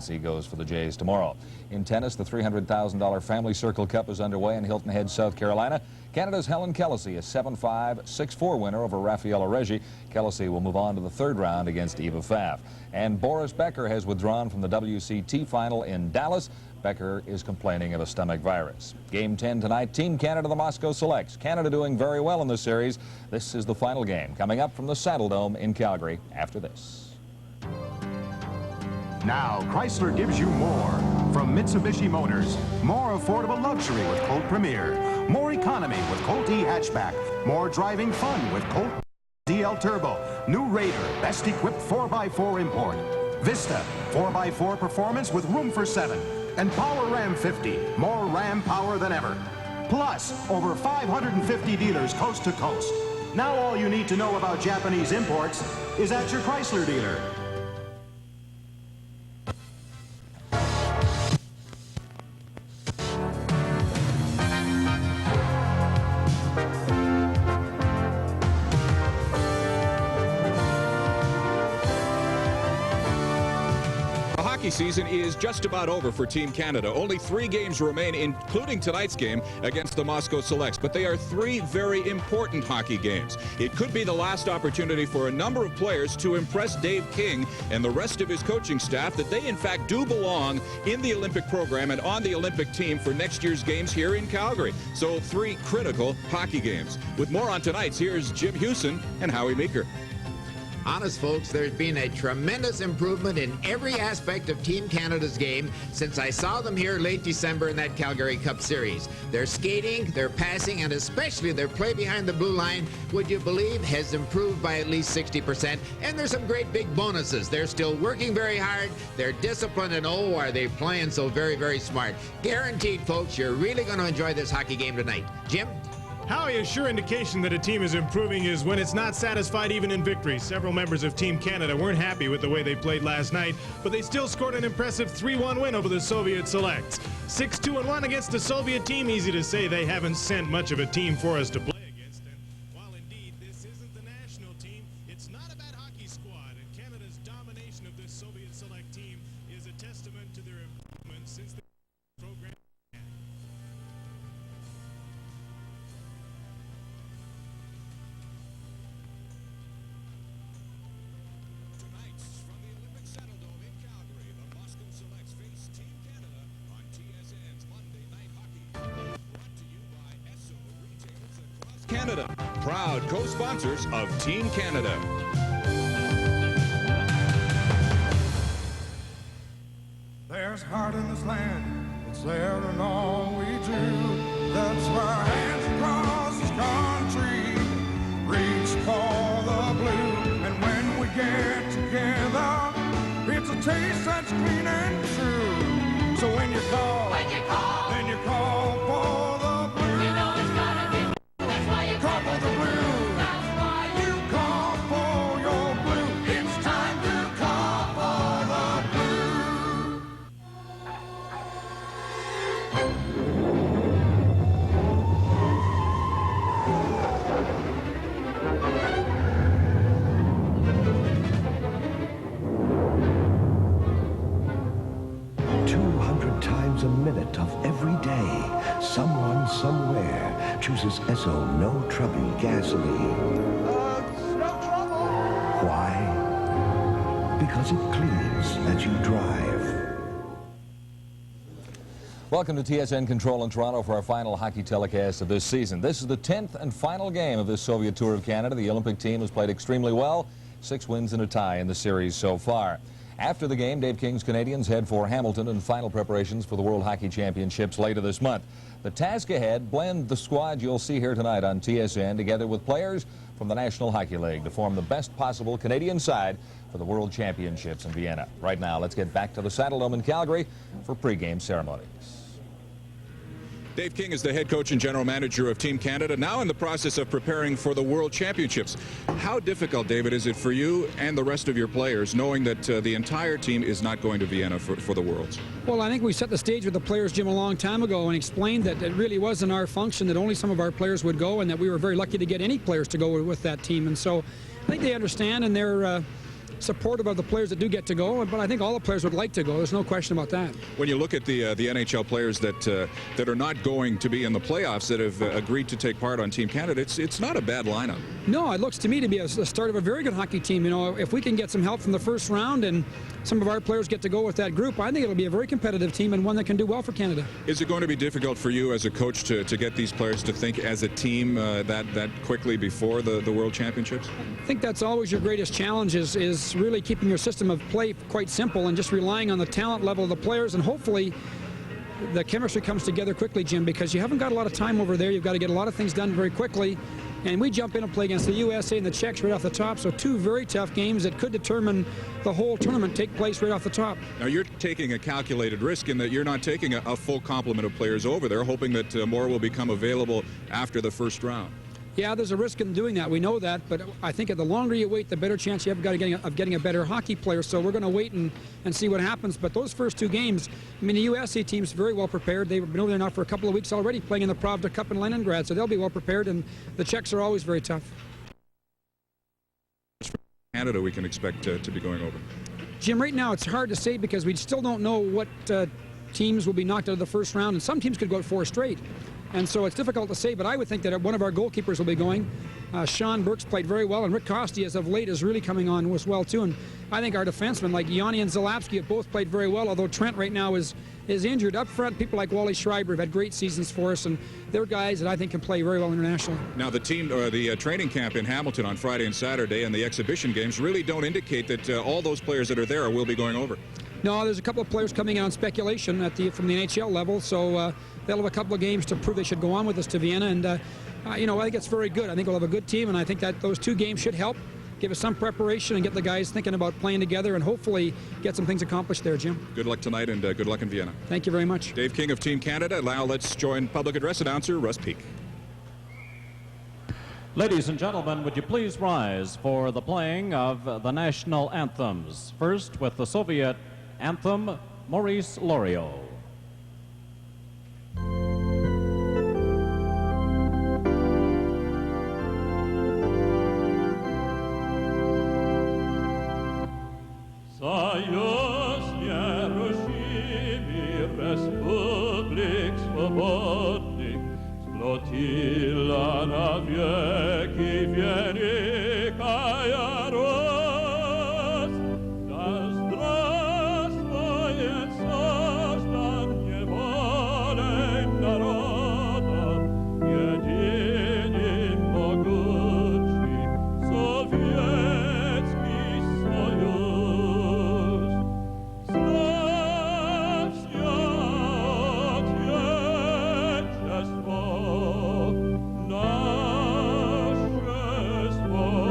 He goes for the Jays tomorrow. In tennis, the $300,000 Family Circle Cup is underway in Hilton Head, South Carolina. Canada's Helen Kelsey, a 7-5, 6-4 winner over Rafaela Reggi. Kelsey will move on to the third round against Eva Pfaff. And Boris Becker has withdrawn from the WCT final in Dallas. Becker is complaining of a stomach virus. Game 10 tonight, Team Canada, the Moscow Selects. Canada doing very well in the series. This is the final game coming up from the Saddle Dome in Calgary after this. Now, Chrysler gives you more. From Mitsubishi Motors, more affordable luxury with Colt Premier, more economy with Colt E hatchback, more driving fun with Colt DL Turbo, new Raider, best equipped 4x4 import, Vista, 4x4 performance with room for 7, and Power Ram 50, more Ram power than ever. Plus, over 550 dealers coast to coast. Now all you need to know about Japanese imports is at your Chrysler dealer. Hockey season is just about over for Team Canada. Only 3 games remain, including tonight's game against the Moscow Selects. But they are 3 very important hockey games. It could be the last opportunity for a number of players to impress Dave King and the rest of his coaching staff that they, in fact, do belong in the Olympic program and on the Olympic team for next year's games here in Calgary. So 3 critical hockey games. With more on tonight's, here's Jim Hewson and Howie Meeker. Honest, folks, there's been a tremendous improvement in every aspect of Team Canada's game since I saw them here late December in that Calgary Cup Series. Their skating, their passing, and especially their play behind the blue line, would you believe, has improved by at least 60%. And there's some great big bonuses. They're still working very hard, they're disciplined, and oh, are they playing so very, very smart. Guaranteed, folks, you're really going to enjoy this hockey game tonight. Jim? Howie, a sure indication that a team is improving is when it's not satisfied even in victory. Several members of Team Canada weren't happy with the way they played last night, but they still scored an impressive 3-1 win over the Soviet Selects. 6-2-1 against the Soviet team. Easy to say they haven't sent much of a team for us to play against. And while indeed this isn't the national team, it's not a bad hockey squad. And Canada's domination of this Soviet Select team is a testament to their improvement since the program. Canada, proud co-sponsors of Team Canada. There's heart in this land, it's there in all we do. That's why hands across this country reach for the blue. And when we get together, it's a taste that's clean and true. So when you call, then you call for the blue. You know it's gotta be. That's why you call for the blue. That's why you call for your blue. It's time to call for the blue. Times a minute of every day, someone somewhere chooses Esso No Trouble gasoline. No trouble. Why? Because it cleans as you drive. Welcome to TSN Control in Toronto for our final hockey telecast of this season. This is the 10th and final game of this Soviet Tour of Canada. The Olympic team has played extremely well. 6 wins and a tie in the series so far. After the game, Dave King's Canadians head for Hamilton in final preparations for the World Hockey Championships later this month. The task ahead, blend the squad you'll see here tonight on TSN together with players from the National Hockey League to form the best possible Canadian side for the World Championships in Vienna. Right now, let's get back to the Saddle Dome in Calgary for pregame ceremonies. Dave King is the head coach and general manager of Team Canada, now in the process of preparing for the World Championships. How difficult, David, is it for you and the rest of your players, knowing that the entire team is not going to Vienna for the Worlds? Well, I think we set the stage with the players, Jim, a long time ago and explained that it really wasn't our function, that only some of our players would go, and that we were very lucky to get any players to go with that team. And so I think they understand, and they're supportive of the players that do get to go, but I think all the players would like to go. There's no question about that. When you look at the NHL players that are not going to be in the playoffs that have agreed to take part on Team Canada, it's not a bad lineup. No, it looks to me to be a start of a very good hockey team. You know, if we can get some help from the first round and some of our players get to go with that group, I think it'll be a very competitive team and one that can do well for Canada. Is it going to be difficult for you as a coach to get these players to think as a team that quickly before the World Championships? I think that's always your greatest challenge is really keeping your system of play quite simple and just relying on the talent level of the players, and hopefully the chemistry comes together quickly, Jim, because you haven't got a lot of time over there. You've got to get a lot of things done very quickly. And we jump in and play against the USA and the Czechs right off the top, so two very tough games that could determine the whole tournament take place right off the top. Now you're taking a calculated risk in that you're not taking a full complement of players over there, hoping that more will become available after the first round. Yeah, there's a risk in doing that. We know that, but I think the longer you wait, the better chance you have of getting a better hockey player. So we're going to wait and see what happens. But those first two games, I mean, the USA team's very well prepared. They've been over there now for a couple of weeks already, playing in the Pravda Cup in Leningrad, so they'll be well prepared. And the Czechs are always very tough. Canada, we can expect to be going over. Jim, right now it's hard to say because we still don't know what teams will be knocked out of the first round, and some teams could go 4 straight. And so it's difficult to say, but I would think that one of our goalkeepers will be going. Sean Burke's played very well, and Rick Costi, as of late, is really coming on as well, too. And I think our defensemen, like Yanni and Zalapsky, have both played very well, although Trent right now is injured. Up front, people like Wally Schreiber have had great seasons for us, and they're guys that I think can play very well internationally. Now, the team, or the training camp in Hamilton on Friday and Saturday and the exhibition games really don't indicate that all those players that are there will be going over. No, there's a couple of players coming in on speculation from the NHL level, so they'll have a couple of games to prove they should go on with us to Vienna, and you know, I think it's very good. I think we'll have a good team, and I think that those 2 games should help give us some preparation and get the guys thinking about playing together and hopefully get some things accomplished there, Jim. Good luck tonight, and good luck in Vienna. Thank you very much. Dave King of Team Canada. Now let's join public address announcer Russ Peake. Ladies and gentlemen, would you please rise for the playing of the national anthems. First, with the Soviet anthem, Maurice Loriot. Союз нерушимый республик свободных сплотила навеки великая Русь. Да здравствует создан неволей народов, единым могучий Советский Союз. Славься, Отечество, наше свободное,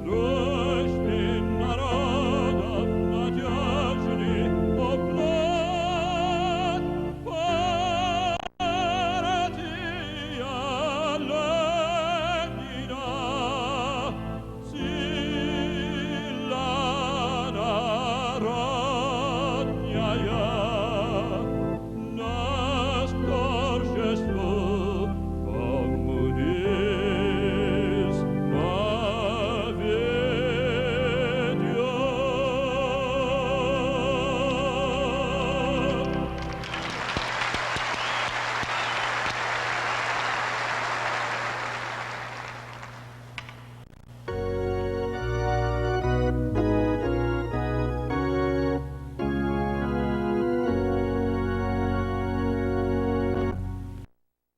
дружный народов надежный оплот, партия Ленина, сила народная, нас к торжеству коммунизма ведет.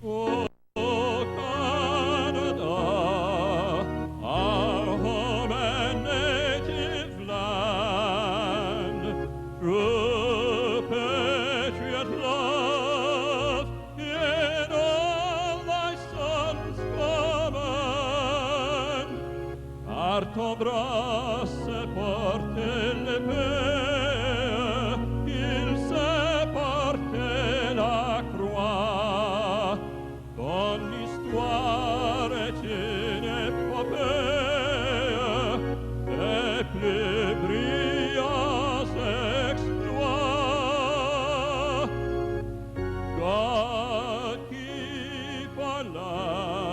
O Canada, our home and native land, true patriot love in all thy sons command. Par ton bras se porte l'épée, il se porte la croix. Ton histoire est une épopée des plus brillants exploits. God keep our land.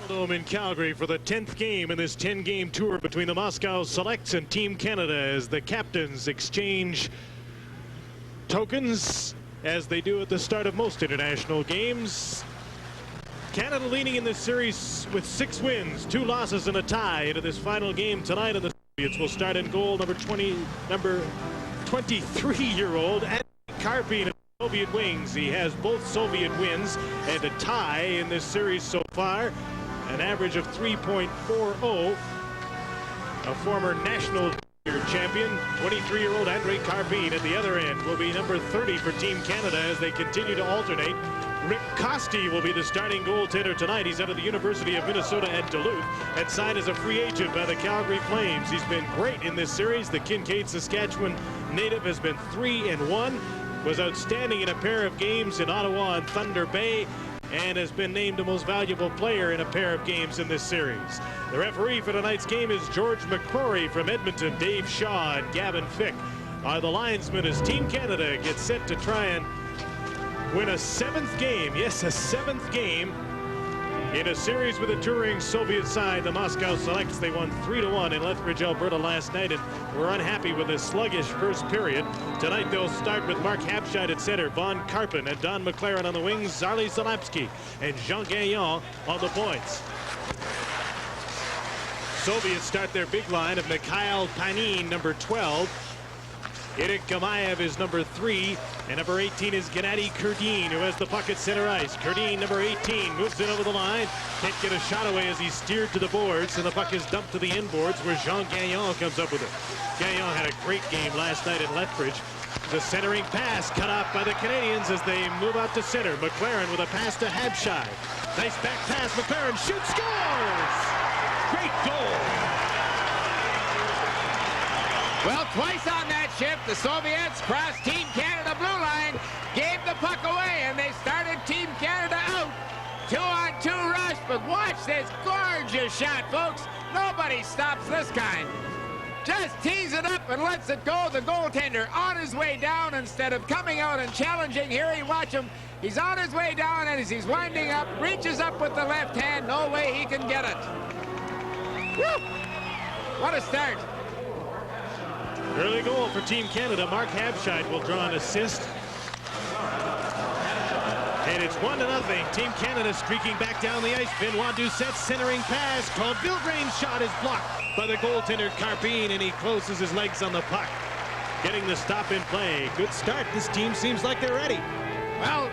Saddledome in Calgary for the 10th game in this 10-game tour between the Moscow Selects and Team Canada as the captains exchange tokens as they do at the start of most international games. Canada leading in this series with 6 wins, 2 losses and a tie into this final game tonight, and the Soviets will start in goal number 23-year-old Andrei Karpin of Soviet wings. He has both Soviet wins and a tie in this series so far, an average of 3.40. A former national champion, 23-year-old Andrei Karpin at the other end will be number 30 for Team Canada as they continue to alternate. Rick Costi will be the starting goaltender tonight. He's out of the University of Minnesota at Duluth and signed as a free agent by the Calgary Flames. He's been great in this series. The Kincaid, Saskatchewan native has been 3-1, was outstanding in a pair of games in Ottawa and Thunder Bay, and has been named the most valuable player in a pair of games in this series. The referee for tonight's game is George McCrory from Edmonton. Dave Shaw and Gavin Fick are the linesmen as Team Canada gets set to try and win a 7th game. Yes, a 7th game in a series with a touring Soviet side. The Moscow Selects, they won 3-1 in Lethbridge, Alberta last night, and were unhappy with a sluggish first period. Tonight they'll start with Mark Habscheid at center, Von Karpin and Don McLaren on the wings, Zarli Zalapsky and Jean Gagnon on the points. Soviets start their big line of Mikhail Panin, number 12. Erik Gamayev is number 3, and number 18 is Gennady Kurdin, who has the puck at center ice. Kurdin, number 18, moves in over the line, can't get a shot away as he's steered to the boards, and the puck is dumped to the inboards where Jean Gagnon comes up with it. Gagnon had a great game last night in Lethbridge. The centering pass cut off by the Canadians as they move out to center. McLaren with a pass to Habscheid. Nice back pass, McLaren shoots, scores! Great goal! Well, twice on that shift, the Soviets crossed Team Canada blue line, gave the puck away, and they started Team Canada out. 2-on-2 rush, but watch this gorgeous shot, folks. Nobody stops this kind. Just tees it up and lets it go. The goaltender on his way down instead of coming out and challenging. Here you watch him. He's on his way down, and as he's winding up, reaches up with the left hand. No way he can get it. Woo! What a start. Early goal for Team Canada. Mark Habscheid will draw an assist. And it's 1-0. Team Canada streaking back down the ice. Benoit Doucette's centering pass called. Vilgrain's shot is blocked by the goaltender Karpin, and he closes his legs on the puck. Getting the stop in play. Good start. This team seems like they're ready. Well,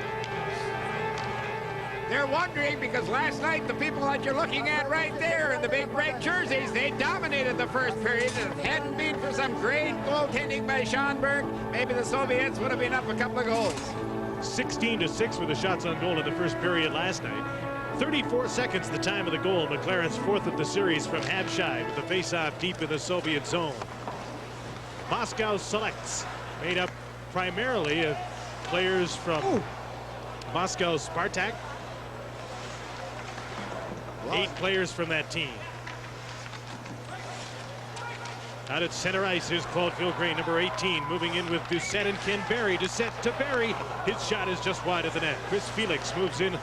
they're wondering because last night the people that you're looking at right there in the big red jerseys, they dominated the first period. And if it hadn't been for some great goaltending by Schonberg, maybe the Soviets would have been up a couple of goals. 16-6 were the shots on goal in the first period last night. 34 seconds the time of the goal. McLaren's 4th of the series from Habscheid with the face-off deep in the Soviet zone. Moscow Selects, made up primarily of players from Moscow Spartak. 8 players from that team. Out at center ice, here's Claude Vilgrain, number 18, moving in with Doucette and Ken Barry. Doucette to Barry. His shot is just wide of the net. Chris Felix moves in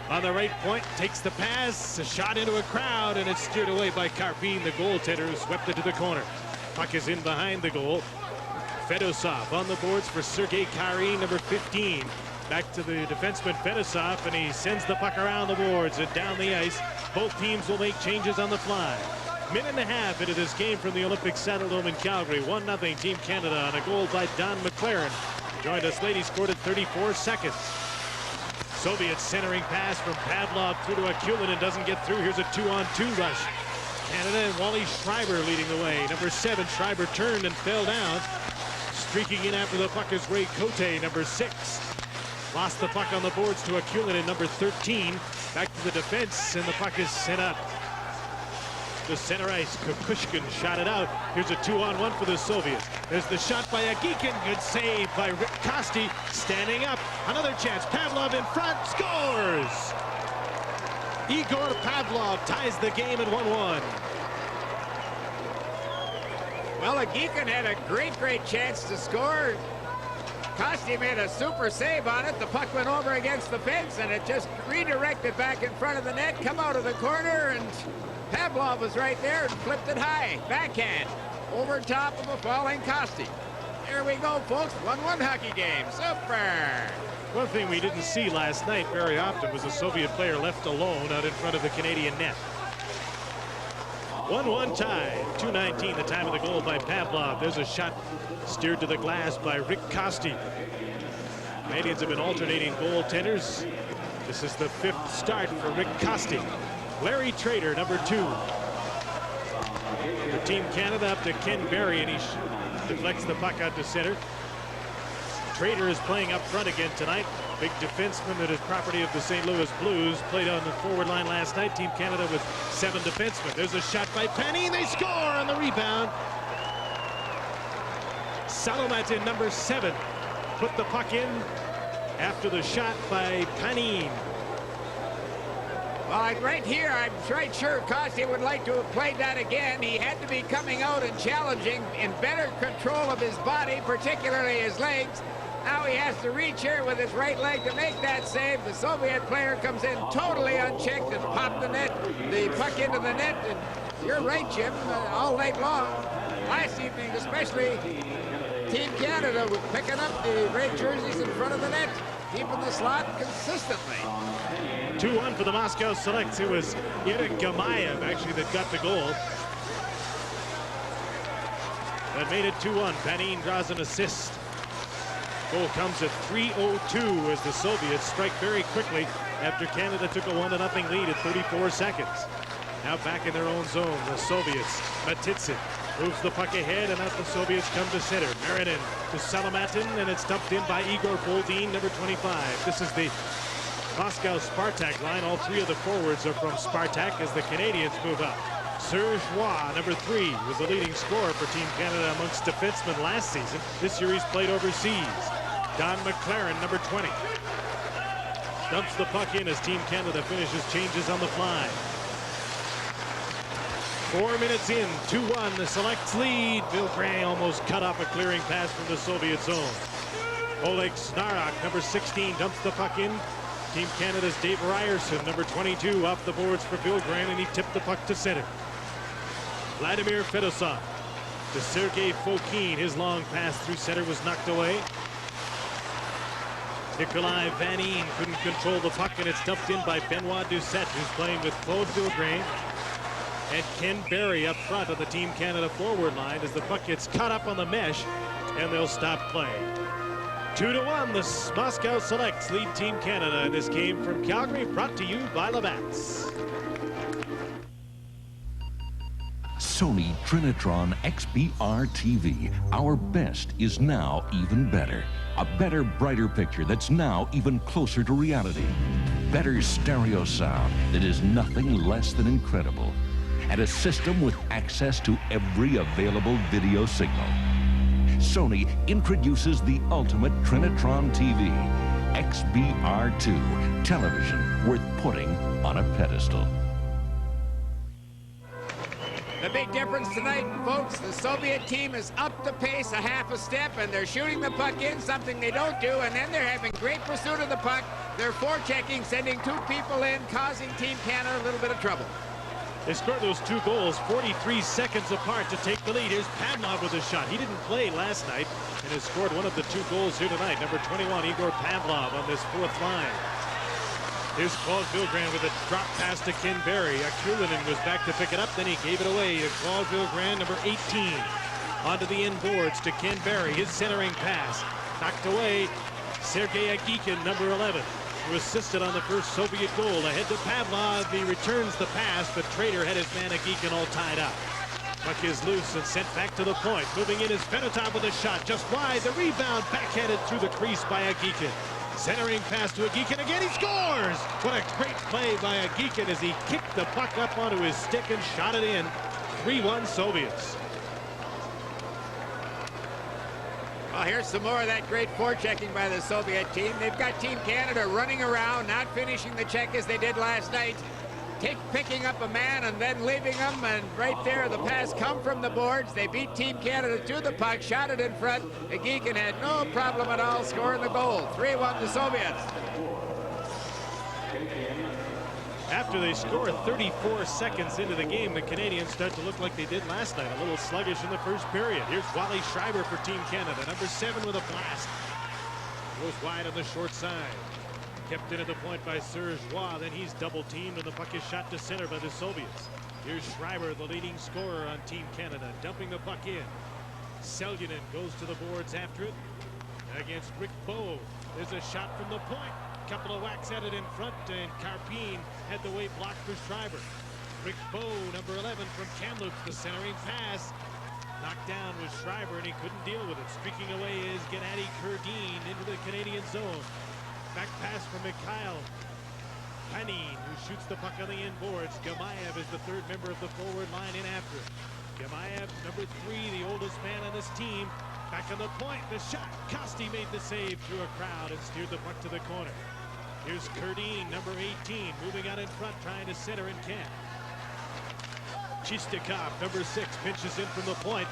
on the right point, takes the pass, a shot into a crowd, and it's steered away by Karpin, the goaltender, who swept it to the corner. Puck is in behind the goal. Fedosov on the boards for Sergei Kari, number 15. Back to the defenseman Fedosov, and he sends the puck around the boards and down the ice. Both teams will make changes on the fly. Minute and a half into this game from the Olympic Saddledome in Calgary. 1-0 Team Canada on a goal by Don McLaren. Joined us late, he scored at 34 seconds. Soviets centering pass from Pavlov through to Akulin and doesn't get through. Here's a 2-on-2 rush. Canada and Wally Schreiber leading the way. Number 7, Schreiber turned and fell down. Streaking in after the puck is Ray Cote, number 6. Lost the puck on the boards to Akulin in number 13. Back to the defense, and the puck is sent up to center ice. Kukushkin shot it out. Here's a 2-on-1 for the Soviets. There's the shot by Agikin. Good save by Rick Costi. Standing up. Another chance. Pavlov in front. Scores! Igor Pavlov ties the game at 1-1. Well, Agikin had a great chance to score. Costi made a super save on it. The puck went over against the fence, and it just redirected back in front of the net, come out of the corner, and Pavlov was right there and flipped it high. Backhand over top of a falling Costi. There we go, folks. 1-1 hockey game. Super. One thing we didn't see last night very often was a Soviet player left alone out in front of the Canadian net. 1-1 tie. 2:19 the time of the goal by Pavlov. There's a shot steered to the glass by Rick Costi. Canadians have been alternating goaltenders. This is the 5th start for Rick Costi. Larry Trader, number 2. For Team Canada, up to Ken Barry, and he deflects the puck out to center. Trader is playing up front again tonight. Big defenseman that is property of the St. Louis Blues. Played on the forward line last night. Team Canada with 7 defensemen. There's a shot by Panin. They score on the rebound. Salomatin, number 7, put the puck in after the shot by Panin. Well, right here, I'm right sure Costi would like to have played that again. He had to be coming out and challenging in better control of his body, particularly his legs. Now he has to reach here with his right leg to make that save. The Soviet player comes in totally unchecked and popped the puck into the net. And you're right, Jim, all night long. Last evening, especially, Team Canada was picking up the red jerseys in front of the net, keeping the slot consistently. 2-1 for the Moscow Selects. It was Ira Gamayev, actually, that got the goal. That made it 2-1. Panin draws an assist. Goal comes at 3:02 as the Soviets strike very quickly after Canada took a 1-0 lead at 34 seconds. Now back in their own zone, the Soviets. Matitsin moves the puck ahead, and out the Soviets come to center. Marinin to Salomatin, and it's dumped in by Igor Boldin, number 25. This is the Moscow Spartak line. All 3 of the forwards are from Spartak as the Canadians move up. Serge Roy, number 3, was the leading scorer for Team Canada amongst defensemen last season. This year he's played overseas. Don McLaren, number 20. Dumps the puck in as Team Canada finishes changes on the fly. 4 minutes in, 2-1, the Selects lead. Bill Gray almost cut off a clearing pass from the Soviet zone. Oleg Snarak, number 16, dumps the puck in. Team Canada's Dave Ryerson, number 22, off the boards for Bill Grant, and he tipped the puck to center. Vladimir Fedosov to Sergei Fokin. His long pass through center was knocked away. Nikolai Vanin couldn't control the puck, and it's dumped in by Benoit Doucette, who's playing with Claude Vilgrain and Ken Barry up front on the Team Canada forward line as the puck gets caught up on the mesh, and they'll stop play. 2-1, the Moscow Selects lead Team Canada in this game from Calgary, brought to you by Labatt's. Sony Trinitron XBR TV. Our best is now even better. A better, brighter picture that's now even closer to reality. Better stereo sound that is nothing less than incredible. And a system with access to every available video signal. Sony introduces the ultimate Trinitron TV. XBR2. Television worth putting on a pedestal. The big difference tonight, folks, the Soviet team is up the pace a half a step, and they're shooting the puck in, something they don't do, and then they're having great pursuit of the puck. They're forechecking, sending 2 people in, causing Team Canada a little bit of trouble. They scored those 2 goals 43 seconds apart to take the lead. Here's Pavlov with a shot. He didn't play last night and has scored one of the 2 goals here tonight. Number 21, Igor Pavlov on this 4th line. Here's Claude Vilgrain with a drop pass to Ken Barry. Akulinen was back to pick it up, then he gave it away to Claude Vilgrain, number 18. Onto the inboards to Ken Barry. His centering pass knocked away. Sergei Agikin, number 11, who assisted on the first Soviet goal. Ahead to Pavlov. He returns the pass, but Trader had his man Agikin all tied up. Puck is loose and sent back to the point. Moving in is Fedotov with a shot just wide. The rebound backhanded through the crease by Agikin. Centering pass to Agikin again. He scores! What a great play by Agikin as he kicked the puck up onto his stick and shot it in. 3-1 Soviets. Well, here's some more of that great forechecking by the Soviet team. They've got Team Canada running around, not finishing the check as they did last night. picking up a man and then leaving him, and right there the pass come from the boards. They beat Team Canada to the puck, shot it in front. Agikin had no problem at all scoring the goal. 3-1 the Soviets. After they score 34 seconds into the game, the Canadians start to look like they did last night, a little sluggish in the first period. Here's Wally Schreiber for Team Canada, number 7 with a blast. Goes wide on the short side. Kept in at the point by Serge Roy, then he's double teamed and the puck is shot to center by the Soviets. Here's Schreiber, the leading scorer on Team Canada, dumping the puck in. Seljunin goes to the boards after it against Rick Bowe. There's a shot from the point. Couple of whacks at it in front, and Karpin had the way blocked for Schreiber. Rick Bowe, number 11 from Kamloops, the centering pass. Knocked down was Schreiber, and he couldn't deal with it. Streaking away is Gennady Kurdin into the Canadian zone. Back pass from Mikhail Panin, who shoots the puck on the inboards. Gamayev is the third member of the forward line in after it. Gamayev, number 3, the oldest man on this team. Back on the point, the shot. Kosti made the save through a crowd and steered the puck to the corner. Here's Kurdin, number 18, moving out in front, trying to center and can't. Chistikov, number 6, pinches in from the point.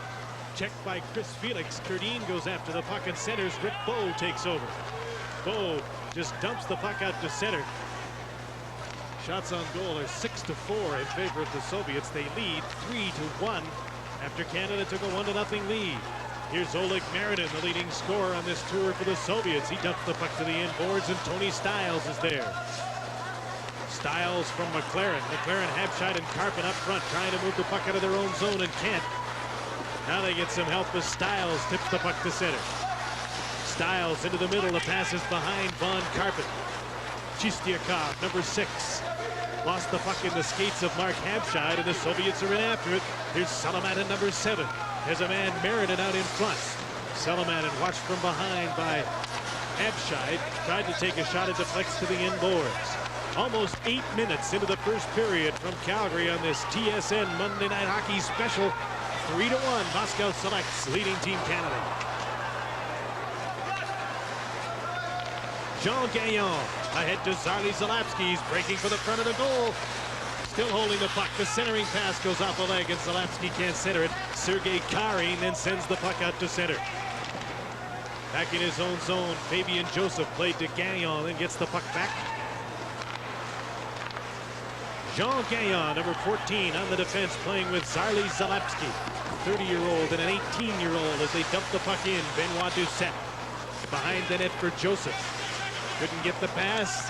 Checked by Chris Felix. Kurdin goes after the puck and centers. Rick Bowe takes over. Bowe just dumps the puck out to center. Shots on goal are 6-4 in favor of the Soviets. They lead 3-1 after Canada took a 1-0 lead. Here's Oleg Marodin, the leading scorer on this tour for the Soviets. He dumps the puck to the inboards, and Tony Stiles is there. Stiles from McLaren. McLaren, Habscheid, and Karpin up front, trying to move the puck out of their own zone and can't. Now they get some help as Stiles tips the puck to center. Stiles into the middle. The pass is behind Von Karpin. Chistiakov, number 6. Lost the puck in the skates of Mark Habscheid, and the Soviets are in after it. Here's Salamatin, number 7. Has a man Marodin out in front. Salamatin watched from behind by Habscheid. Tried to take a shot at deflects to the inboards. Almost 8 minutes into the first period from Calgary on this TSN Monday Night Hockey special. 3-1, Moscow selects, leading Team Canada. Jean Gagnon ahead to Zarli Zalapski. He's breaking for the front of the goal. Still holding the puck. The centering pass goes off a leg, and Zalapski can't center it. Sergei Karin then sends the puck out to center. Back in his own zone, Fabian Joseph played to Gagnon, then gets the puck back. Jean Gagnon, number 14, on the defense, playing with Zarli Zalapski, 30-year-old and an 18-year-old as they dump the puck in. Benoit Doucette behind the net for Joseph. Couldn't get the pass.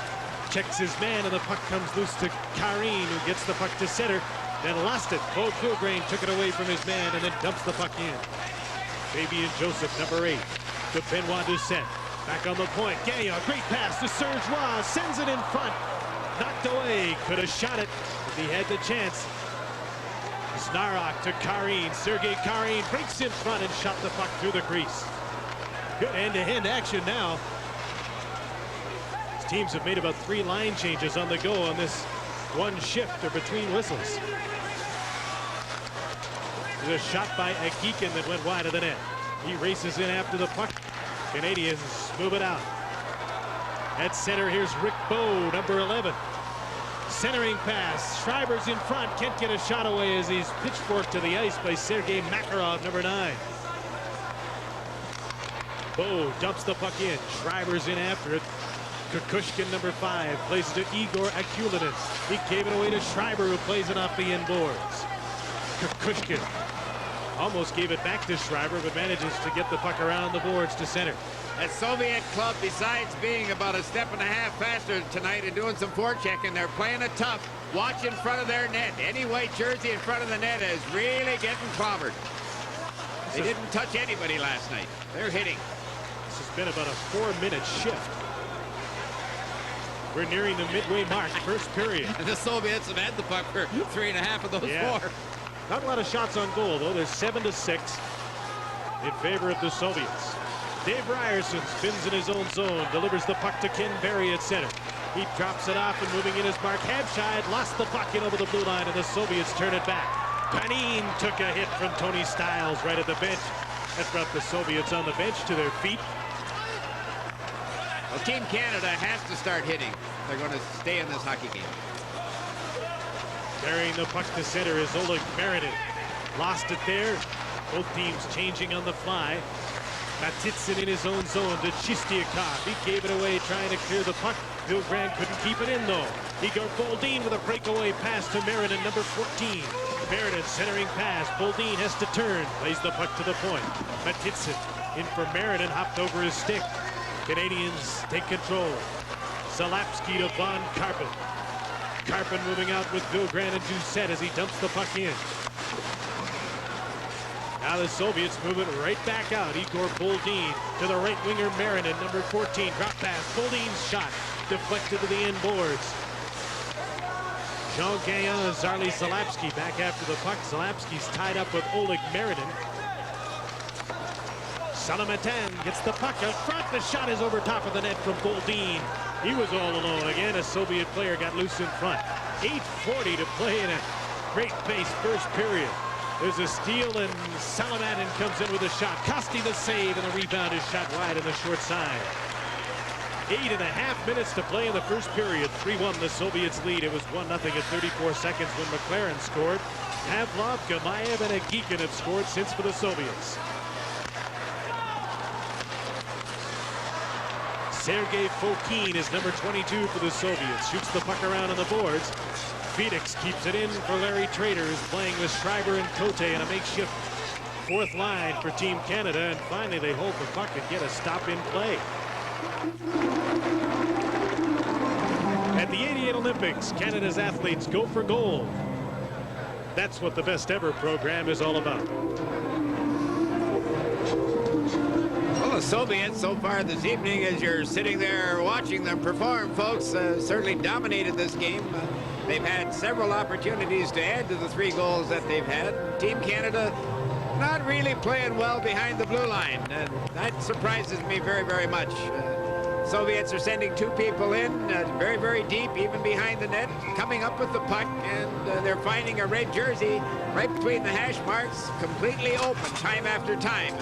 Checks his man, and the puck comes loose to Karin, who gets the puck to center, then lost it. Bo Kulgrain took it away from his man and then dumps the puck in. Fabian Joseph, number 8, to Benoit Doucette. Back on the point. Gagnon, great pass to Serge Roy, sends it in front. Knocked away. Could have shot it if he had the chance. Snarok to Karin. Sergei Karin breaks in front and shot the puck through the crease. Good hand-to-hand action now. Teams have made about 3 line changes on the go on this one shift or between whistles. There's a shot by Agikin that went wide of the net. He races in after the puck. Canadians move it out. At center, here's Rick Bowe, number 11. Centering pass. Schreiber's in front. Can't get a shot away as he's pitchforked to the ice by Sergei Makarov, number 9. Bowe dumps the puck in. Schreiber's in after it. Kukushkin, number 5, plays it to Igor Akulinin. He gave it away to Schreiber, who plays it off the inboards. Kukushkin almost gave it back to Schreiber, but manages to get the puck around the boards to center. A Soviet club, besides being about a step and a half faster tonight and doing some forechecking, they're playing it tough. Watch in front of their net. Any white jersey in front of the net is really getting clobbered. They didn't touch anybody last night. They're hitting. This has been about a 4-minute shift. We're nearing the midway mark, first period. And the Soviets have had the puck for 3.5 of those 4. Not a lot of shots on goal, though. There's 7-6 in favor of the Soviets. Dave Ryerson spins in his own zone, delivers the puck to Ken Berry at center. He drops it off, and moving in is Mark Habscheid. Lost the puck in over the blue line, and the Soviets turn it back. Panin took a hit from Tony Stiles right at the bench. That brought the Soviets on the bench to their feet. Well, Team Canada has to start hitting. They're going to stay in this hockey game. Carrying the puck to center is Oleg Marinin. Lost it there. Both teams changing on the fly. Matitsin in his own zone to Chistiakov. He gave it away trying to clear the puck. Vilgrand couldn't keep it in though. Igor Boldin with a breakaway pass to Marinin, number 14. Marinin centering pass. Boldin has to turn. Plays the puck to the point. Matitsin in for Marinin, hopped over his stick. Canadians take control. Zalapski to Von Karpin. Karpin moving out with Vilgrand and Doucette as he dumps the puck in. Now the Soviets move it right back out. Igor Boldin to the right winger Marinin, number 14. Drop pass. Boldin's shot deflected to the end boards. Jean Gaillon, Zarli Zalapski back after the puck. Zalapski's tied up with Oleg Marinin. Salamatan gets the puck out front. The shot is over top of the net from Boldin. He was all alone again. A Soviet player got loose in front. 8:40 to play in a great pace first period. There's a steal and Salamatan comes in with a shot. Kosti the save and the rebound is shot wide on the short side. 8.5 minutes to play in the first period. 3-1 the Soviets lead. It was 1-0 at 34 seconds when McLaren scored. Pavlov, Gamayev, and Agikin have scored since for the Soviets. Sergei Fokin is number 22 for the Soviets. Shoots the puck around on the boards. Felix keeps it in for Larry Trader, who's playing with Schreiber and Cote in a makeshift fourth line for Team Canada. And finally, they hold the puck and get a stop in play. At the 88 Olympics, Canada's athletes go for gold. That's what the Best Ever program is all about. Well, the Soviets so far this evening, as you're sitting there watching them perform, folks, certainly dominated this game. They've had several opportunities to add to the 3 goals that they've had. Team Canada not really playing well behind the blue line. That surprises me very, very much. Soviets are sending 2 people in, very, very deep, even behind the net, coming up with the puck, and they're finding a red jersey right between the hash marks, completely open time after time.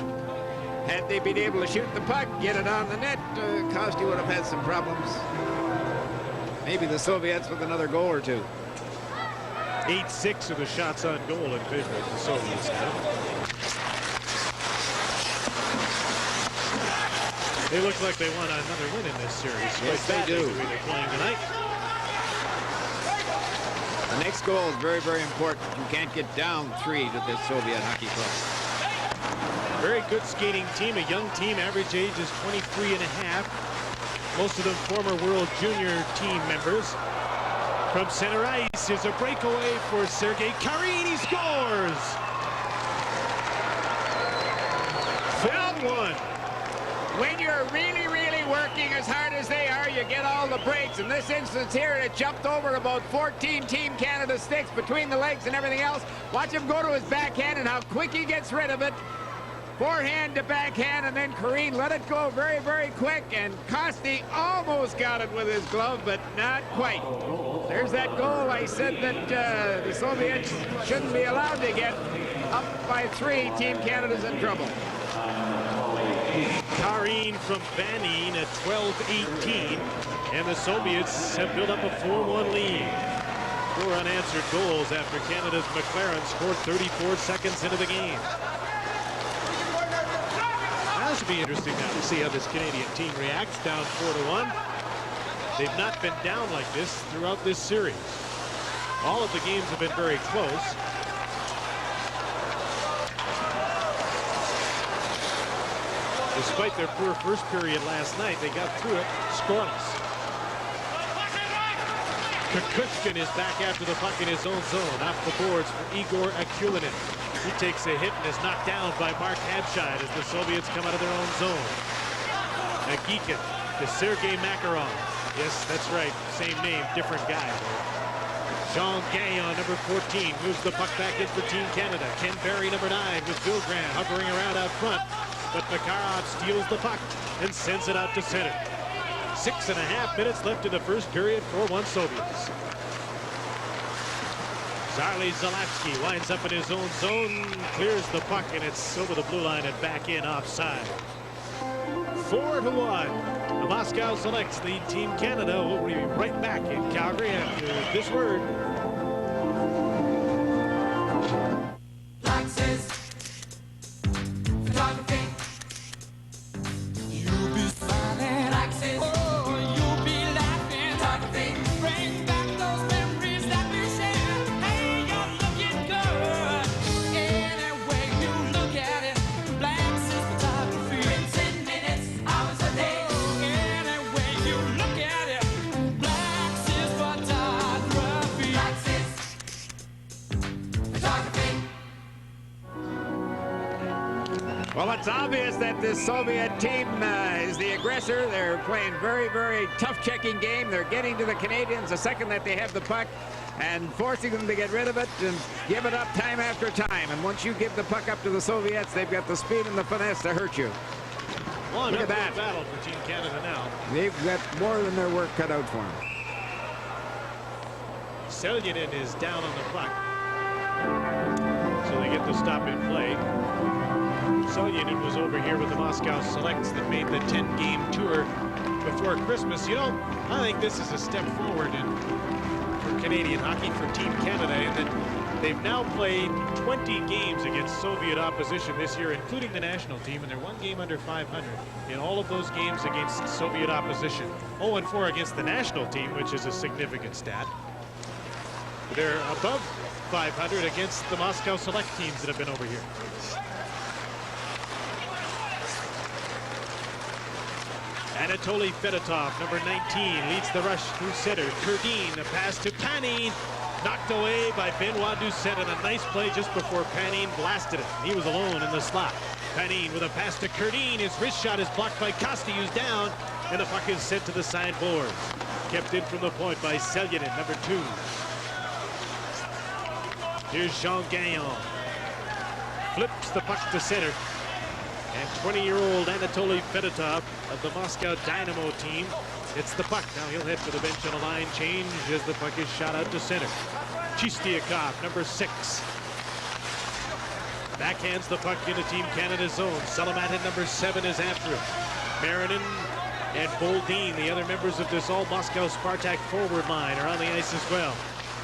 Had they been able to shoot the puck, get it on the net, Kosti would have had some problems. Maybe the Soviets with another goal or 2. 8-6 of the shots on goal in favor of the Soviets now. They look like they want another win in this series. Yes, they do. The way they're playing tonight. The next goal is very, very important. You can't get down 3 to this Soviet hockey club. Very good skating team, a young team. Average age is 23.5. Most of them former World Junior team members. From center ice is a breakaway for Sergei Karin. He scores! Found one. When you're really, really working as hard as they are, you get all the breaks. In this instance here, it jumped over about 14 Team Canada sticks between the legs and everything else. Watch him go to his backhand and how quick he gets rid of it. Forehand to backhand, and then Karin let it go very, very quick, and Kosti almost got it with his glove, but not quite. There's that goal I said that the Soviets shouldn't be allowed to get. Up by 3, Team Canada's in trouble. Karin from Banin at 12-18, and the Soviets have built up a 4-1 lead. 4 unanswered goals after Canada's McLaren scored 34 seconds into the game. This will be interesting now to see how this Canadian team reacts, down 4-1. They've not been down like this throughout this series. All of the games have been very close. Despite their poor first period last night, they got through it scoreless. Kukushkin is back after the puck in his own zone. Off the boards for Igor Akulinin. He takes a hit and is knocked down by Mark Habscheid as the Soviets come out of their own zone. Agikin to Sergei Makarov. Yes, that's right. Same name, different guy. Jean Gaillon, number 14, moves the puck back in for Team Canada. Ken Barry, number 9, with Vilgrand hovering around out front. But Makarov steals the puck and sends it out to center. 6.5 minutes left in the first period, 4-1 Soviets. Zarli Zalapski winds up in his own zone, clears the puck, and it's over the blue line and back in offside. 4-1. The Moscow Selects lead Team Canada. We'll be right back in Calgary after this word. You'll be smiling. Oh, you'll be laughing. Bring back those memories that we shared. Hey, you're looking good. Any way you look at it, Black's photography. Minutes and minutes, hours a day. Any way you look at it, Black's photography. Black's photography. Well, it's obvious that the Soviet team is the aggressor. They're playing very, very tough checking game. They're getting to the Canadians the second that they have the puck and forcing them to get rid of it and give it up time after time. And once you give the puck up to the Soviets, they've got the speed and the finesse to hurt you. Well, Look at that. Battle for Team Canada now. They've got more than their work cut out for them. Seljanin is down on the puck. So they get the stop in play. Seljanin was over here with the Moscow Selects that made the 10-game tour before Christmas. You know, I think this is a step forward for Canadian hockey, for Team Canada, in that they've now played 20 games against Soviet opposition this year, including the national team, and they're one game under 500 in all of those games against Soviet opposition. 0-4 against the national team, which is a significant stat. They're above 500 against the Moscow Select teams that have been over here. Anatoly Fedotov, number 19, leads the rush through center. Kurdin, a pass to Panin, knocked away by Benoit Doucet, and a nice play just before Panin blasted it. He was alone in the slot. Panin with a pass to Kurdin. His wrist shot is blocked by Kosti, who's down, and the puck is sent to the sideboards. Kept in from the point by Seljanin, number 2. Here's Jean Gagnon. Flips the puck to center. And 20-year-old Anatoly Fedotov of the Moscow Dynamo team hits the puck. Now he'll head for the bench on a line change as the puck is shot out to center. Chistiakov, number 6. Backhands the puck into Team Canada's zone. Salamatin, number 7, is after it. Marinin and Boldin, the other members of this all-Moscow Spartak forward line, are on the ice as well.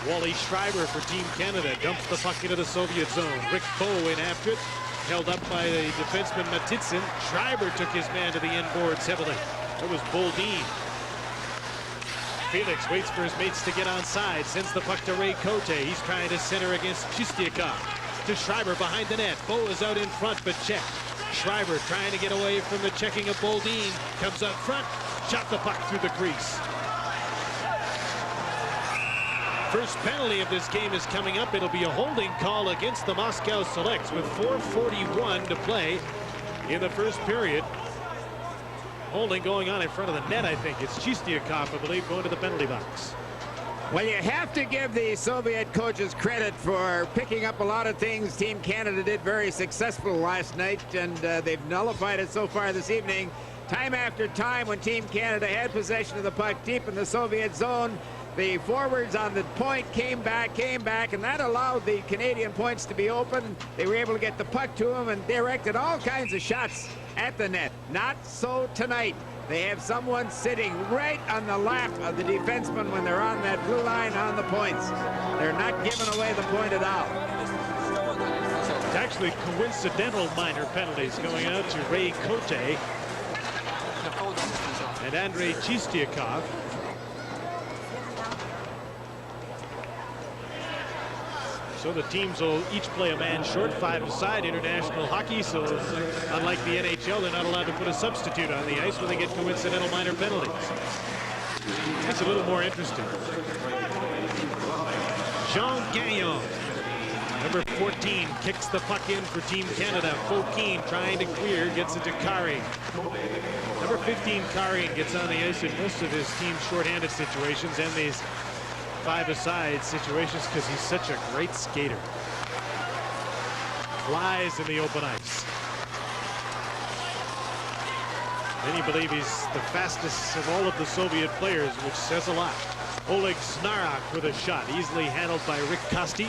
Wally Schreiber for Team Canada dumps the puck into the Soviet zone. Rick Bowe in after it. Held up by the defenseman Matitsin. Schreiber took his man to the end boards heavily. That was Boldin. Felix waits for his mates to get onside. Sends the puck to Ray Cote. He's trying to center against Chistiakov. To Schreiber behind the net. Bowe is out in front but checked. Schreiber trying to get away from the checking of Boldin. Comes up front. Shot the puck through the crease. First penalty of this game is coming up. It'll be a holding call against the Moscow Selects with 4:41 to play in the first period. Holding going on in front of the net, I think. It's Chistiakov, I believe, going to the penalty box. Well, you have to give the Soviet coaches credit for picking up a lot of things Team Canada did very successful last night, and they've nullified it so far this evening. Time after time when Team Canada had possession of the puck deep in the Soviet zone, the forwards on the point came back, and that allowed the Canadian points to be open. They were able to get the puck to them and directed all kinds of shots at the net. Not so tonight. They have someone sitting right on the lap of the defenseman when they're on that blue line on the points. They're not giving away the point at all. It's actually coincidental minor penalties going out to Ray Cote and Andrei Chistiakov. So the teams will each play a man short, 5-a-side, international hockey. So unlike the NHL, they're not allowed to put a substitute on the ice when they get coincidental minor penalties. It's a little more interesting. Jean Gagnon, number 14, kicks the puck in for Team Canada. Fokine trying to clear, gets it to Kari. Number 15, Kari, gets on the ice in most of his team's shorthanded situations and these 5-a-side situations because he's such a great skater. Flies in the open ice. Many believe he's the fastest of all of the Soviet players, which says a lot. Oleg Snarok with a shot, easily handled by Rick Kosti.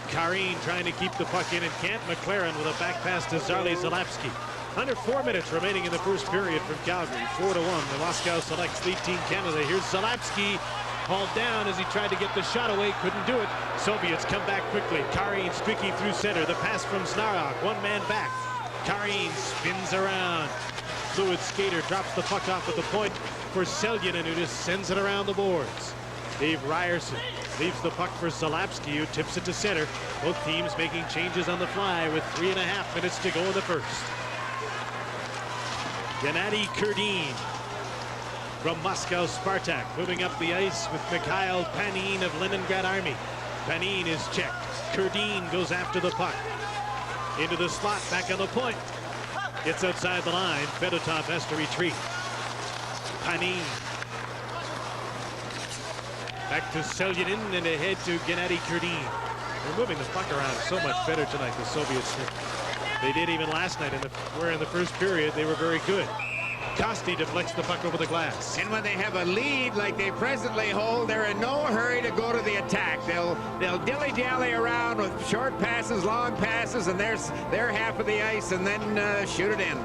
Karin trying to keep the puck in and can't. McLaren with a back pass to Zarli Zalapsky. Under 4 minutes remaining in the first period from Calgary. 4-1. The Moscow Selects lead Team Canada. Here's Zalapsky. Hauled down as he tried to get the shot away, couldn't do it. Soviets come back quickly. Karin streaking through center. The pass from Snarok, one man back. Karin spins around. Fluid skater drops the puck off at the point for Seljanen, who just sends it around the boards. Dave Ryerson leaves the puck for Zalapsky, who tips it to center. Both teams making changes on the fly with 3.5 minutes to go in the first. Gennady Kurdin from Moscow Spartak moving up the ice with Mikhail Panin of Leningrad Army. Panin is checked. Kurdin goes after the puck. Into the slot, back on the point. Gets outside the line. Fedotov has to retreat. Panin. Back to Seljanen and ahead to Gennady Kurdin. They're moving the puck around so much better tonight, the Soviets. They did even last night, where in the first period they were very good. Kosti deflects the puck over the glass. And when they have a lead like they presently hold, they're in no hurry to go to the attack. They'll dilly-dally around with short passes, long passes, and there's their half of the ice, and then shoot it in.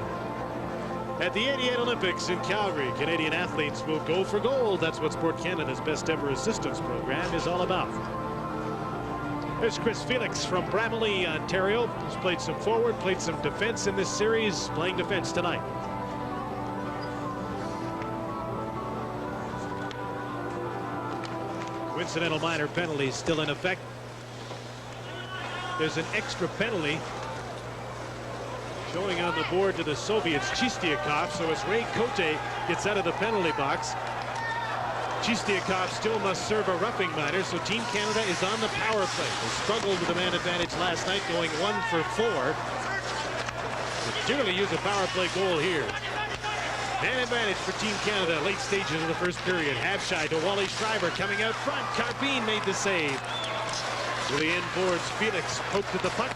At the 88 Olympics in Calgary, Canadian athletes will go for gold. That's what Sport Canada's best ever assistance program is all about. There's Chris Felix from Bramalea, Ontario. He's played some forward, played some defense in this series, playing defense tonight. Coincidental minor penalty still in effect. There's an extra penalty showing on the board to the Soviets, Chistiakov. So as Ray Cote gets out of the penalty box, Chistiakov still must serve a roughing minor, so Team Canada is on the power play. They struggled with the man advantage last night, going 1 for 4. They generally use a power play goal here. Man advantage for Team Canada, late stages of the first period. Habshai to Wally Schreiber coming out front. Carbine made the save. To the end boards, Felix poked at the puck.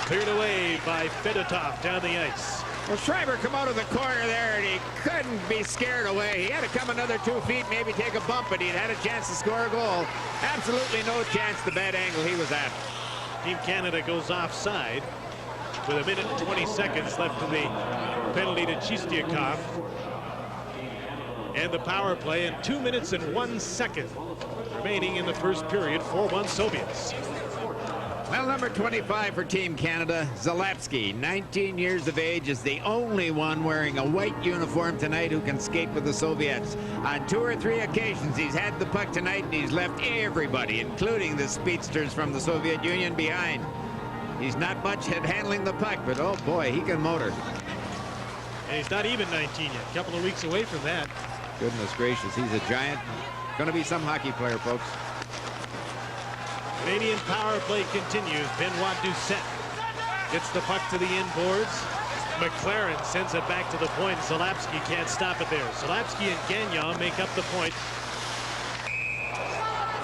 Cleared away by Fedotov down the ice. Well, Schreiber come out of the corner there, and he couldn't be scared away. He had to come another 2 feet, maybe take a bump, but he'd had a chance to score a goal. Absolutely no chance, the bad angle he was at. Team Canada goes offside with 1 minute and 20 seconds left in the penalty to Chistiakov. And the power play, and 2 minutes and 1 second remaining in the first period. 4-1 Soviets. Well, number 25 for Team Canada, Zalapsky, 19 years of age, is the only one wearing a white uniform tonight who can skate with the Soviets. On 2 or 3 occasions, he's had the puck tonight, and he's left everybody, including the speedsters from the Soviet Union, behind. He's not much at handling the puck, but oh boy, he can motor. And he's not even 19 yet. A couple of weeks away from that. Goodness gracious, he's a giant. Going to be some hockey player, folks. Canadian power play continues. Benoit Doucette gets the puck to the inboards. McLaren sends it back to the point. Zalapsky can't stop it there. Zalapsky and Gagnon make up the point.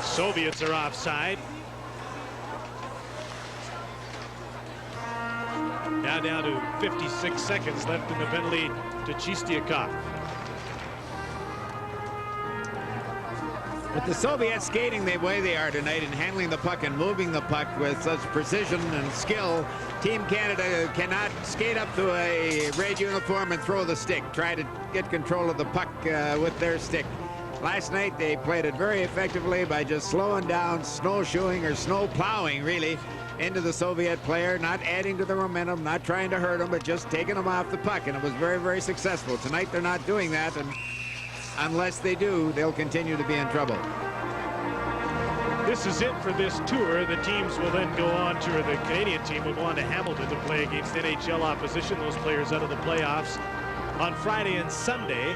Soviets are offside. Now down to 56 seconds left in the penalty to Chistiakov. With the Soviets skating the way they are tonight and handling the puck and moving the puck with such precision and skill, Team Canada cannot skate up to a red uniform and throw the stick, try to get control of the puck with their stick. Last night they played it very effectively by just slowing down, snowshoeing or snow plowing really into the Soviet player, not adding to the momentum, not trying to hurt him, but just taking him off the puck, and it was very, very successful. Tonight they're not doing that, and unless they do, they'll continue to be in trouble. This is it for this tour. The teams will then go on to, or the Canadian team will go on to Hamilton to play against NHL opposition, those players out of the playoffs, on Friday and Sunday.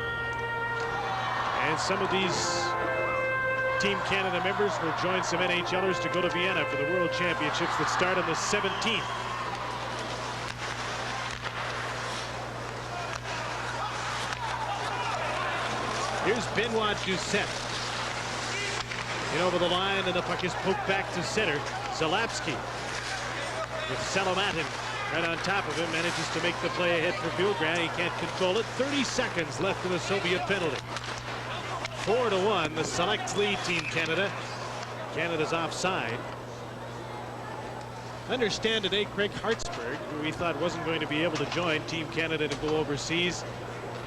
And some of these Team Canada members will join some NHLers to go to Vienna for the World Championships that start on the 17th. Here's Benoit Doucette. In over the line, and the puck is poked back to center. Zalapsky with Salomatin right on top of him, manages to make the play ahead for Billgren. He can't control it. 30 seconds left in the Soviet penalty. 4-1, the select lead, Team Canada. Canada's offside. Understand today Craig Hartsburg, who we thought wasn't going to be able to join Team Canada to go overseas,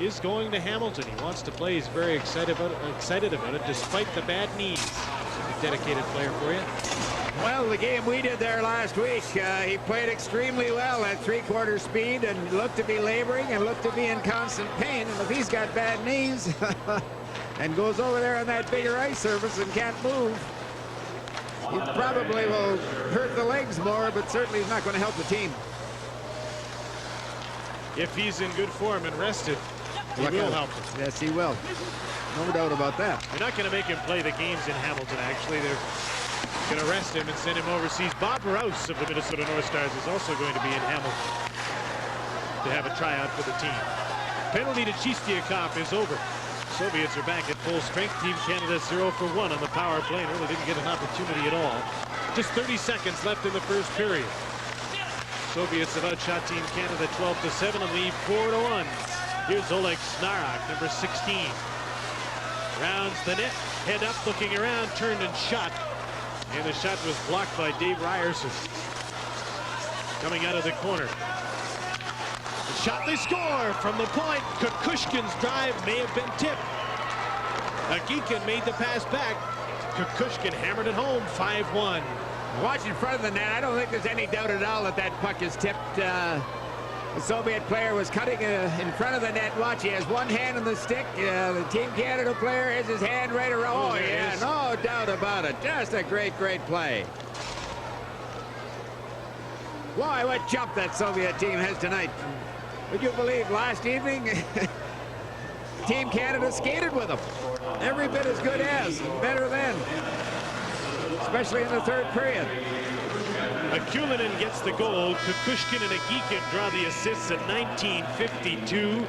is going to Hamilton. He wants to play. He's very excited about it despite the bad knees. A dedicated player for you. Well, the game we did there last week, he played extremely well at three-quarter speed and looked to be laboring and looked to be in constant pain. And if he's got bad knees and goes over there on that bigger ice surface and can't move, he probably will hurt the legs more, but certainly he's not going to help the team. If he's in good form and rested, he will help him. Yes, he will. No doubt about that. They're not going to make him play the games in Hamilton, actually. They're going to rest him and send him overseas. Bob Rouse of the Minnesota North Stars is also going to be in Hamilton to have a tryout for the team. Penalty to Chistiakov is over. Soviets are back at full strength. Team Canada 0 for 1 on the power play. Really didn't get an opportunity at all. Just 30 seconds left in the first period. Soviets have outshot Team Canada 12-7 and lead 4-1. Here's Oleg Snarok, number 16. Rounds the net, head up, looking around, turned and shot. And the shot was blocked by Dave Ryerson. Coming out of the corner. The shot, they score from the point. Kukushkin's drive may have been tipped. Agikin made the pass back. Kukushkin hammered it home, 5-1. Watch in front of the net. I don't think there's any doubt at all that that puck is tipped. The Soviet player was cutting in front of the net. Watch, he has one hand on the stick. The Team Canada player has his hand right around. Oh, yeah, no doubt about it. Just a great, great play. Boy, what jump that Soviet team has tonight. Would you believe last evening Team Canada skated with them? Every bit as good as, better than. Especially in the third period. Akulinen gets the goal. Kukushkin and Agikin draw the assists at 19:52.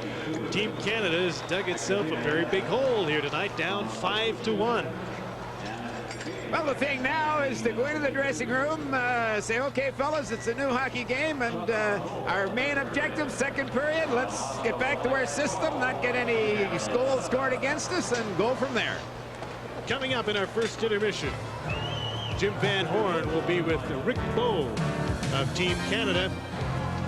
Team Canada has dug itself a very big hole here tonight, down 5-1. Well, the thing now is to go into the dressing room, say, okay, fellas, it's a new hockey game, and our main objective, second period, let's get back to our system, not get any goals scored against us, and go from there. Coming up in our first intermission, Jim Van Horn will be with Rick Bowe of Team Canada.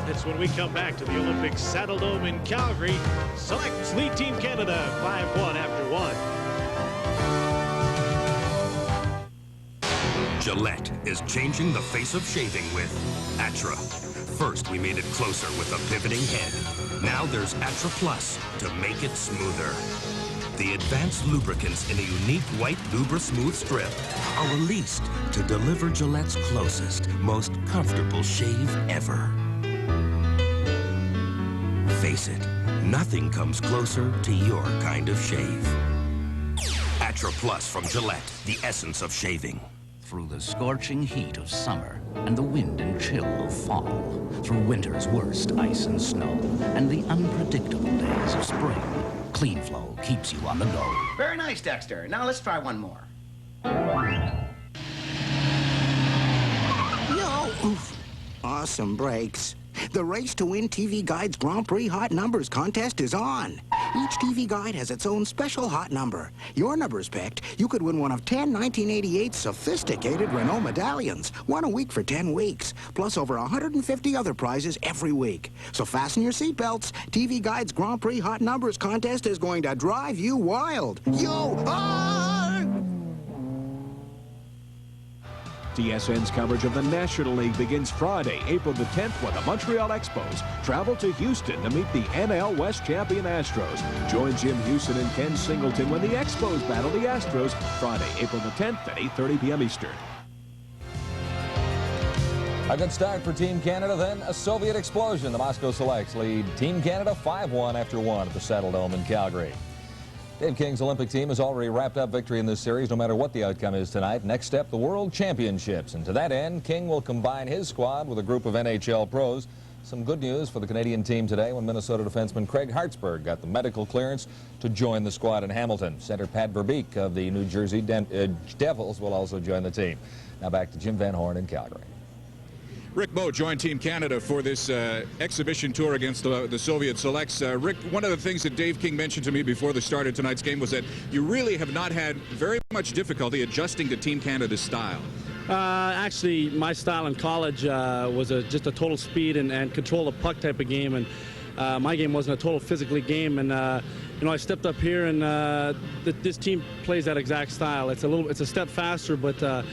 That's when we come back to the Olympic Saddle Dome in Calgary. Selects lead Team Canada 5-1 after 1. Gillette is changing the face of shaving with Atra. First, we made it closer with a pivoting head. Now there's Atra Plus to make it smoother. The advanced lubricants in a unique white Lubra Smooth strip are released to deliver Gillette's closest, most comfortable shave ever. Face it, nothing comes closer to your kind of shave. Atra Plus from Gillette, the essence of shaving. Through the scorching heat of summer and the wind and chill of fall, through winter's worst ice and snow, and the unpredictable days of spring, Clean Flow keeps you on the go. Very nice, Dexter. Now let's try one more. Yo, oof. Awesome breaks. The Race to Win TV Guide's Grand Prix Hot Numbers contest is on. Each TV guide has its own special hot number. Your number's picked, you could win one of 10 1988 sophisticated Renault medallions, one a week for 10 weeks, plus over 150 other prizes every week. So fasten your seatbelts. TV Guide's Grand Prix Hot Numbers contest is going to drive you wild. Yo, TSN's coverage of the National League begins Friday, April the 10th, when the Montreal Expos travel to Houston to meet the NL West champion Astros. Join Jim Houston and Ken Singleton when the Expos battle the Astros Friday, April the 10th at 8:30 p.m. Eastern. A good start for Team Canada, then a Soviet explosion. The Moscow Selects lead Team Canada 5-1 after 1 at the Saddle Dome in Calgary. Dave King's Olympic team has already wrapped up victory in this series, no matter what the outcome is tonight. Next step, the World Championships. And to that end, King will combine his squad with a group of NHL pros. Some good news for the Canadian team today when Minnesota defenseman Craig Hartsburg got the medical clearance to join the squad in Hamilton. Center Pat Verbeek of the New Jersey Devils will also join the team. Now back to Jim Van Horn in Calgary. Rick Bowe joined Team Canada for this exhibition tour against the Soviet Selects. Rick, one of the things that Dave King mentioned to me before the start of tonight's game was that you really have not had very much difficulty adjusting to Team Canada's style. Actually, my style in college was just a total speed and control the puck type of game. And my game wasn't a total physically game, and you know, I stepped up here, and this team plays that exact style. It's a step faster, but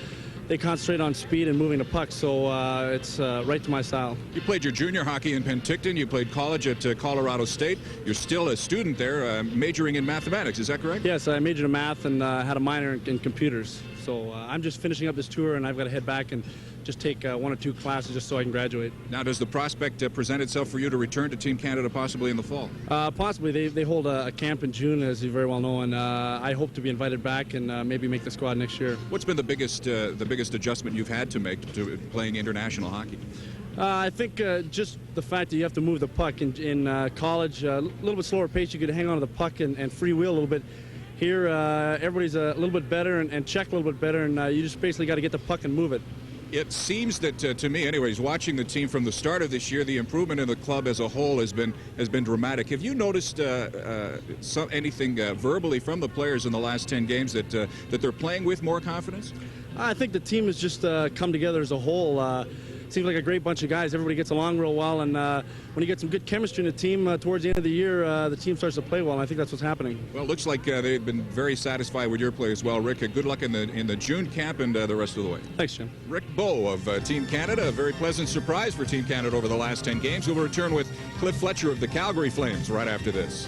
they concentrate on speed and moving the puck, so it's right to my style. You played your junior hockey in Penticton. You played college at Colorado State. You're still a student there, majoring in mathematics. Is that correct? Yes, I majored in math and had a minor in computers. So I'm just finishing up this tour, and I've got to head back and just take 1 or 2 classes just so I can graduate. Now, does the prospect present itself for you to return to Team Canada possibly in the fall? Possibly. They hold a camp in June, as you very well know, and I hope to be invited back and maybe make the squad next year. What's been the biggest adjustment you've had to make to playing international hockey? I think just the fact that you have to move the puck in college, a little bit slower pace, you could hang on to the puck and freewheel a little bit. Here, everybody's a little bit better and check a little bit better, and you just basically got to get the puck and move it. It seems that, to me anyways, watching the team from the start of this year, the improvement in the club as a whole has been dramatic. Have you noticed anything verbally from the players in the last 10 games that they're playing with more confidence? I think the team has just come together as a whole. Seems like a great bunch of guys. Everybody gets along real well, and when you get some good chemistry in the team towards the end of the year, the team starts to play well, and I think that's what's happening. Well, it looks like they've been very satisfied with your play as well, Rick. Good luck in the June camp and the rest of the way. Thanks, Jim. Rick Bowe of Team Canada, a very pleasant surprise for Team Canada over the last 10 games. We'll return with Cliff Fletcher of the Calgary Flames right after this.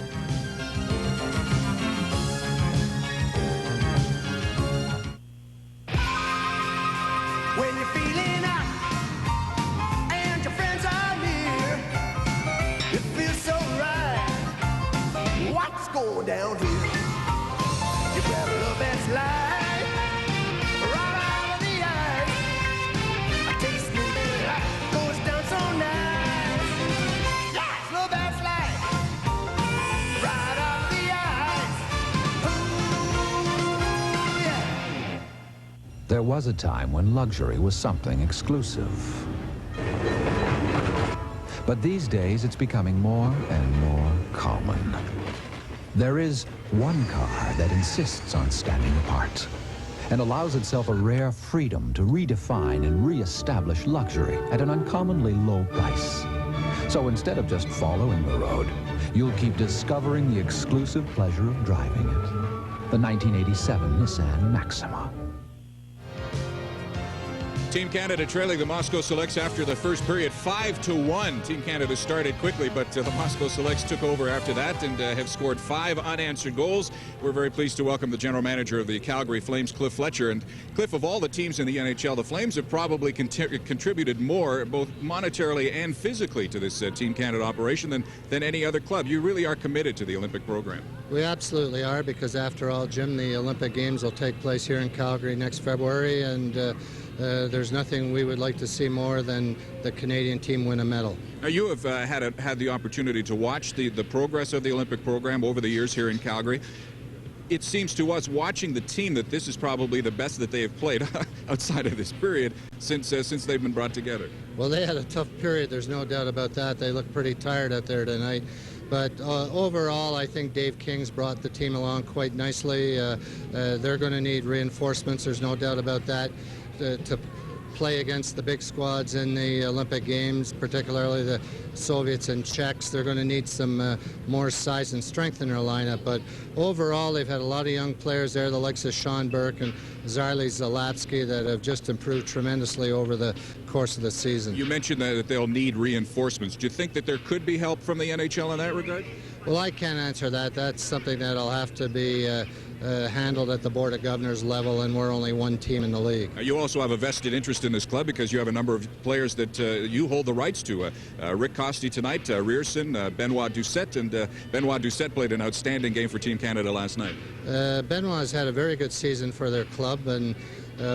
When you're feeling out and your friends are near, it feels so right. What's going down here? You grab a love that's light, right out of the eyes. I taste me that goes down so nice. Yeah, love that's light, right out of the eyes. Ooh, yeah. There was a time when luxury was something exclusive. But these days, it's becoming more and more common. There is one car that insists on standing apart and allows itself a rare freedom to redefine and reestablish luxury at an uncommonly low price. So instead of just following the road, you'll keep discovering the exclusive pleasure of driving it. The 1987 Nissan Maxima. Team Canada trailing the Moscow Selects after the first period 5-1. Team Canada started quickly, but the Moscow Selects took over after that and have scored 5 unanswered goals. We're very pleased to welcome the general manager of the Calgary Flames, Cliff Fletcher. And Cliff, of all the teams in the NHL, the Flames have probably contributed more, both monetarily and physically, to this Team Canada operation than any other club. You really are committed to the Olympic program. We absolutely are, because after all, Jim, the Olympic Games will take place here in Calgary next February, and there's nothing we would like to see more than the Canadian team win a medal. Now, you have had the opportunity to watch the progress of the Olympic program over the years here in Calgary. It seems to us, watching the team, that this is probably the best that they have played outside of this period since they've been brought together. Well, they had a tough period, there's no doubt about that. They look pretty tired out there tonight. But overall, I think Dave King's brought the team along quite nicely. They're going to need reinforcements, there's no doubt about that, to play against the big squads in the Olympic Games, particularly the Soviets and Czechs. They're going to need some more size and strength in their lineup. But overall, they've had a lot of young players there, the likes of Sean Burke and Zarli Zalatsky, that have just improved tremendously over the course of the season. You mentioned that they'll need reinforcements. Do you think that there could be help from the NHL in that regard? Well, I can't answer that. That's something that'll have to be handled at the Board of Governors level, and we're only one team in the league. You also have a vested interest in this club because you have a number of players that you hold the rights to. Rick Costi tonight, Rierson, Benoit Doucette, and Benoit Doucette played an outstanding game for Team Canada last night. Benoit has had a very good season for their club, and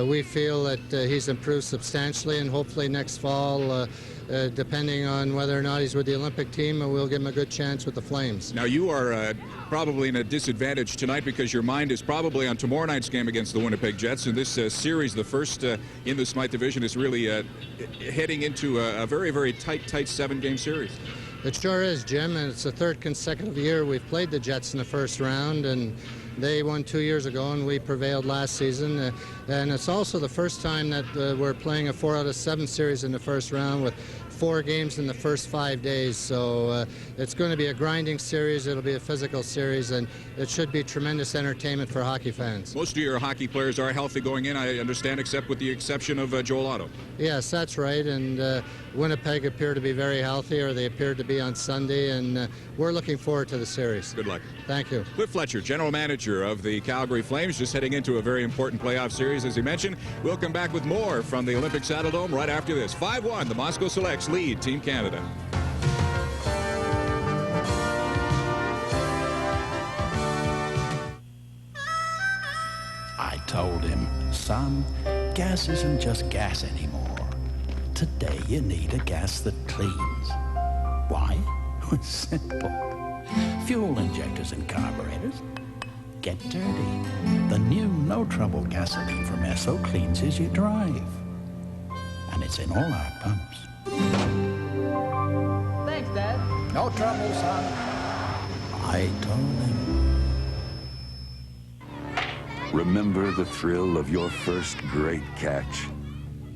we feel that he's improved substantially, and hopefully next fall, depending on whether or not he's with the Olympic team, we'll give him a good chance with the Flames. Now, you are probably in a disadvantage tonight because your mind is probably on tomorrow night's game against the Winnipeg Jets. And this series, the first in the Smythe Division, is really heading into a very, very tight 7-game series. It sure is, Jim, and it's the third consecutive year we've played the Jets in the first round, and they won 2 years ago, and we prevailed last season. And it's also the first time that we're playing a 4 out of 7 series in the first round with 4 games in the first 5 days. So it's going to be a grinding series. It'll be a physical series, and it should be tremendous entertainment for hockey fans. Most of your hockey players are healthy going in, I understand, except with the exception of Joel Otto. Yes, that's right. And Winnipeg appear to be very healthy, or they appeared to be on Sunday, and we're looking forward to the series. Good luck. Thank you. Cliff Fletcher, general manager of the Calgary Flames, just heading into a very important playoff series, as he mentioned. We'll come back with more from the Olympic Saddledome right after this. 5-1, the Moscow Selects lead Team Canada. I told him, son, gas isn't just gas anymore. Today you need a gas that cleans. Why? It's simple. Fuel injectors and carburetors get dirty. The new no-trouble gasoline from Esso cleans as you drive. And it's in all our pumps. Thanks, Dad. No trouble, son. I told him. Remember the thrill of your first great catch?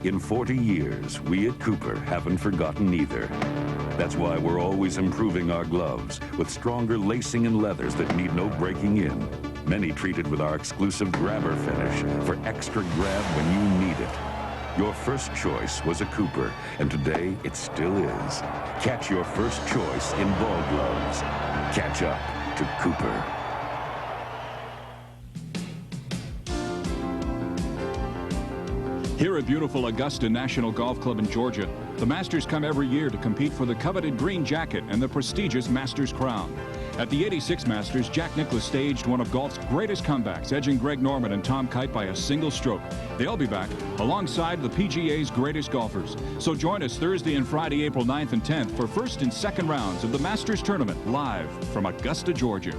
In 40 years, we at Cooper haven't forgotten either. That's why we're always improving our gloves with stronger lacing and leathers that need no breaking in. Many treated with our exclusive grabber finish for extra grab when you need it. Your first choice was a Cooper, and today it still is. Catch your first choice in ball gloves. Catch up to Cooper. Here at beautiful Augusta National Golf Club in Georgia, the Masters come every year to compete for the coveted green jacket and the prestigious Masters crown. At the 86 Masters, Jack Nicklaus staged one of golf's greatest comebacks, edging Greg Norman and Tom Kite by a single stroke. They'll be back alongside the PGA's greatest golfers. So join us Thursday and Friday, April 9th and 10th for first and second rounds of the Masters Tournament live from Augusta, Georgia.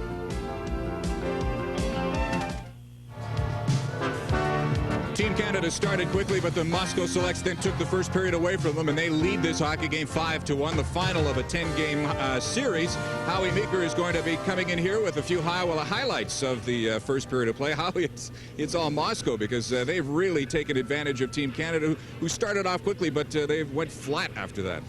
Team Canada started quickly, but the Moscow Selects then took the first period away from them, and they lead this hockey game 5-1, the final of a 10-game series. Howie Meeker is going to be coming in here with a few highlights of the first period of play. Howie, it's all Moscow because they've really taken advantage of Team Canada, who started off quickly, but they went flat after that.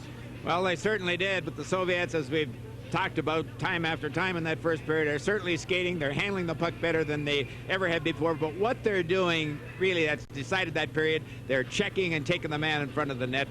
Well, they certainly did, but the Soviets, as we've talked about time after time in that first period, are certainly skating. They're handling the puck better than they ever had before, but what they're doing really that's decided that period, they're checking and taking the man in front of the net.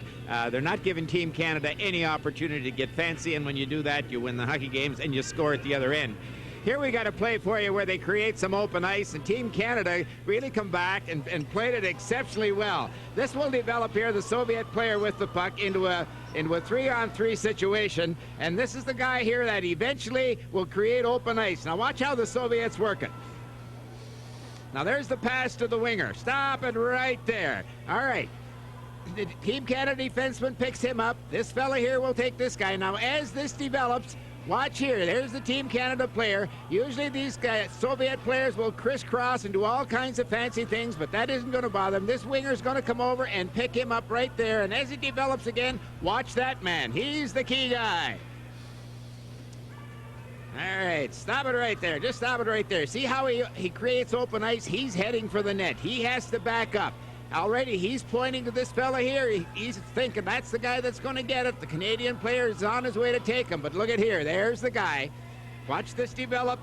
They're not giving Team Canada any opportunity to get fancy, and when you do that, you win the hockey games and you score at the other end. Here we got a play for you where they create some open ice, and Team Canada really come back and played it exceptionally well. This will develop here, the Soviet player with the puck into a 3-on-3 situation, and this is the guy here that eventually will create open ice. Now watch how the Soviets work it. Now there's the pass to the winger. Stop it right there. All right. The Team Canada defenseman picks him up. This fella here will take this guy. Now as this develops, watch here. There's the Team Canada player. Usually these Soviet players will crisscross and do all kinds of fancy things, but that isn't going to bother them. This winger's going to come over and pick him up right there. And as he develops again, watch that man. He's the key guy. All right, stop it right there. Just stop it right there. See how he creates open ice? He's heading for the net. He has to back up. Already he's pointing to this fella here. He's thinking that's the guy that's going to get it. The Canadian player is on his way to take him. But look at here. There's the guy. Watch this develop.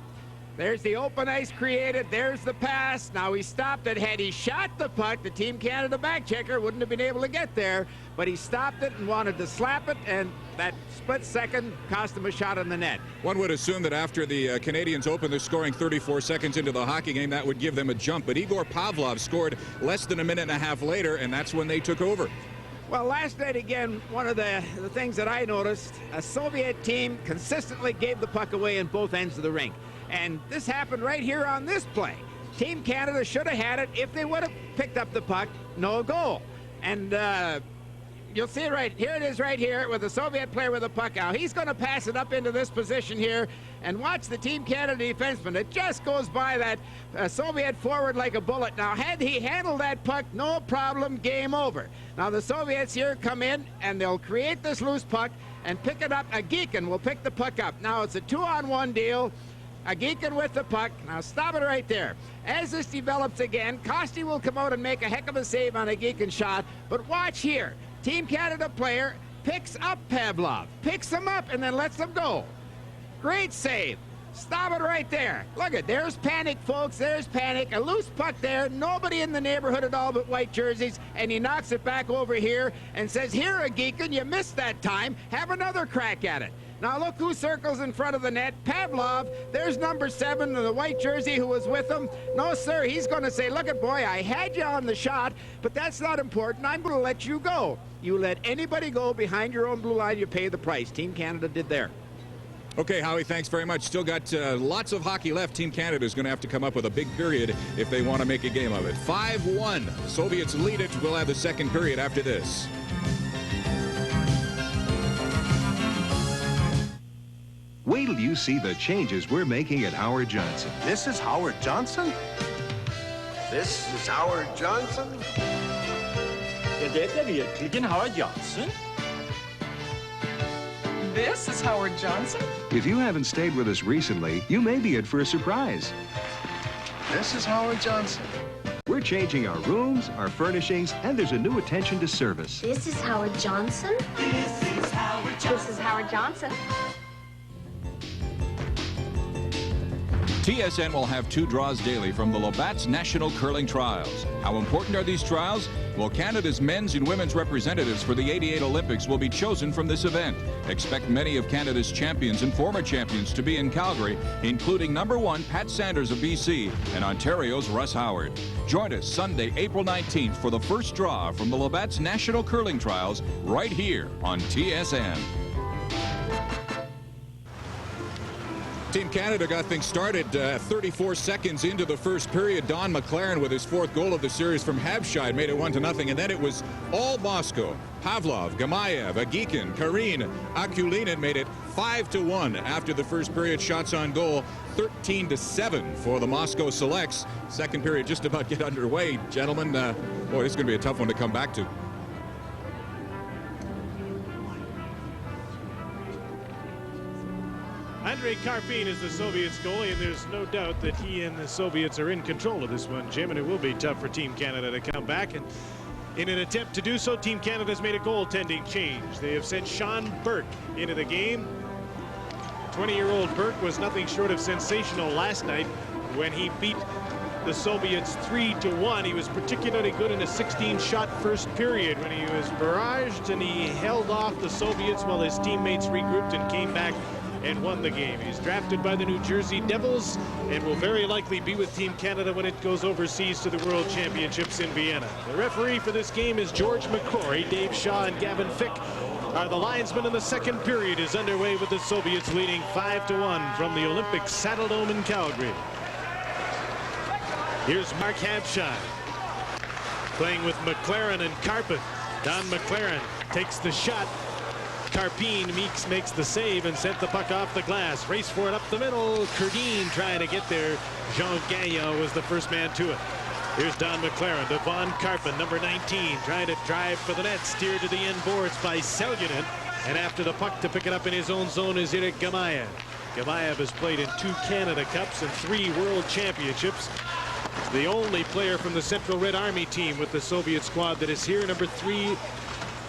There's the open ice created. There's the pass. Now he stopped it. Had he shot the puck, the Team Canada back checker wouldn't have been able to get there. But he stopped it and wanted to slap it, and that split second cost him a shot on the net. One would assume that after the Canadians open, they're scoring 34 seconds into the hockey game. That would give them a jump. But Igor Pavlov scored less than a minute and a half later, and that's when they took over. Well, last night, again, one of the things that I noticed, a Soviet team consistently gave the puck away in both ends of the rink. And this happened right here on this play. Team Canada should have had it. If they would have picked up the puck, no goal. And you'll see it right here. It is right here with the Soviet player with the puck. Now he's going to pass it up into this position here, and watch the Team Canada defenseman. It just goes by that Soviet forward like a bullet. Now had he handled that puck, no problem, game over. Now the Soviets here come in and they'll create this loose puck and pick it up. Agikin will pick the puck up. Now it's a 2-on-1 deal. Agikin with the puck. Now stop it right there. As this develops again, Kosti will come out and make a heck of a save on Agikin's shot. But watch here. Team Canada player picks up Pavlov, picks him up, and then lets him go. Great save. Stop it right there. Look at, there's panic, folks. There's panic. A loose puck there. Nobody in the neighborhood at all but white jerseys. And he knocks it back over here and says, here, Agikin, you missed that time. Have another crack at it. Now look who circles in front of the net. Pavlov. There's number 7 in the white jersey who was with him. No, sir, he's going to say, look at, boy, I had you on the shot, but that's not important. I'm going to let you go. You let anybody go behind your own blue line, you pay the price. Team Canada did there. Okay, Howie, thanks very much. Still got lots of hockey left. Team Canada is going to have to come up with a big period if they want to make a game of it. 5-1. Soviets lead it. We'll have the second period after this. Wait till you see the changes we're making at Howard Johnson. This is Howard Johnson? This is Howard Johnson? Är det verkligen Howard Johnson? This is Howard Johnson? If you haven't stayed with us recently, you may be in for a surprise. This is Howard Johnson. We're changing our rooms, our furnishings, and there's a new attention to service. This is Howard Johnson? This is Howard Johnson. This is Howard Johnson. TSN will have 2 draws daily from the Labatt's National Curling Trials. How important are these trials? Well, Canada's men's and women's representatives for the '88 Olympics will be chosen from this event. Expect many of Canada's champions and former champions to be in Calgary, including number 1 Pat Sanders of BC and Ontario's Russ Howard. Join us Sunday, April 19th for the first draw from the Labatt's National Curling Trials right here on TSN. Team Canada got things started 34 seconds into the first period. Don McLaren with his 4th goal of the series from Habscheid made it 1-0, and then it was all Moscow. Pavlov, Gamayev, Agikin, Karin, Akulinin made it 5-1 after the first period. Shots on goal 13-7 for the Moscow Selects. Second period just about get underway, gentlemen. Boy, this is going to be a tough one to come back to. Andrei Karpin is the Soviets goalie, and there's no doubt that he and the Soviets are in control of this one, Jim, and it will be tough for Team Canada to come back. And in an attempt to do so, Team Canada has made a goaltending change. They have sent Sean Burke into the game. 20-year-old Burke was nothing short of sensational last night when he beat the Soviets 3-1. He was particularly good in a 16-shot first period when he was barraged, and he held off the Soviets while his teammates regrouped and came back and won the game. He's drafted by the New Jersey Devils and will very likely be with Team Canada when it goes overseas to the World Championships in Vienna. The referee for this game is George McCrory. Dave Shaw and Gavin Fick are the linesmen, and the second period is underway with the Soviets leading 5-1 from the Olympic Saddledome in Calgary. Here's Mark Habscheid playing with McLaren and Karpin. Don McLaren takes the shot. Karpin makes the save and sent the puck off the glass. Race for it up the middle. Kurdin trying to get there. Jean Gagnon was the first man to it. Here's Don McLaren to Von Karpin, number 19, trying to drive for the net. Steered to the end boards by Seljunin. And after the puck to pick it up in his own zone is Eric Gamayev. Gamayev has played in 2 Canada Cups and 3 World Championships. The only player from the Central Red Army team with the Soviet squad that is here, number 3,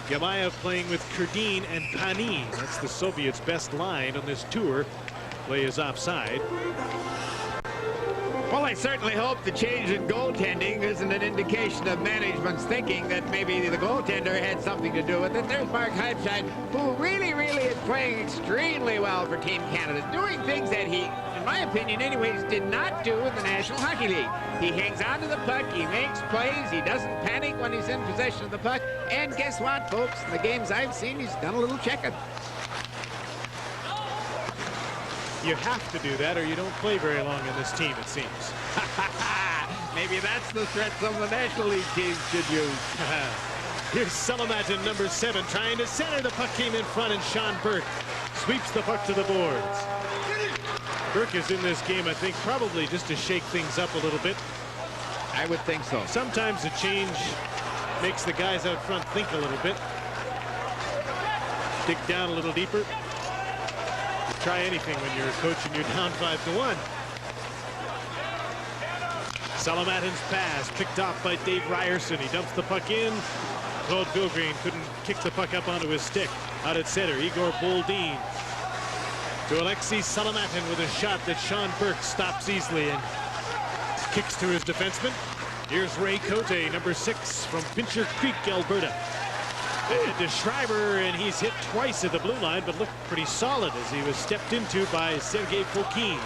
Gamayev playing with Kurdin and Panin. That's the Soviets' best line on this tour. Play is offside. Well, I certainly hope the change in goaltending isn't an indication of management's thinking that maybe the goaltender had something to do with it. There's Mark Habscheid, who really is playing extremely well for Team Canada, doing things that he, in my opinion anyways, did not do in the National Hockey League. He hangs on to the puck, he makes plays, he doesn't panic when he's in possession of the puck, and guess what, folks? In the games I've seen, he's done a little checking. You have to do that or you don't play very long in this team, it seems. Maybe that's the threat some of the National League teams should use. Here's Salamatin, number 7, trying to center. The puck came in front, and Sean Burke sweeps the puck to the boards. Burke is in this game, I think, probably just to shake things up a little bit. I would think so. Sometimes a change makes the guys out front think a little bit. Dig down a little deeper. Try anything when you're a coach and you're down 5-1. Salamatin's pass picked off by Dave Ryerson. He dumps the puck in. Claude Vilgrain couldn't kick the puck up onto his stick. Out at center, Igor Boldin to Alexei Salamatin with a shot that Sean Burke stops easily and kicks to his defenseman. Here's Ray Cote, number 6 from Pincher Creek, Alberta. Ahead to Schreiber, and he's hit twice at the blue line, but looked pretty solid as he was stepped into by Sergei Fokin.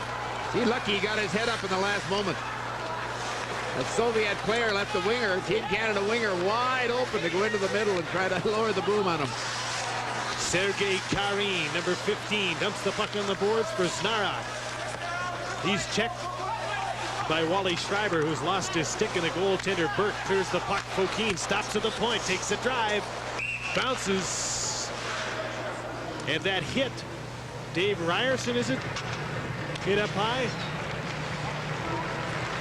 He's lucky he got his head up in the last moment. A Soviet player left the winger, Team Canada winger, wide open to go into the middle and try to lower the boom on him. Sergei Karin, number 15, dumps the puck on the boards for Znarok. He's checked by Wally Schreiber, who's lost his stick, and the goaltender Burke clears the puck. Fokin stops at the point, takes a drive, bounces, and that hit Dave Ryerson, is it? Hit up high.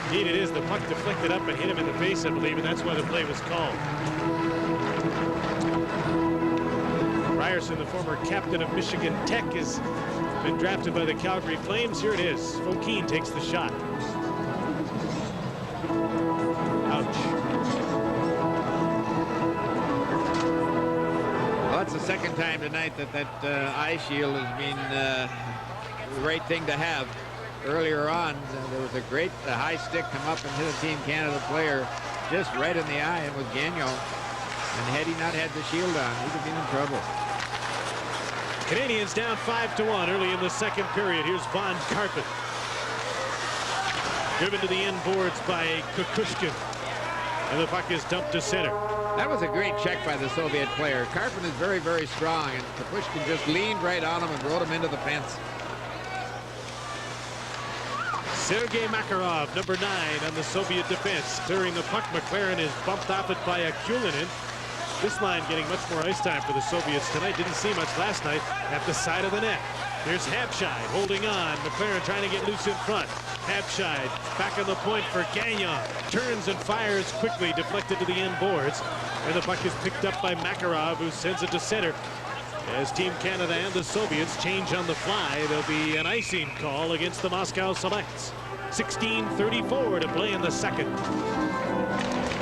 Indeed it is. The puck deflected up and hit him in the face, I believe, and that's why the play was called. Ryerson, the former captain of Michigan Tech, has been drafted by the Calgary Flames. Here it is. Fokin takes the shot. Ouch. Well, that's the second time tonight that eye shield has been the right thing to have. Earlier on, there was a great high stick come up and hit a Team Canada player just right in the eye, and with Gagnon. And had he not had the shield on, he'd have been in trouble. Canadians down 5-1 early in the second period. Here's Von Karpin. Driven to the end boards by Kukushkin. And the puck is dumped to center. That was a great check by the Soviet player. Karpin is very, very strong, and Kukushkin just leaned right on him and rode him into the fence. Sergei Makarov, number 9 on the Soviet defense. Clearing the puck, McLaren is bumped off it by Akulinin. This line getting much more ice time for the Soviets tonight. Didn't see much last night at the side of the net. Here's Habshide holding on. McLaren trying to get loose in front. Habshide back on the point for Gagnon. Turns and fires quickly, deflected to the end boards. And the puck is picked up by Makarov, who sends it to center. As Team Canada and the Soviets change on the fly, there'll be an icing call against the Moscow Selects. 16:34 to play in the second.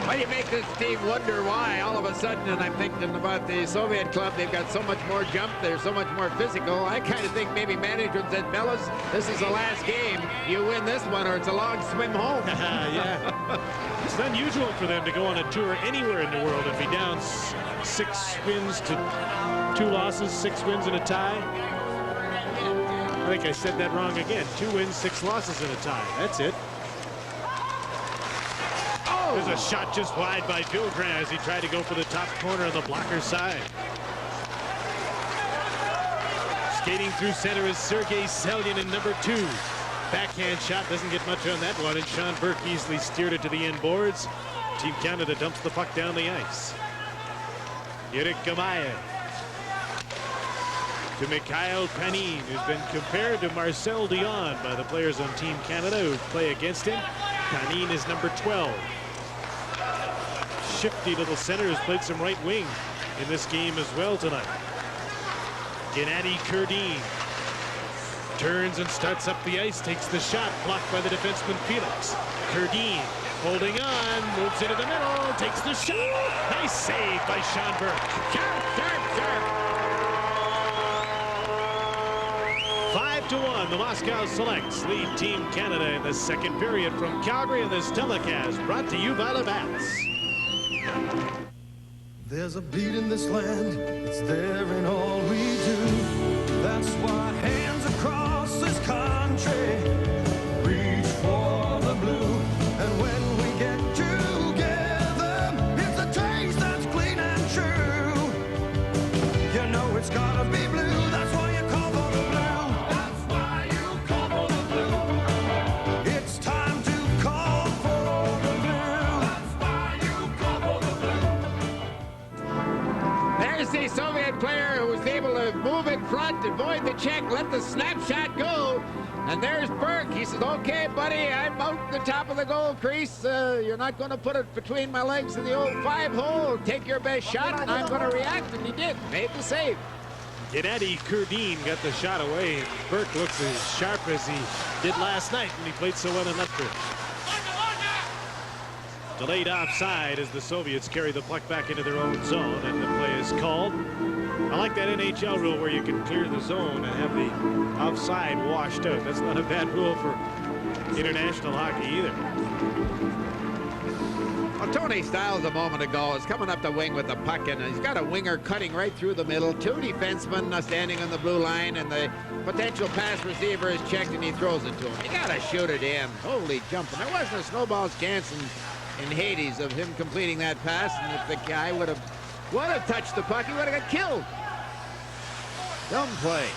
Well, you make this team wonder why all of a sudden, and I'm thinking about the Soviet club, they've got so much more jump, they're so much more physical. I kind of think maybe management said, fellas, this is the last game. You win this one or it's a long swim home. Yeah. It's unusual for them to go on a tour anywhere in the world and be down 6 wins to 2 losses, 6 wins and a tie. I think I said that wrong again. 2 wins, 6 losses and a tie. That's it. There's a shot just wide by Villagran as he tried to go for the top corner on the blocker side. Skating through center is Sergei Selyan in number 2. Backhand shot, doesn't get much on that one, and Sean Burke easily steered it to the end boards. Team Canada dumps the puck down the ice. Eric Gamaye to Mikhail Panin, who's been compared to Marcel Dion by the players on Team Canada who play against him. Panin is number 12. Shifty little center who's played some right wing in this game as well tonight. Gennady Kurdin turns and starts up the ice, takes the shot, blocked by the defenseman Felix. Kurdin holding on, moves into the middle, takes the shot. Nice save by Sean Burke. 5-1, the Moscow Selects lead Team Canada in the second period from Calgary, and this telecast brought to you by the Bats. There's a beat in this land, it's there in all we do. That's why hands across this country reach for the blue. And when we get together, it's a taste that's clean and true. You know it's gotta be blue, that's why you call for the blue. That's why you call for the blue. It's time to call for the blue. That's why you call for the blue. There's the Soviet player who was able to move in front, avoid the check, let the snapshot go. And there's Burke. He says, okay, buddy, I'm out the top of the goal crease. You're not going to put it between my legs in the old 5-hole. Take your best shot, and I'm going to react. And he did. Made the save. Gennady Kurdin got the shot away. Burke looks as sharp as he did last night when he played so well in Lethbridge. Delayed offside as the Soviets carry the puck back into their own zone, and the play is called. I like that NHL rule where you can clear the zone and have the offside washed out. That's not a bad rule for international hockey either. Well, Tony Stiles a moment ago is coming up the wing with the puck, and he's got a winger cutting right through the middle. Two defensemen standing on the blue line, and the potential pass receiver is checked, and he throws it to him. You got to shoot it in. Holy jumping. There wasn't a snowball's chance in Hades of him completing that pass, and if the guy would have touched the puck, he would have got killed. Dumb play.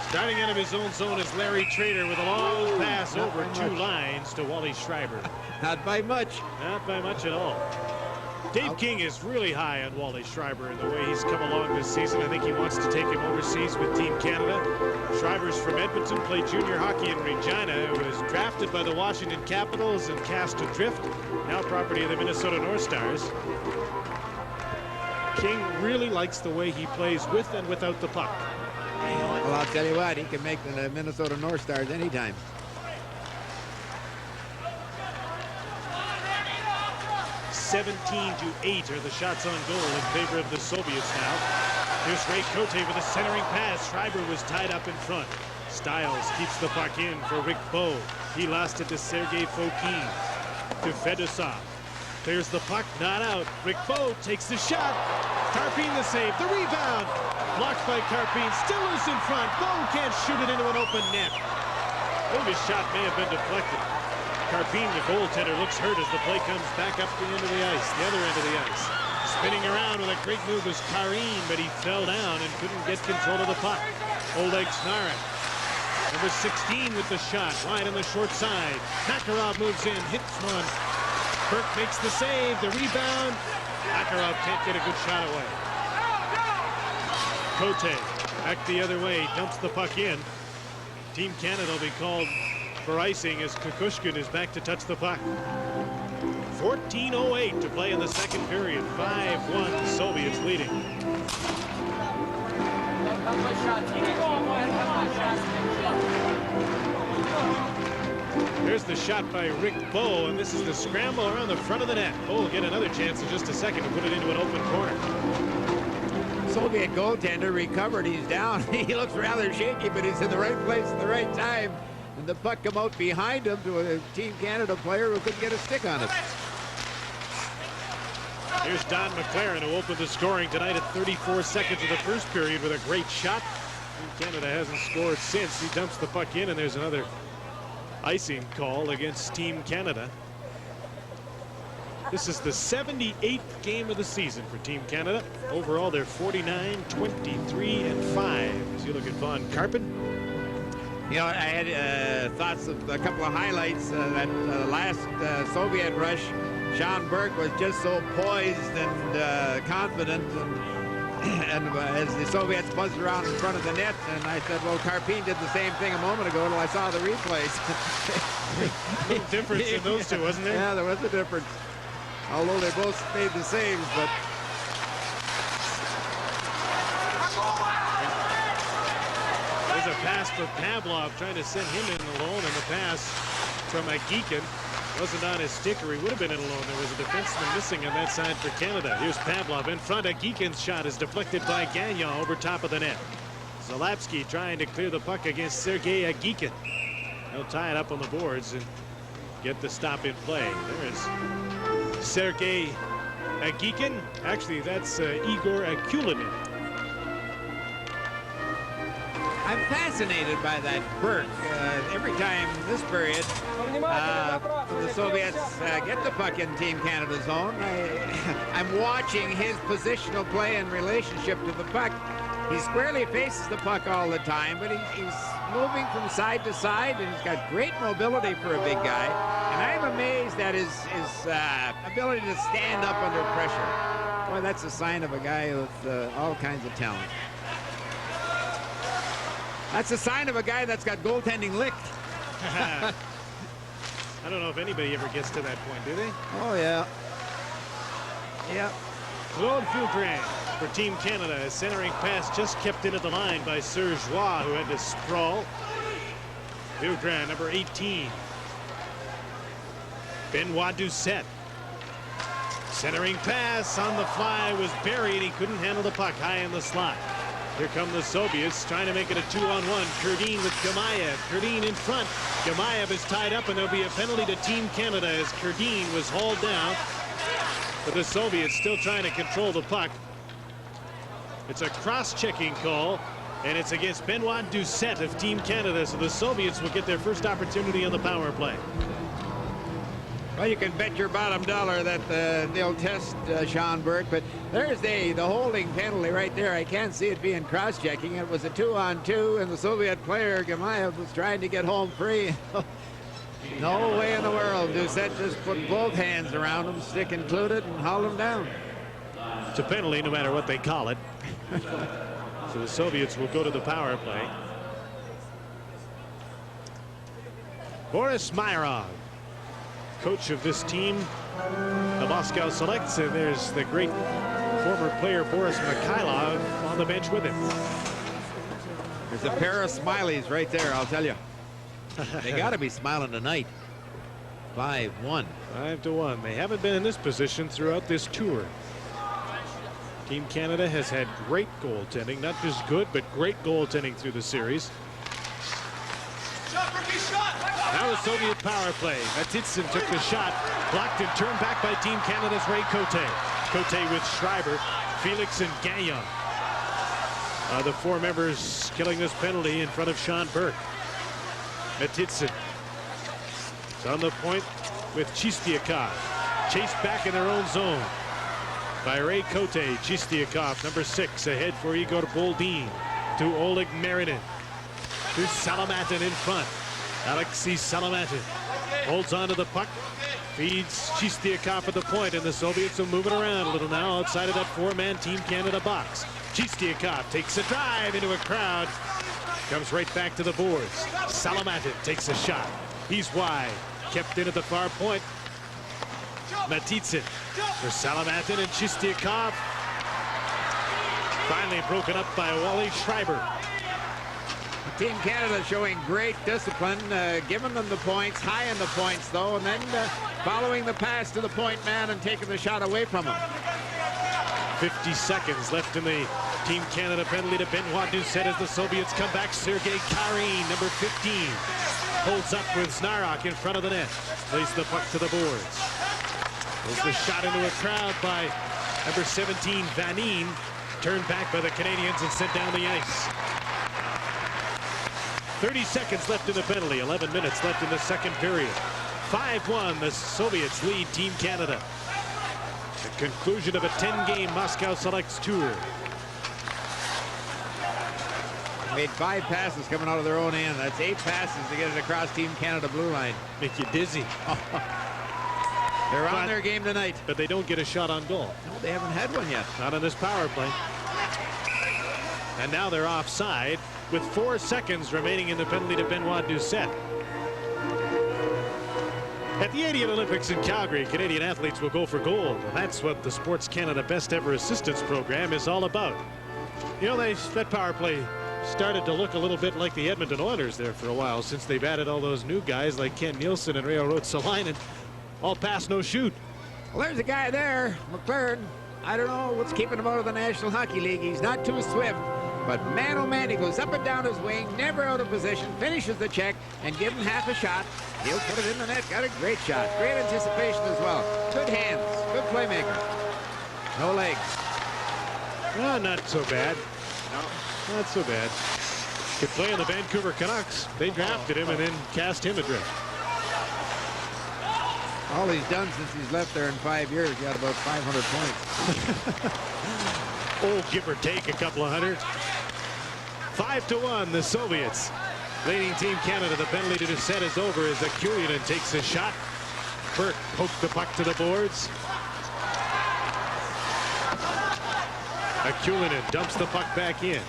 Starting out of his own zone is Larry Trader with a long pass over two lines to Wally Schreiber. Not by much. Not by much at all. Dave King is really high on Wally Schreiber in the way he's come along this season. I think he wants to take him overseas with Team Canada. Schreiber's from Edmonton, played junior hockey in Regina, was drafted by the Washington Capitals and cast adrift, now property of the Minnesota North Stars. King really likes the way he plays with and without the puck. Well, I'll tell you what, he can make the Minnesota North Stars anytime. (17-8) are the shots on goal in favor of the Soviets now. Here's Ray Cote with a centering pass. Schreiber was tied up in front. Stiles keeps the puck in for Rick Bowe. He lost it to Sergei Fokin. To Fedosov. Clears the puck, not out. Rick Bowe takes the shot. Karpin the save, the rebound. Blocked by Karpin, still loose in front. Bowe can't shoot it into an open net. I think his shot may have been deflected. Karpin, the goaltender, looks hurt as the play comes back up the end of the ice, the other end of the ice. Spinning around with a great move was Karin, but he fell down and couldn't get control of the puck. Oleg Snarik. Number 16 with the shot, wide on the short side. Makarov moves in, hits one. Burke makes the save, the rebound. Makarov can't get a good shot away. Cote back the other way, dumps the puck in. Team Canada will be called for icing as Kukushkin is back to touch the puck. 14:08 to play in the second period. 5-1 Soviets leading. There's the shot by Rick Bowe, and this is the scramble around the front of the net. Bowe will get another chance in just a second to put it into an open corner. Soviet goaltender recovered. He's down. He looks rather shaky, but he's in the right place at the right time. And the puck come out behind him to a Team Canada player who couldn't get a stick on it. Here's Don McLaren, who opened the scoring tonight at 34 seconds of the first period with a great shot. Team Canada hasn't scored since. He dumps the puck in, and there's another icing call against Team Canada. This is the 78th game of the season for Team Canada. Overall, they're 49, 23, and 5. As you look at Von Karpin. You know, I had thoughts of a couple of highlights. That last Soviet rush, Sean Burke was just so poised and confident, and as the Soviets buzzed around in front of the net, and I said, well, Karpin did the same thing a moment ago until I saw the replays. A little difference in those two, wasn't there? Yeah, there was a difference. Although they both made the saves, but there's a pass for Pavlov trying to send him in alone, and the pass from Agikin wasn't on his stick, or he would have been in alone. There was a defenseman missing on that side for Canada. Here's Pavlov in front. Agikin's shot is deflected by Gagnon over top of the net. Zalapsky trying to clear the puck against Sergei Agikin. He'll tie it up on the boards and get the stop in play. There is Sergei Agikin. Actually, that's Igor Akulinin. I'm fascinated by that Burke. Every time this period, the Soviets get the puck in Team Canada zone, I'm watching his positional play in relationship to the puck. He squarely faces the puck all the time, but he's moving from side to side, and he's got great mobility for a big guy. And I'm amazed at his ability to stand up under pressure. Boy, that's a sign of a guy with all kinds of talent. That's a sign of a guy that's got goaltending licked. I don't know if anybody ever gets to that point, do they? Oh, yeah. Yeah. Claude Fulgrin for Team Canada. A centering pass just kept in at the line by Serge Roy, who had to sprawl. Fulgrin, number 18. Benoit Doucette. Centering pass on the fly was buried. He couldn't handle the puck high in the slot. Here come the Soviets trying to make it a 2-on-1. Kurdin with Gamayev. Kurdin in front. Gamayev is tied up, and there'll be a penalty to Team Canada as Kurdin was hauled down. But the Soviets still trying to control the puck. It's a cross-checking call, and it's against Benoit Doucette of Team Canada, so the Soviets will get their first opportunity on the power play. Well, you can bet your bottom dollar that they'll test Sean Burke, but there's the holding penalty right there. I can't see it being cross-checking. It was a 2-on-2, and the Soviet player, Gamayev, was trying to get home free. No way in the world. Doucette just put both hands around him, stick included, and hauled him down. It's a penalty no matter what they call it. So the Soviets will go to the power play. Boris Myrov, coach of this team, the Moscow Selects, and there's the great former player Boris Mikhailov on the bench with him. There's a pair of smileys right there, I'll tell you. They got to be smiling tonight. 5-1. 5-1. They haven't been in this position throughout this tour. Team Canada has had great goaltending, not just good, but great goaltending through the series. Now the Soviet power play. Matitsin took the shot, blocked and turned back by Team Canada's Ray Cote. Cote with Schreiber, Felix, and Gagnon. The four members killing this penalty in front of Sean Burke. Matitsin is on the point with Chistiakov. Chased back in their own zone by Ray Cote. Chistiakov, number 6, ahead for Igor Boldin. To Oleg Marinin. To Salamatin in front. Alexei Salamatin holds on to the puck. Feeds Chistiakov at the point, and the Soviets will move it around a little now outside of that 4-man Team Canada box. Chistiakov takes a drive into a crowd. Comes right back to the boards. Salamatin takes a shot. He's wide. Kept in at the far point. Matitsin for Salamatin, and Chistiakov finally broken up by Wally Schreiber. Team Canada showing great discipline, giving them the points, high in the points though, and then following the pass to the point man and taking the shot away from him. 50 seconds left in the Team Canada penalty to Benoit Doucette as the Soviets come back. Sergei Karin, number 15, holds up with Snarok in front of the net. Plays the puck to the boards. There's the shot into a crowd by number 17, Vanin. Turned back by the Canadians and sent down the ice. 30 seconds left in the penalty. 11 minutes left in the second period. 5-1, the Soviets lead Team Canada. The conclusion of a 10-game Moscow Selects tour. Made 5 passes coming out of their own end. That's 8 passes to get it across Team Canada blue line. Make you dizzy. They're on their game tonight. But they don't get a shot on goal. No, they haven't had one yet. Not on this power play. And now they're offside with 4 seconds remaining in the penalty to Benoit Doucette. At the 80th Olympics in Calgary, Canadian athletes will go for gold. And that's what the Sports Canada Best Ever Assistance Program is all about. You know, that power play started to look a little bit like the Edmonton Oilers there for a while, since they've added all those new guys like Ken Nielsen and Rayo Ruotsalainen. All pass, no shoot. Well, there's a guy there, McLaren. I don't know what's keeping him out of the National Hockey League. He's not too swift. But man, oh man, he goes up and down his wing, never out of position, finishes the check, and give him half a shot. He'll put it in the net. Got a great shot. Great anticipation as well. Good hands. Good playmaker. No legs. Well, not so bad. No. Not so bad. Could play in the Vancouver Canucks. They drafted him and then cast him adrift. All he's done since he's left there in 5 years, he got about 500 points. Oh, give or take a couple of hundred. 5-1, the Soviets leading Team Canada. The penalty to Doucette is over as Akulinen takes a shot. Burke poked the puck to the boards. Akulinen dumps the puck back in.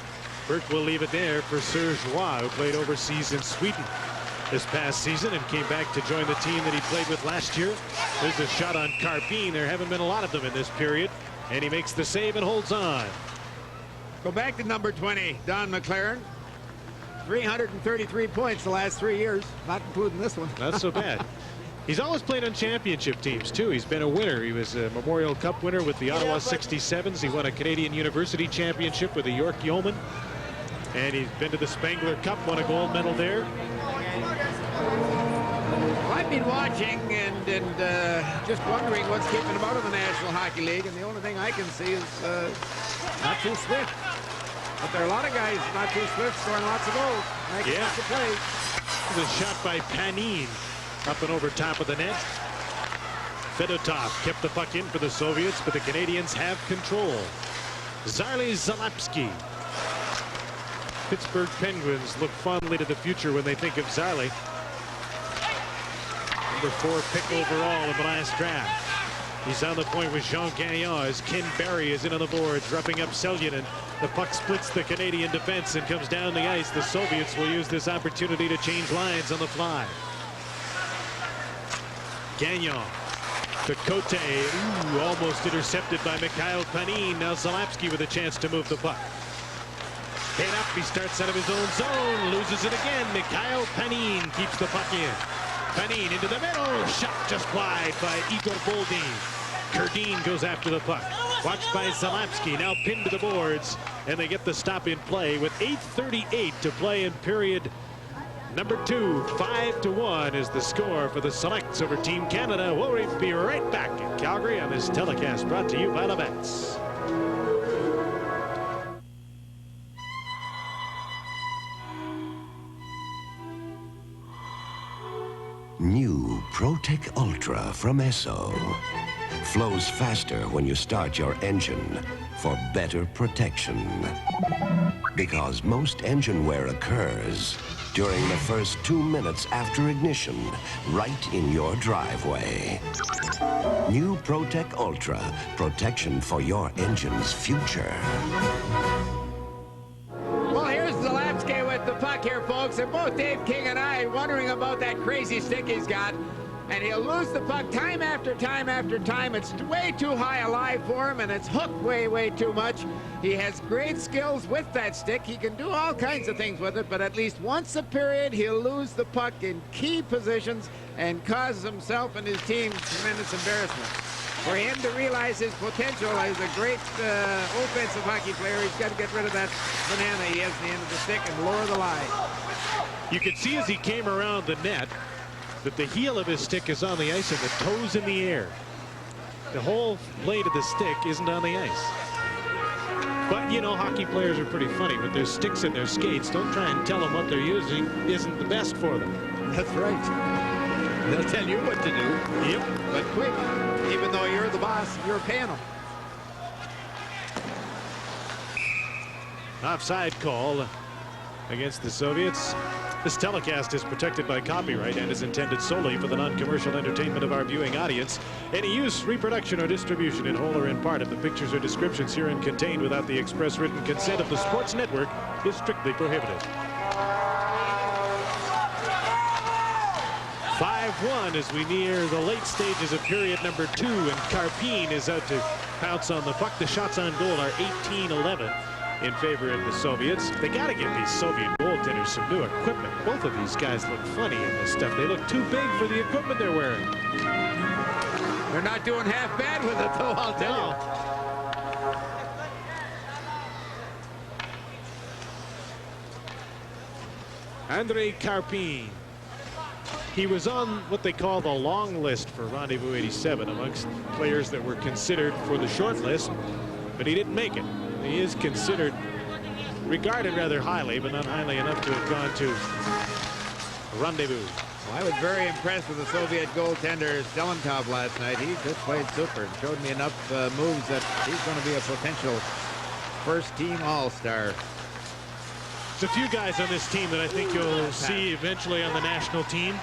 Burke will leave it there for Serge Roy, who played overseas in Sweden this past season and came back to join the team that he played with last year. There's a shot on Carbine. There haven't been a lot of them in this period. And he makes the save and holds on. Go back to number 20, Don McLaren. 333 points the last 3 years, not including this one. Not so bad. He's always played on championship teams, too. He's been a winner. He was a Memorial Cup winner with the Ottawa 67s. He won a Canadian University Championship with the York Yeomen. And he's been to the Spangler Cup, won a gold medal there. I've been watching and just wondering what's keeping him out of the National Hockey League, and the only thing I can see is not too swift. But there are a lot of guys not too swift scoring lots of goals. Yeah. The play. It was shot by Panin up and over top of the net. Fedotov kept the puck in for the Soviets, but the Canadians have control. Zarley Zalapsky. Pittsburgh Penguins look fondly to the future when they think of Zarley. Number 4 pick overall in the last draft. He's on the point with Jean Gagnon as Ken Barry is in on the boards, roughing up Selyan, and the puck splits the Canadian defense and comes down the ice. The Soviets will use this opportunity to change lines on the fly. Gagnon to Cote. Ooh, almost intercepted by Mikhail Panin. Now Zalapsky with a chance to move the puck. Head up, he starts out of his own zone, loses it again. Mikhail Panin keeps the puck in. Panin into the middle, shot just wide by Igor Boldin. Kerdin goes after the puck. Watched by Zalapsky, now pinned to the boards, and they get the stop in play with 8:38 to play in period number 2. 5-1 is the score for the Selects over Team Canada. We'll be right back in Calgary on this telecast brought to you by the Vets. New ProTech Ultra from Esso flows faster when you start your engine for better protection. Because most engine wear occurs during the first 2 minutes after ignition, right in your driveway. New ProTech Ultra, protection for your engine's future. Well, here's Zalapsky with the puck here, folks. And both Dave King and I wondering about that crazy stick he's got. And he'll lose the puck time after time after time. It's way too high alive for him, and it's hooked way, way too much. He has great skills with that stick. He can do all kinds of things with it, but at least once a period, he'll lose the puck in key positions and cause himself and his team tremendous embarrassment. For him to realize his potential as a great offensive hockey player, he's got to get rid of that banana he has at the end of the stick and lower the line. You could see as he came around the net that the heel of his stick is on the ice and the toes in the air. The whole blade of the stick isn't on the ice. But, you know, hockey players are pretty funny. With their sticks and their skates, don't try and tell them what they're using isn't the best for them. That's right. They'll tell you what to do. Yep. But quick, even though you're the boss, you're paying them. Offside call against the Soviets. This telecast is protected by copyright and is intended solely for the non-commercial entertainment of our viewing audience. Any use, reproduction, or distribution in whole or in part of the pictures or descriptions herein contained without the express written consent of the Sports Network is strictly prohibited. 5-1 as we near the late stages of period number 2, and Karpin is out to pounce on the puck. The shots on goal are 18-11. in favor of the Soviets. They got to give these Soviet goaltenders some new equipment. Both of these guys look funny in this stuff. They look too big for the equipment they're wearing. They're not doing half bad with it, though, I'll tell you. Andrei Karpin. He was on what they call the long list for Rendezvous 87 amongst players that were considered for the short list, but he didn't make it. He is considered, regarded rather highly, but not highly enough to have gone to Rendezvous. Well, I was very impressed with the Soviet goaltender Zelentov last night. He just played super and showed me enough moves that he's going to be a potential first-team all-star. There's a few guys on this team that I think you'll see eventually on the national team.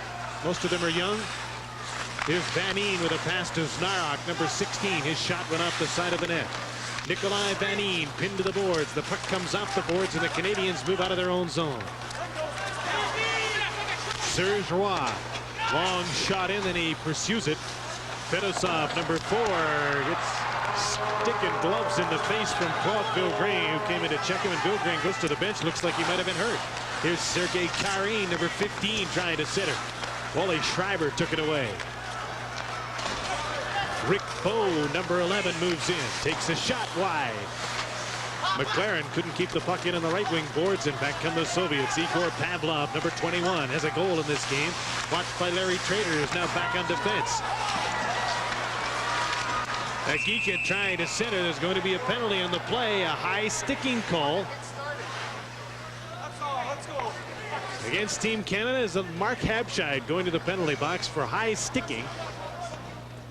Most of them are young. Here's Vanin with a pass to Znarok, number 16. His shot went off the side of the net. Nikolai Vanin pinned to the boards. The puck comes off the boards, and the Canadians move out of their own zone. Serge Roy, long shot in, and he pursues it. Fedosov, number 4, gets stick and gloves in the face from Claude Vilgrain, who came in to check him, and Vilgrain goes to the bench. Looks like he might have been hurt. Here's Sergei Karin, number 15, trying to center. Wally Schreiber took it away. Rick Bowe, number 11, moves in, takes a shot wide. McLaren couldn't keep the puck in on the right wing boards, and back come the Soviets. Igor Pavlov, number 21, has a goal in this game. Watched by Larry Trader, who's now back on defense. Agika trying to center. There's going to be a penalty on the play, a high sticking call. Against Team Canada is Mark Habscheid going to the penalty box for high sticking.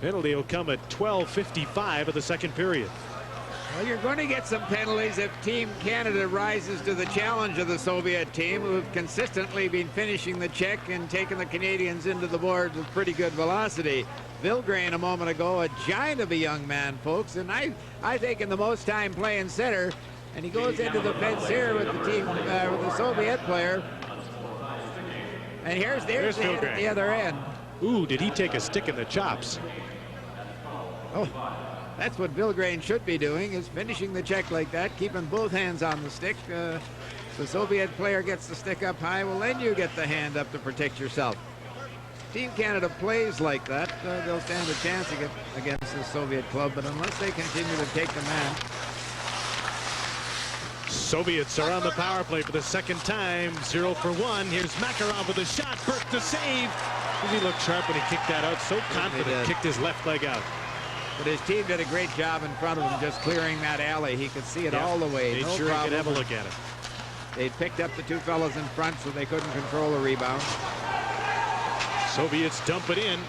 Penalty will come at 12:55 of the second period. Well, you're going to get some penalties if Team Canada rises to the challenge of the Soviet team, who have consistently been finishing the check and taking the Canadians into the boards with pretty good velocity. Vilgrain a moment ago, a giant of a young man, folks, and I think in the most time playing center, and he goes into the fence here with the team, with the Soviet player. And here's the hit at the other end. Ooh, did he take a stick in the chops? Oh, that's what Vilgrain should be doing, is finishing the check like that, keeping both hands on the stick. The Soviet player gets the stick up high, well, then you get the hand up to protect yourself. Team Canada plays like that, they'll stand a chance against the Soviet club, but unless they continue to take the man. Soviets are on the power play for the second time, 0 for 1. Here's Makarov with a shot, Burke to save. He looked sharp when he kicked that out, so confident, kicked his left leg out. But his team did a great job in front of him, just clearing that alley. He could see it all the way. Made no sure problem. he could have a look at it. They picked up the two fellas in front, so they couldn't control the rebound. Soviets dump it in.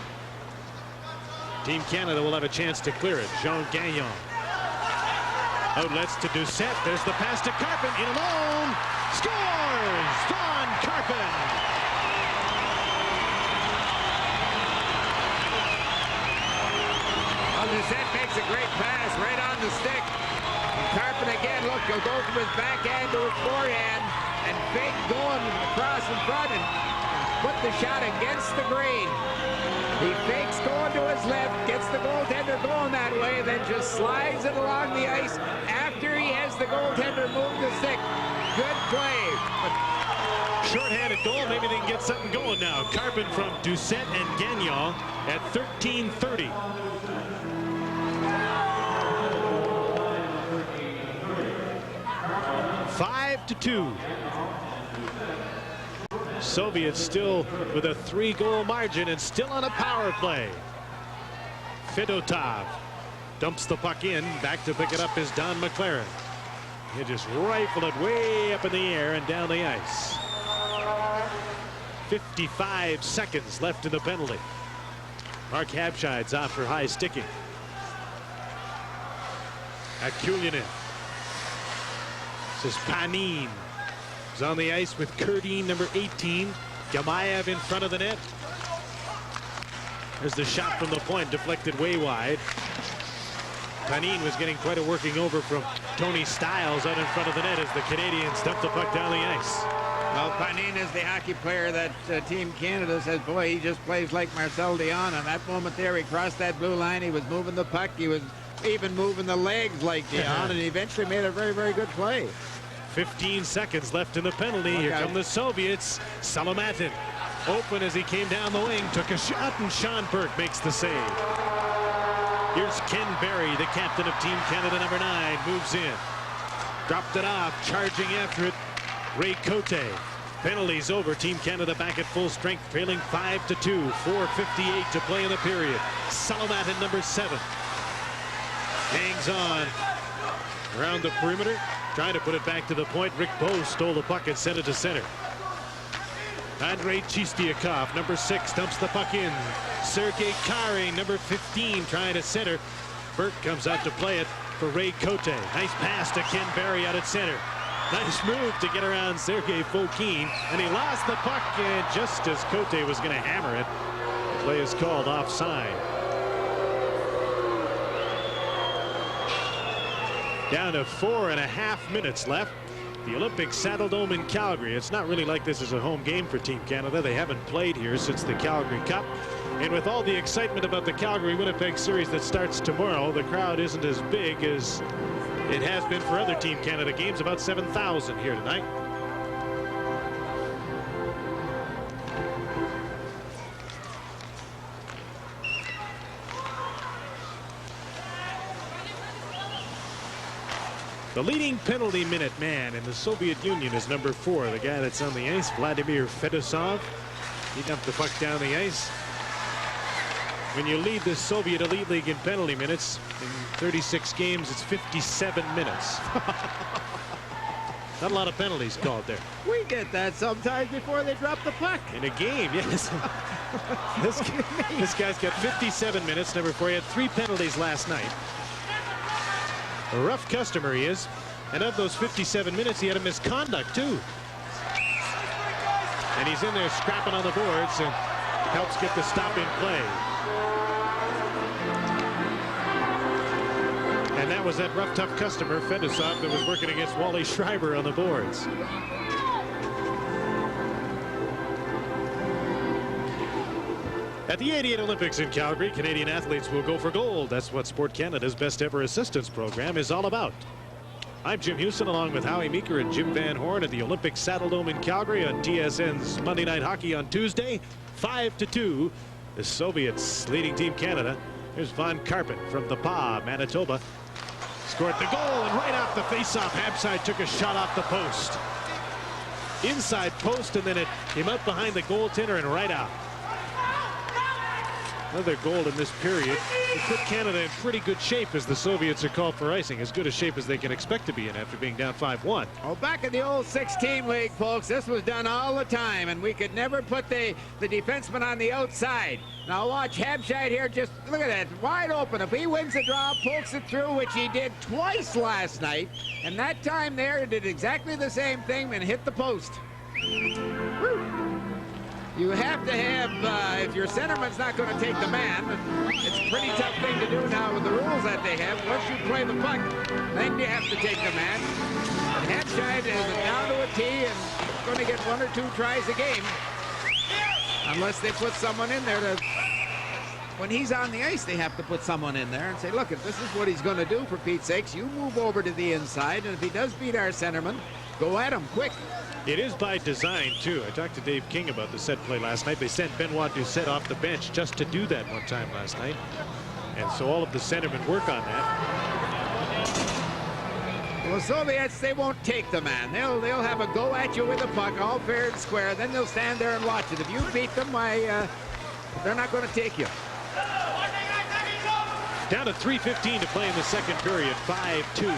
Team Canada will have a chance to clear it. Jean Gagnon. Outlets to Doucette. There's the pass to Carpin. In alone. Scores! Don Carpin. Doucette makes a great pass right on the stick. And Carpin again, look, he'll go from his backhand to his forehand and fake going across in front and put the shot against the green. He fakes going to his left, gets the goaltender going that way, then just slides it along the ice after he has the goaltender move the stick. Good play. Short-handed goal. Maybe they can get something going now. Carpin from Doucette and Gagnon at 13:30. Five to 2. Soviets still with a 3-goal margin and still on a power play. Fedotov dumps the puck in. Back to pick it up is Don McLaren. He just rifled it way up in the air and down the ice. 55 seconds left in the penalty. Mark Habscheid's off for high sticking. Akulinin. This is Panin. He's on the ice with Kurdin, number 18. Gamayev in front of the net. There's the shot from the point, deflected way wide. Panin was getting quite a working over from Tony Stiles out in front of the net as the Canadians dumped the puck down the ice. Well, Panin is the hockey player that Team Canada says, boy, he just plays like Marcel Dion. And that moment there, he crossed that blue line. He was moving the puck. He was even moving the legs like Dion, and he eventually made a very, very good play. 15 seconds left in the penalty. Here come the Soviets. Salomatin open as he came down the wing, took a shot, and Sean Burke makes the save. Here's Ken Barry, the captain of Team Canada, number 9, moves in. Dropped it off, charging after it, Ray Cote. Penalties over. Team Canada back at full strength, trailing 5-2. 4:58 to play in the period. Salomatin, number 7. Hangs on around the perimeter, trying to put it back to the point. Rick Bowe stole the puck and sent it to center. Andrei Chistiakov, number 6, dumps the puck in. Sergei Kare, number 15, trying to center. Burke comes out to play it for Ray Cote. Nice pass to Ken Barry out at center. Nice move to get around Sergei Fokin, and he lost the puck just as Cote was going to hammer it. The play is called offside. Down to 4.5 minutes left. The Olympic Saddle Dome in Calgary. It's not really like this is a home game for Team Canada. They haven't played here since the Calgary Cup. And with all the excitement about the Calgary-Winnipeg series that starts tomorrow, the crowd isn't as big as it has been for other Team Canada games. About 7,000 here tonight. The leading penalty minute man in the Soviet Union is number 4, the guy that's on the ice, Vladimir Fedosov. He dumped the puck down the ice. When you lead the Soviet Elite League in penalty minutes, in 36 games, it's 57 minutes. Not a lot of penalties called there. We get that sometimes before they drop the puck. In a game, yes. This guy's got 57 minutes, number 4. He had 3 penalties last night. A rough customer he is. And of those 57 minutes, he had a misconduct, too. And he's in there scrapping on the boards and helps get the stop in play. And that was that rough, tough customer, Fedosov, that was working against Wally Schreiber on the boards. At the 88 Olympics in Calgary, Canadian athletes will go for gold. That's what Sport Canada's Best Ever Assistance Program is all about. I'm Jim Houston, along with Howie Meeker and Jim Van Horn at the Olympic Saddledome in Calgary on TSN's Monday Night Hockey on Tuesday, 5-2. The Soviets leading Team Canada. Here's Von Karpen from the PA, Manitoba. Scored the goal, and right off the faceoff, Habside took a shot off the post. Inside post, and then it came up behind the goaltender and right out. Another goal in this period. It put Canada in pretty good shape as the Soviets are called for icing. As good a shape as they can expect to be in after being down 5-1. Oh, back in the old 6-team league, folks, this was done all the time, and we could never put the defenseman on the outside. Now watch Habside here. Just look at that, wide open. If he wins the draw, pokes it through, which he did twice last night, and that time there, he did exactly the same thing and hit the post. Woo. You have to have, if your centerman's not going to take the man, it's a pretty tough thing to do now with the rules that they have. Once you play the puck, then you have to take the man. Habside is down to a T and going to get 1 or 2 tries a game. Unless they put someone in there to... When he's on the ice, they have to put someone in there and say, look, if this is what he's going to do, for Pete's sakes, you move over to the inside, and if he does beat our centerman, go at him quick. It is by design, too. I talked to Dave King about the set play last night. They sent Benoit Doucette off the bench just to do that one time last night. And so all of the centermen work on that. Well, Soviets, they won't take the man. They'll have a go at you with the puck, all fair and square. Then they'll stand there and watch it. If you beat them, they're not going to take you. Down to 3:15 to play in the second period, 5-2.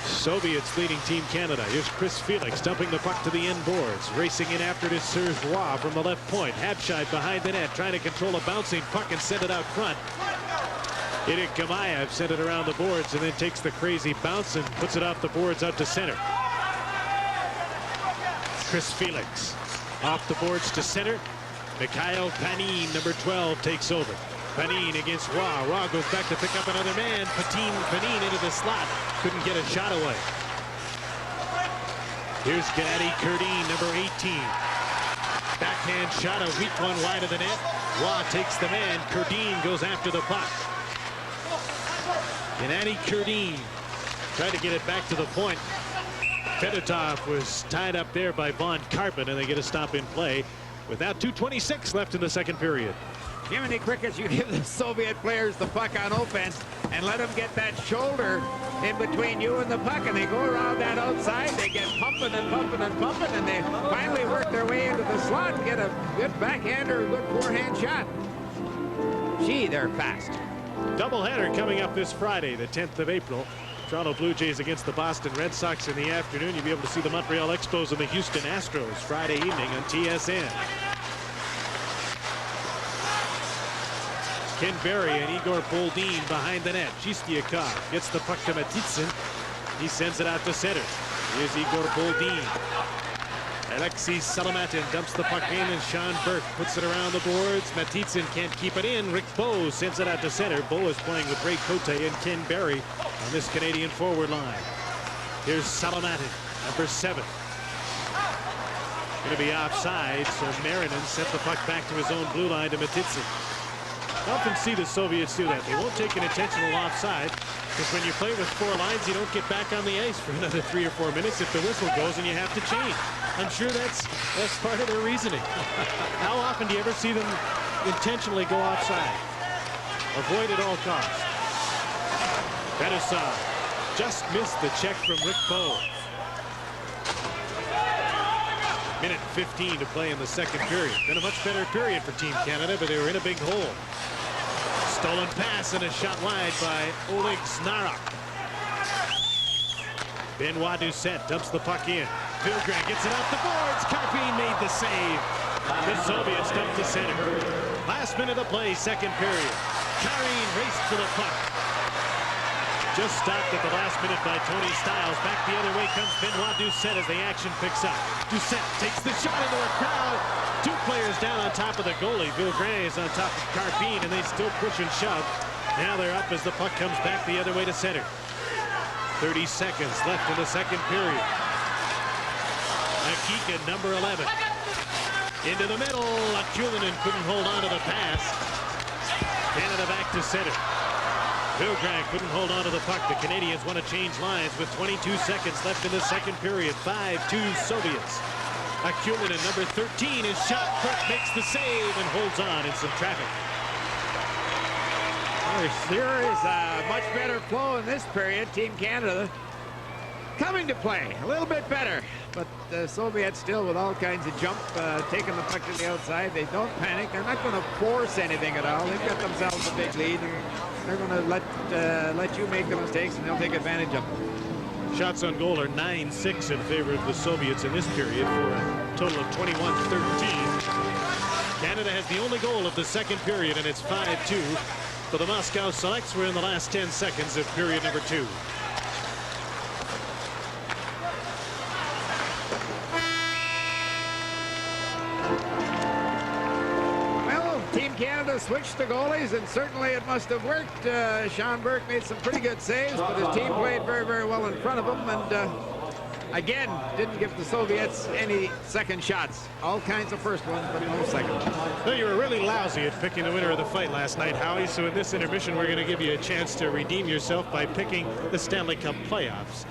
Soviets leading Team Canada. Here's Chris Felix dumping the puck to the end boards. Racing in after it is Serge Roy from the left point. Habside behind the net, trying to control a bouncing puck and send it out front. Idik Kamayev sent it around the boards and then takes the crazy bounce and puts it off the boards out to center. Chris Felix off the boards to center. Mikhail Panin, number 12, takes over. Panin against Roy. Roy goes back to pick up another man. Panin into the slot. Couldn't get a shot away. Here's Gennady Kurdin, number 18. Backhand shot, a weak one wide of the net. Roy takes the man. Kurdin goes after the puck. Gennady Kurdin tried to get it back to the point. Fedotov was tied up there by Von Karpen, and they get a stop in play with now 2:26 left in the second period. Jiminy Crickets, you give the Soviet players the puck on offense and let them get that shoulder in between you and the puck, and they go around that outside. They get pumping and pumping and pumping, and they finally work their way into the slot and get a good backhand or a good forehand shot. Gee, they're fast. Doubleheader coming up this Friday, the 10th of April. Toronto Blue Jays against the Boston Red Sox in the afternoon. You'll be able to see the Montreal Expos and the Houston Astros Friday evening on TSN. Ken Berry and Igor Boldin behind the net. Chistiakov gets the puck to Matitsin. He sends it out to center. Here's Igor Boldin. Alexei Salamatin dumps the puck in, and Sean Burke puts it around the boards. Matitsin can't keep it in. Rick Bowe sends it out to center. Bowe is playing with Ray Cote and Ken Berry on this Canadian forward line. Here's Salamatin, number 7. Going to be offside, so Marinin sent the puck back to his own blue line to Matitsin. I often see the Soviets do that. They won't take an intentional offside, because when you play with 4 lines, you don't get back on the ice for another 3 or 4 minutes if the whistle goes and you have to change. I'm sure that's part of their reasoning. How often do you ever see them intentionally go offside? Avoid at all costs. Fedosov Just missed the check from Rick Bowe. Minute 15 to play in the second period. Been a much better period for Team Canada, but they were in a big hole. Stolen pass and a shot wide by Oleg Snarok. Benoit Doucette dumps the puck in. Vilgrain gets it off the boards. Karpin made the save. The Soviets dump to center. Last minute of play, second period. Karine raced for the puck. Just stopped at the last minute by Tony Stiles. Back the other way comes Benoit Doucette as the action picks up. Doucette takes the shot into a crowd. Two players down on top of the goalie. Vilgrain is on top of Karpin, and they still push and shove. Now they're up as the puck comes back the other way to center. 30 seconds left in the second period. Akika, number 11. Into the middle. Akulinen couldn't hold on to the pass. Canada back to center. Vilgrain couldn't hold on to the puck. The Canadians want to change lines with 22 seconds left in the second period. 5-2 Soviets. Akulinen, number 13, is shot. Kirk makes the save and holds on in some traffic. There is a much better flow in this period. Team Canada coming to play a little bit better, but the Soviets still with all kinds of jump, taking the puck to the outside. They don't panic. They're not going to force anything at all. They've got themselves a big lead. They're going to let you make the mistakes, and they'll take advantage of them. Shots on goal are 9-6 in favor of the Soviets in this period for a total of 21-13. Canada has the only goal of the second period, and it's 5-2. For the Moscow Selects, we're in the last 10 seconds of period number 2. Well, Team Canada switched the goalies, and certainly it must have worked. Sean Burke made some pretty good saves, but his team played very, very well in front of him, and again, didn't give the Soviets any second shots. All kinds of first ones, but no second. Well, you were really lousy at picking the winner of the fight last night, Howie, so in this intermission, we're going to give you a chance to redeem yourself by picking the Stanley Cup playoffs.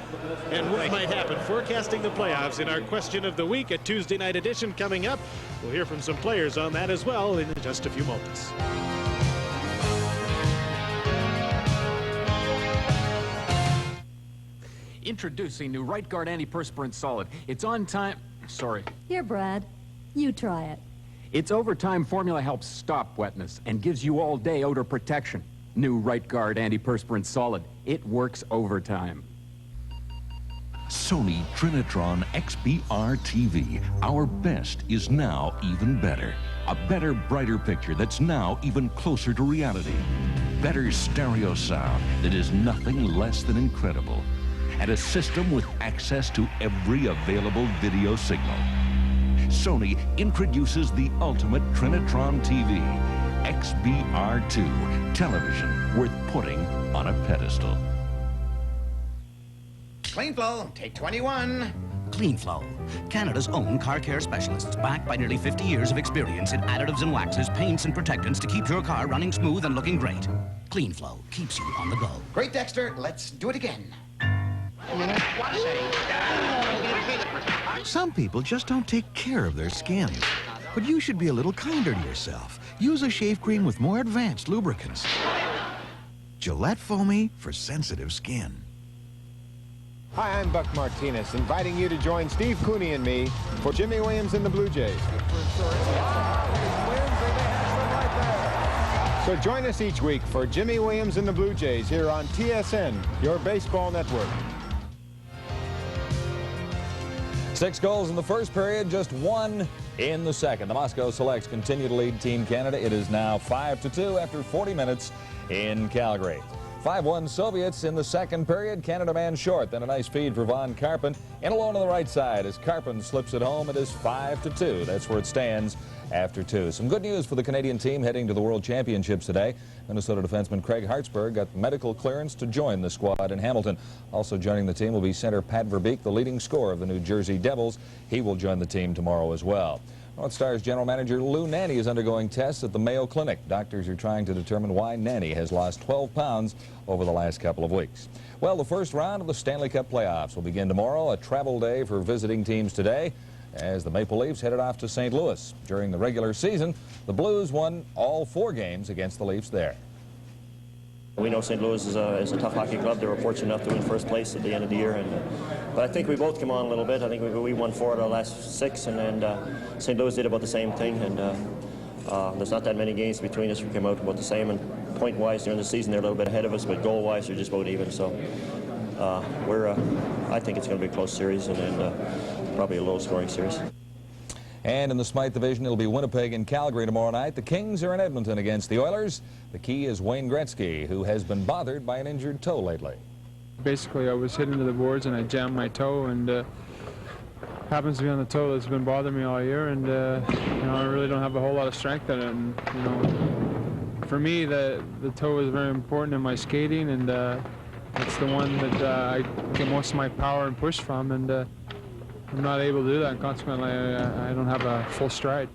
And what might happen, forecasting the playoffs in our question of the week, a Tuesday night edition coming up. We'll hear from some players on that as well in just a few moments. Introducing new Right Guard Antiperspirant Solid. It's on time. Sorry. Here, Brad. You try it. Its overtime formula helps stop wetness and gives you all-day odor protection. New Right Guard Antiperspirant Solid. It works overtime. Sony Trinitron XBR TV. Our best is now even better. A better, brighter picture that's now even closer to reality. Better stereo sound that is nothing less than incredible. And a system with access to every available video signal. Sony introduces the ultimate Trinitron TV, XBR2, television worth putting on a pedestal. Clean Flow, take 21. Clean Flow, Canada's own car care specialists, backed by nearly 50 years of experience in additives and waxes, paints and protectants to keep your car running smooth and looking great. Clean Flow keeps you on the go. Great, Dexter. Let's do it again. Some people just don't take care of their skin. But you should be a little kinder to yourself. Use a shave cream with more advanced lubricants. Gillette Foamy for sensitive skin. Hi, I'm Buck Martinez, inviting you to join Steve Cooney and me for Jimmy Williams and the Blue Jays. So join us each week for Jimmy Williams and the Blue Jays here on TSN, your baseball network. 6 goals in the first period, just 1 in the second. The Moscow Selects continue to lead Team Canada. It is now 5-2 after 40 minutes in Calgary. 5-1 Soviets in the second period. Canada man short. Then a nice feed for Von Karpin. In alone on the right side as Karpin slips it home. It is 5-2. That's where it stands after 2. Some good news for the Canadian team heading to the World Championships today. Minnesota defenseman Craig Hartsburg got medical clearance to join the squad in Hamilton. Also joining the team will be center Pat Verbeek, the leading scorer of the New Jersey Devils. He will join the team tomorrow as well. North Stars general manager Lou Nanne is undergoing tests at the Mayo Clinic. Doctors are trying to determine why Nanne has lost 12 pounds over the last couple of weeks. Well, the first round of the Stanley Cup playoffs will begin tomorrow, a travel day for visiting teams today, as the Maple Leafs headed off to St. Louis. During the regular season, the Blues won all 4 games against the Leafs there. We know St. Louis is a tough hockey club. They were fortunate enough to win first place at the end of the year, but I think we both came on a little bit. I think we won 4 out of the last 6, and St. Louis did about the same thing. And there's not that many games between us. We came out about the same, and point-wise during the season they're a little bit ahead of us, but goal-wise they're just about even. So I think it's going to be a close series and probably a low-scoring series. And in the Smythe Division, it'll be Winnipeg and Calgary tomorrow night. The Kings are in Edmonton against the Oilers. The key is Wayne Gretzky, who has been bothered by an injured toe lately. Basically, I was hitting to the boards and I jammed my toe, and happens to be on the toe that's been bothering me all year. And you know, I really don't have a whole lot of strength in it. And you know, for me, the toe is very important in my skating, and it's the one that I get most of my power and push from. And I'm not able to do that, and consequently, I don't have a full stride.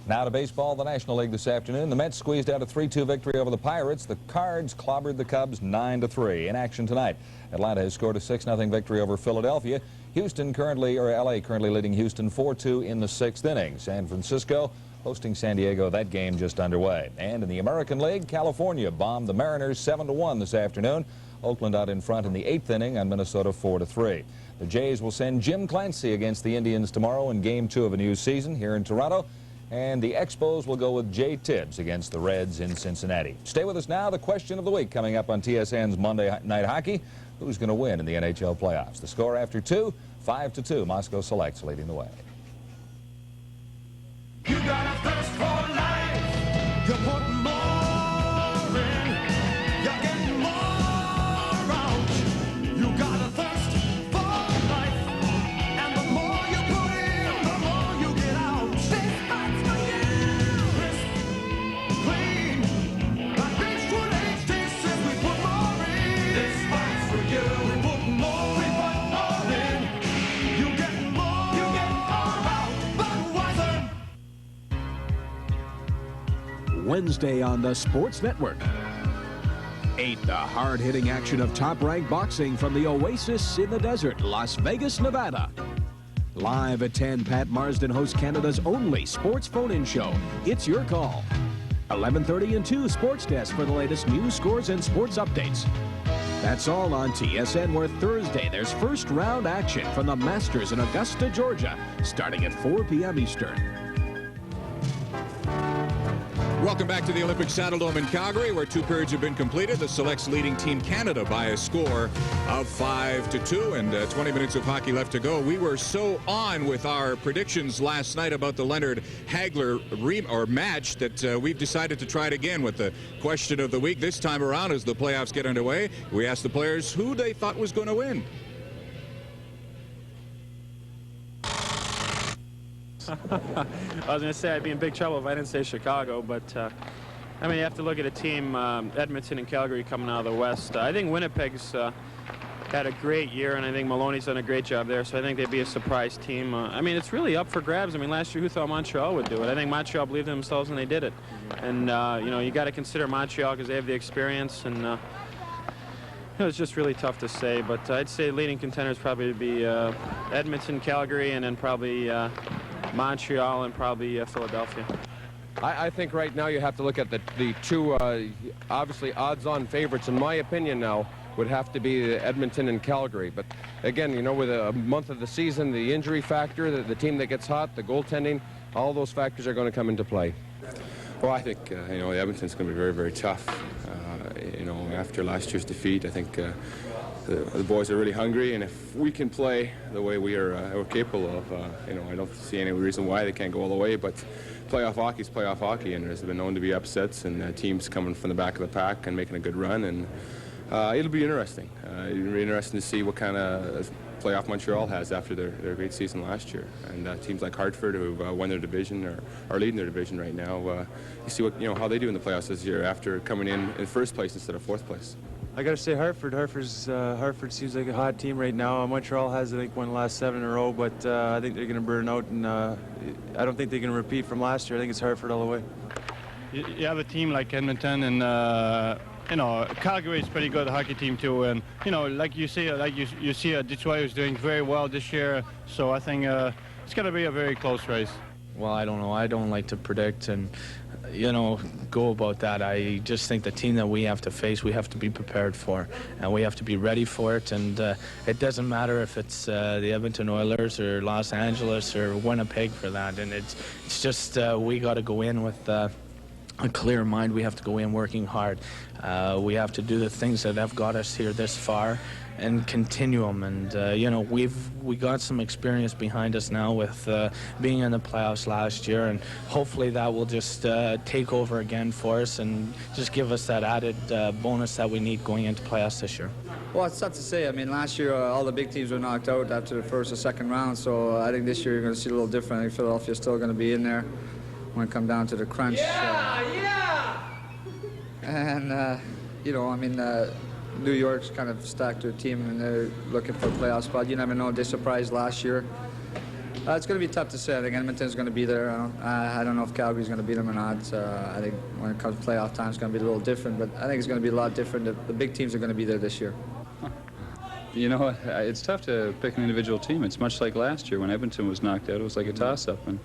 Now to baseball, the National League this afternoon. The Mets squeezed out a 3-2 victory over the Pirates. The Cards clobbered the Cubs 9-3. In action tonight, Atlanta has scored a 6-0 victory over Philadelphia. LA currently leading Houston 4-2 in the 6th inning. San Francisco hosting San Diego, that game just underway. And in the American League, California bombed the Mariners 7-1 this afternoon. Oakland out in front in the 8th inning on Minnesota 4-3. The Jays will send Jim Clancy against the Indians tomorrow in Game 2 of a new season here in Toronto. And the Expos will go with Jay Tibbs against the Reds in Cincinnati. Stay with us now. The question of the week coming up on TSN's Monday Night Hockey. Who's going to win in the NHL playoffs? The score after 2, 5-2. Moscow Selects leading the way. You got a thirst for life. You put more in. You're getting more out. You got a thirst for life. And the more you put in, the more you get out. This spot's for you. Crisp, clean. Like Beechwood HD says we put more in. This spot's for you. We put more in. You get more out. Budweiser. Wednesday on the Sports Network. 8, the hard-hitting action of top-ranked boxing from the Oasis in the desert, Las Vegas, Nevada. Live at 10, Pat Marsden hosts Canada's only sports phone-in show. It's your call. 11:30 and 2, Sports Desk for the latest news, scores, and sports updates. That's all on TSN, where Thursday there's first-round action from the Masters in Augusta, Georgia, starting at 4 p.m. Eastern. Welcome back to the Olympic Saddledome in Calgary, where 2 periods have been completed. The Selects leading Team Canada by a score of 5-2, and 20 minutes of hockey left to go. We were so on with our predictions last night about the Leonard Hagler match that we've decided to try it again with the question of the week. This time around, as the playoffs get underway, we asked the players who they thought was going to win. I was going to say I'd be in big trouble if I didn't say Chicago, but I mean, you have to look at a team, Edmonton and Calgary coming out of the West. I think Winnipeg's had a great year, and I think Maloney's done a great job there, so I think they'd be a surprise team. I mean, it's really up for grabs. I mean, last year, who thought Montreal would do it? I think Montreal believed in themselves, and they did it. And, you know, you got to consider Montreal because they have the experience, and it was just really tough to say, but I'd say leading contenders probably would be Edmonton, Calgary, and then probably Montreal and probably Philadelphia. I think right now you have to look at the 2 obviously odds-on favorites, in my opinion now, would have to be Edmonton and Calgary. But again, you know, with a month of the season, the injury factor, the team that gets hot, the goaltending, all those factors are going to come into play. Well, I think, you know, Edmonton's going to be very, very tough. You know, after last year's defeat, I think the boys are really hungry, and if we can play the way we're capable of, you know, I don't see any reason why they can't go all the way, but playoff hockey is playoff hockey, and there's been known to be upsets and teams coming from the back of the pack and making a good run, and it'll be interesting. It'll be interesting to see what kind of playoff Montreal has after their great season last year, and teams like Hartford, who won their division or are leading their division right now, you see what, you know, how they do in the playoffs this year after coming in first place instead of fourth place. I got to say Hartford. Hartford seems like a hot team right now. Montreal has, I think, won the last 7 in a row, but I think they're going to burn out, and I don't think they're going to repeat from last year. I think it's Hartford all the way. You have a team like Edmonton, and you know, Calgary is pretty good hockey team too, and you know, like you see Detroit is doing very well this year. So I think it's going to be a very close race. Well, I don't know. I don't like to predict, and go about that. I just think the team that we have to face, we have to be prepared for, and we have to be ready for it. And it doesn't matter if it's the Edmonton Oilers or Los Angeles or Winnipeg for that. And it's just we got to go in with a clear mind. We have to go in working hard. We have to do the things that have got us here this far and continue them. And we got some experience behind us now with being in the playoffs last year, and hopefully that will just take over again for us and just give us that added bonus that we need going into playoffs this year. Well, it's tough to say. I mean, last year all the big teams were knocked out after the first or second round, so I think this year you're going to see a little different. I think Philadelphia's still going to be in there when it comes down to the crunch. And New York's kind of stacked their team, and they're looking for a playoff spot. You never know. They surprised last year. It's going to be tough to say. I think Edmonton's going to be there. I don't know if Calgary's going to beat them or not. I think when it comes to playoff time, it's going to be a little different, but I think it's going to be a lot different. The big teams are going to be there this year. You know, it's tough to pick an individual team. It's much like last year when Edmonton was knocked out. It was like a toss-up, and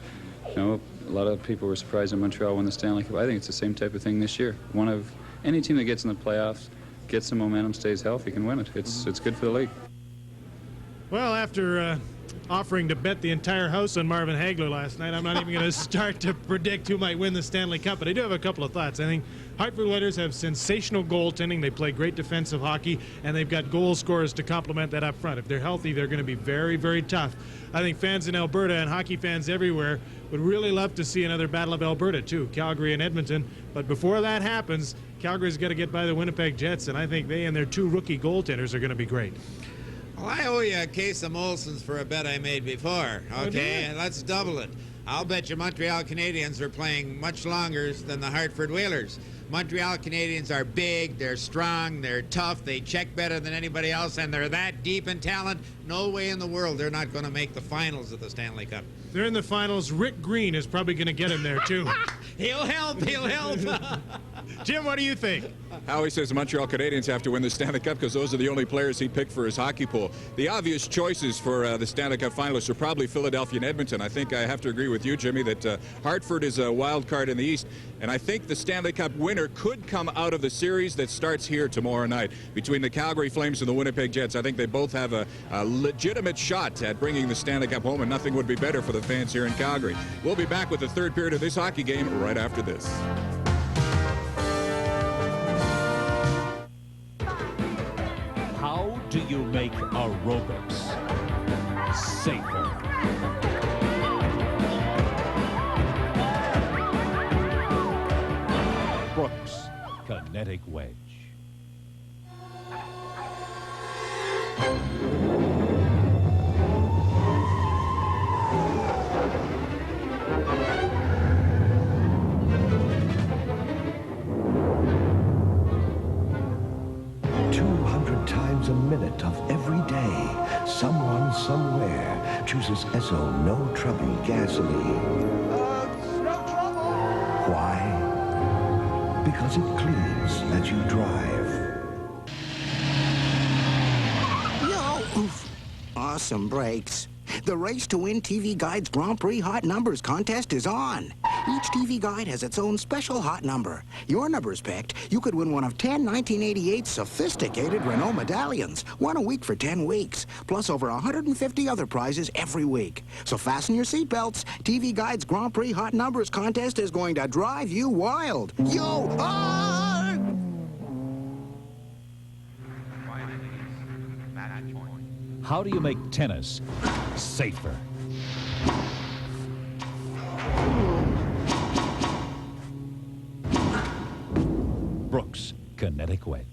a lot of people were surprised when Montreal won the Stanley Cup. I think it's the same type of thing this year. Any team that gets in the playoffs, gets some momentum, stays healthy, can win it. It's good for the league. Well, after offering to bet the entire house on Marvin Hagler last night, I'm not even going to start to predict who might win the Stanley Cup, but I do have a couple of thoughts. I think Hartford Whalers have sensational goaltending. They play great defensive hockey, and they've got goal scorers to complement that up front. If they're healthy, they're going to be very, very tough. I think fans in Alberta and hockey fans everywhere would really love to see another Battle of Alberta, too, Calgary and Edmonton. But before that happens, Calgary's got to get by the Winnipeg Jets, and I think they and their two rookie goaltenders are going to be great. Well, I owe you a case of Molson's for a bet I made before. Okay, and let's double it. I'll bet you Montreal Canadiens are playing much longer than the Hartford Whalers. Montreal Canadiens are big, they're strong, they're tough, they check better than anybody else, and they're that deep in talent. No way in the world they're not going to make the finals of the Stanley Cup. They're in the finals. Rick Green is probably going to get him there, too. He'll help. Jim, what do you think? Howie says the Montreal Canadiens have to win the Stanley Cup because those are the only players he picked for his hockey pool. The obvious choices for the Stanley Cup finalists are probably Philadelphia and Edmonton. I think I have to agree with you, Jimmy, that Hartford is a wild card in the East, and I think the Stanley Cup winner could come out of the series that starts here tomorrow night between the Calgary Flames and the Winnipeg Jets. I think they both have a legitimate shot at bringing the Stanley Cup home, and nothing would be better for the fans here in Calgary. We'll be back with the third period of this hockey game right after this. How do you make aerobics safer? Brooks Kinetic Wedge. 200 times a minute of every day, someone somewhere chooses Esso No Trouble gasoline. No trouble. Why? Because it cleans as you drive. Yo! Oof. Awesome brakes. The Race to Win TV Guide's Grand Prix Hot Numbers contest is on. Each TV guide has its own special hot number. Your number's picked, you could win one of 10 1988 sophisticated Renault medallions, one a week for 10 weeks, plus over 150 other prizes every week. So fasten your seatbelts. TV Guide's Grand Prix Hot Numbers contest is going to drive you wild. Yo! Ah! How do you make tennis safer? Brooks Kinetic Wedge.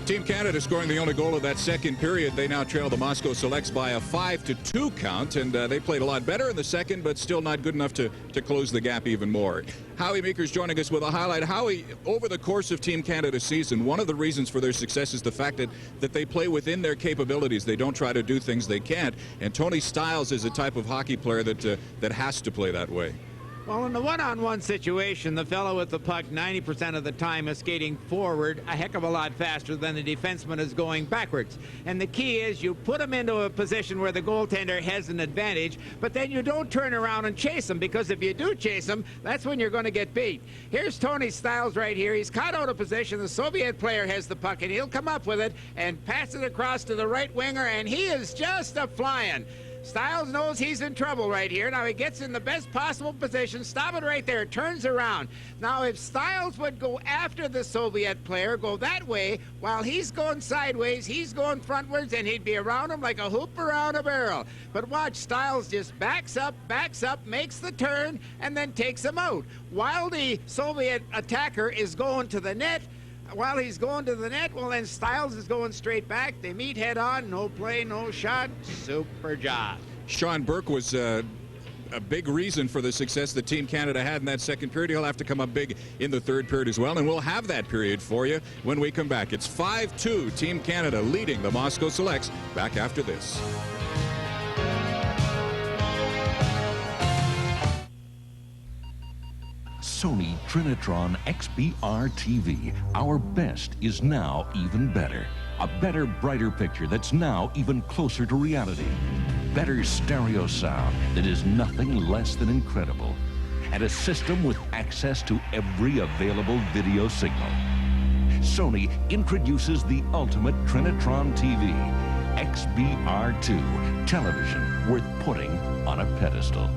Team Canada scoring the only goal of that second period. They now trail the Moscow Selects by a 5-2 count, and they played a lot better in the second, but still not good enough to close the gap even more. Howie Meeker's joining us with a highlight. Howie, over the course of Team Canada's season, one of the reasons for their success is the fact that they play within their capabilities. They don't try to do things they can't, and Tony Stiles is a type of hockey player that has to play that way. Well, in the one-on-one situation, the fellow with the puck 90% of the time is skating forward a heck of a lot faster than the defenseman is going backwards. And the key is you put him into a position where the goaltender has an advantage, but then you don't turn around and chase him, because if you do chase him, that's when you're going to get beat. Here's Tony Stiles right here. He's caught out of position. The Soviet player has the puck, and he'll come up with it and pass it across to the right winger, and he is just a-flying. Stiles knows he's in trouble right here. Now he gets in the best possible position. Stop it right there. Turns around. Now if Stiles would go after the Soviet player, go that way, while he's going sideways, he's going frontwards, and he'd be around him like a hoop around a barrel. But watch, Stiles just backs up, makes the turn, and then takes him out. While the Soviet attacker is going to the net, while he's going to the net, well, then Stiles is going straight back. They meet head on. No play, no shot. Super job. Sean Burke was a big reason for the success that Team Canada had in that second period. He'll have to come up big in the third period as well, and we'll have that period for you when we come back. It's 5-2, Team Canada leading the Moscow Selects. Back after this. Sony Trinitron XBR TV. Our best is now even better. A better, brighter picture that's now even closer to reality. Better stereo sound that is nothing less than incredible. And a system with access to every available video signal. Sony introduces the ultimate Trinitron TV. XBR2. Television worth putting on a pedestal.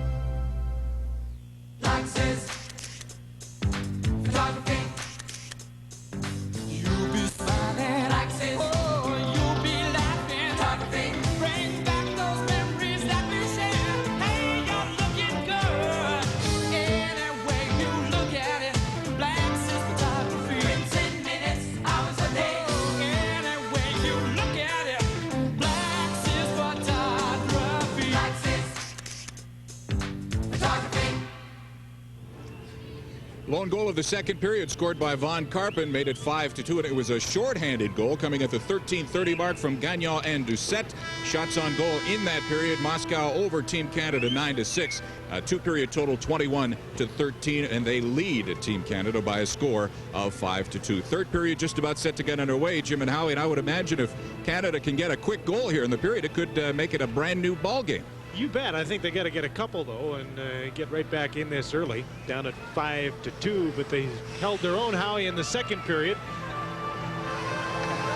Lone goal of the second period scored by Von Karpen made it 5-2, and it was a shorthanded goal coming at the 13:30 mark from Gagnon and Doucette. Shots on goal in that period. Moscow over Team Canada 9-6. Two-period total 21-13, and they lead Team Canada by a score of 5-2. Third period just about set to get underway. Jim and Howie, and I would imagine if Canada can get a quick goal here in the period, it could make it a brand new ball game. You bet. I think they got to get a couple, though, and get right back in this early. Down at 5-2, but they held their own, Howie, in the second period.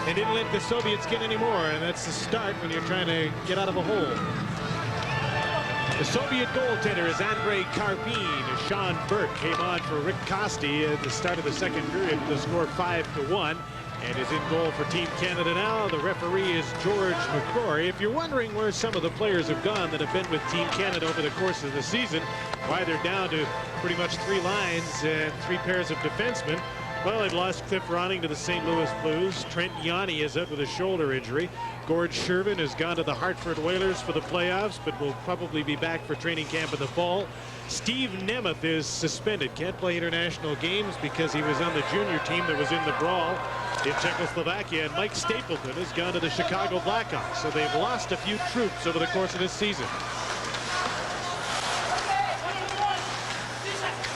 They didn't let the Soviets get any more, and that's the start when you're trying to get out of a hole. The Soviet goaltender is Andrei Karpin. Sean Burke came on for Rick Costi at the start of the second period to score 5-1. And is in goal for Team Canada now. The referee is George McCrory. If you're wondering where some of the players have gone that have been with Team Canada over the course of the season, why they're down to pretty much three lines and three pairs of defensemen, well, they've lost Cliff Ronning to the St. Louis Blues. Trent Yanni is out with a shoulder injury. Gord Shervin has gone to the Hartford Whalers for the playoffs, but will probably be back for training camp in the fall. Steve Nemeth is suspended. Can't play international games because he was on the junior team that was in the brawl in Czechoslovakia. And Mike Stapleton has gone to the Chicago Blackhawks. So they've lost a few troops over the course of this season.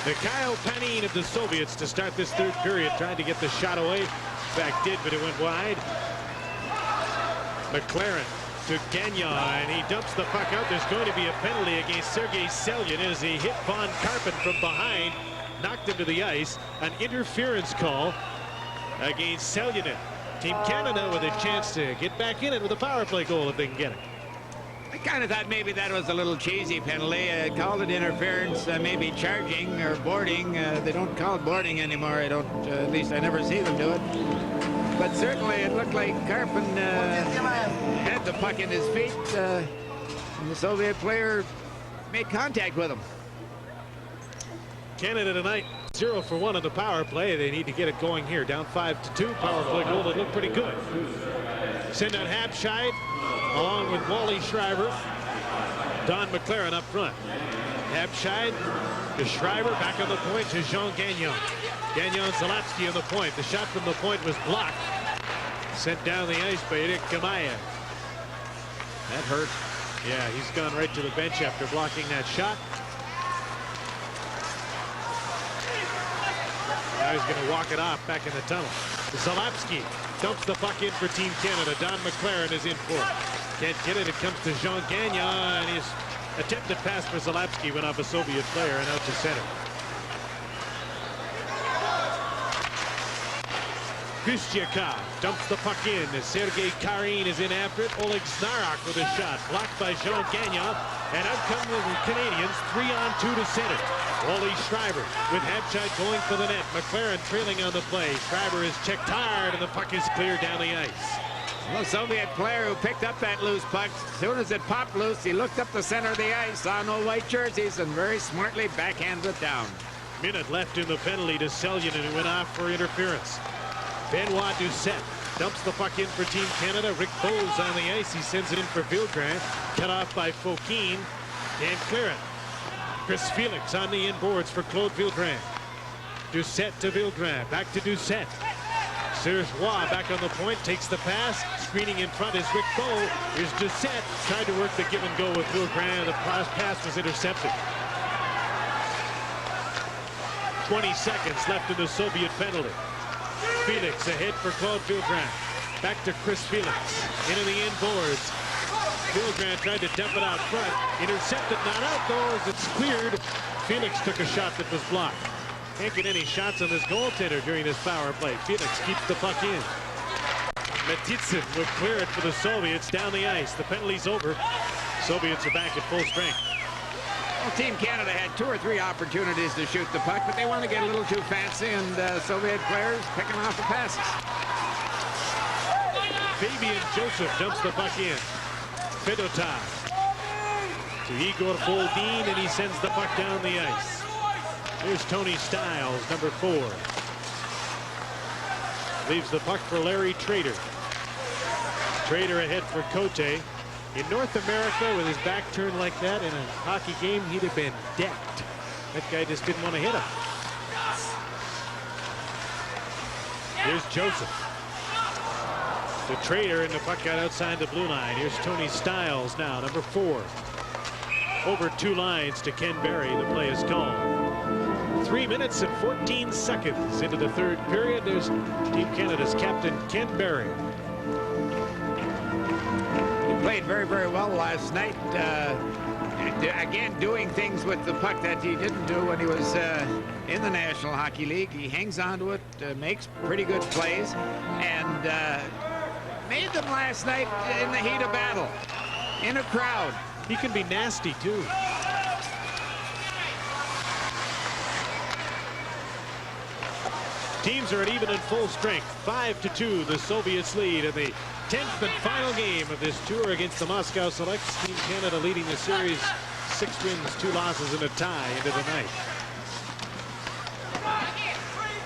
Mikhail Panin of the Soviets to start this third period, trying to get the shot away. In fact, did, but it went wide. McLaren to Gagnon, and he dumps the puck out. There's going to be a penalty against Sergei Selyan as he hit Von Karpen from behind, knocked him to the ice. An interference call against Selyan. Team Canada with a chance to get back in it with a power play goal if they can get it. I kind of thought maybe that was a little cheesy penalty. Called it interference, maybe charging or boarding. They don't call it boarding anymore. I don't, at least I never see them do it. But certainly it looked like Karpen had the puck in his feet, and the Soviet player made contact with him. Canada tonight 0 for 1 on the power play. They need to get it going here. Down 5-2. Power play goal that looked pretty good. Send out Habscheid along with Wally Schreiber. Don McLaren up front. Habscheid to Schreiber, back on the point to Jean Gagnon. Gagnon Zalapsky on the point. The shot from the point was blocked. Sent down the ice by Eric Kamaya. That hurt. Yeah, he's gone right to the bench after blocking that shot. Now he's going to walk it off back in the tunnel. Zalapski dumps the puck in for Team Canada. Don McLaren is in for it. Can't get it. It comes to Jean Gagnon, and his attempted pass for Zalapski went off a Soviet player and out to center. Kustyakov dumps the puck in as Sergei Karin is in after it. Oleg Znarok with a shot blocked by Jean Gagnon, and out come the Canadians 3-on-2 to center. Wally Schreiber with Habscheid going for the net. McLaren trailing on the play. Schreiber is checked hard, and the puck is cleared down the ice. The Soviet player who picked up that loose puck, as soon as it popped loose, he looked up the center of the ice, saw no white jerseys, and very smartly backhanded it down. Minute left in the penalty to Selyan, and it went off for interference. Benoit Doucette dumps the puck in for Team Canada. Rick Bowes on the ice. He sends it in for Villegrand. Cut off by Fokine. Can't clear it. Chris Felix on the inboards for Claude Villegrand. Doucette to Villegrand. Back to Doucette. Serge Roy back on the point. Takes the pass. Screening in front is Rick Bowe. Here's Doucette. Tried to work the give and go with Villegrand. The pass was intercepted. 20 seconds left in the Soviet penalty. Felix ahead for Claude Villegrand. Back to Chris Felix. Into the inboards. Villegrand tried to dump it out front. Intercepted, not outdoors. It's cleared. Felix took a shot that was blocked. Can't get any shots on this goaltender during this power play. Felix keeps the puck in. Matitsin will clear it for the Soviets down the ice. The penalty's over. Soviets are back at full strength. Well, Team Canada had 2 or 3 opportunities to shoot the puck, but they want to get a little too fancy, and Soviet players picking off the passes. Fabian Joseph dumps the puck in. Fedotov to Igor Boldin, and he sends the puck down the ice. Here's Tony Stiles, number 4. Leaves the puck for Larry Trader. Trader ahead for Cote. In North America, with his back turned like that in a hockey game, he'd have been decked. That guy just didn't want to hit him. Here's Joseph. The Trader, and the puck got outside the blue line. Here's Tony Stiles now, number 4. Over 2 lines to Ken Barry. The play is called. 3 minutes and 14 seconds into the 3rd period. There's Team Canada's captain, Ken Barry. Played very, very well last night. Again, doing things with the puck that he didn't do when he was in the National Hockey League. He hangs on to it, makes pretty good plays, and made them last night in the heat of battle, in a crowd. He can be nasty, too. Teams are at even and full strength. 5-2, the Soviets lead in the 10th and final game of this tour against the Moscow Selects. Team Canada leading the series 6 wins, 2 losses, and a tie into the night.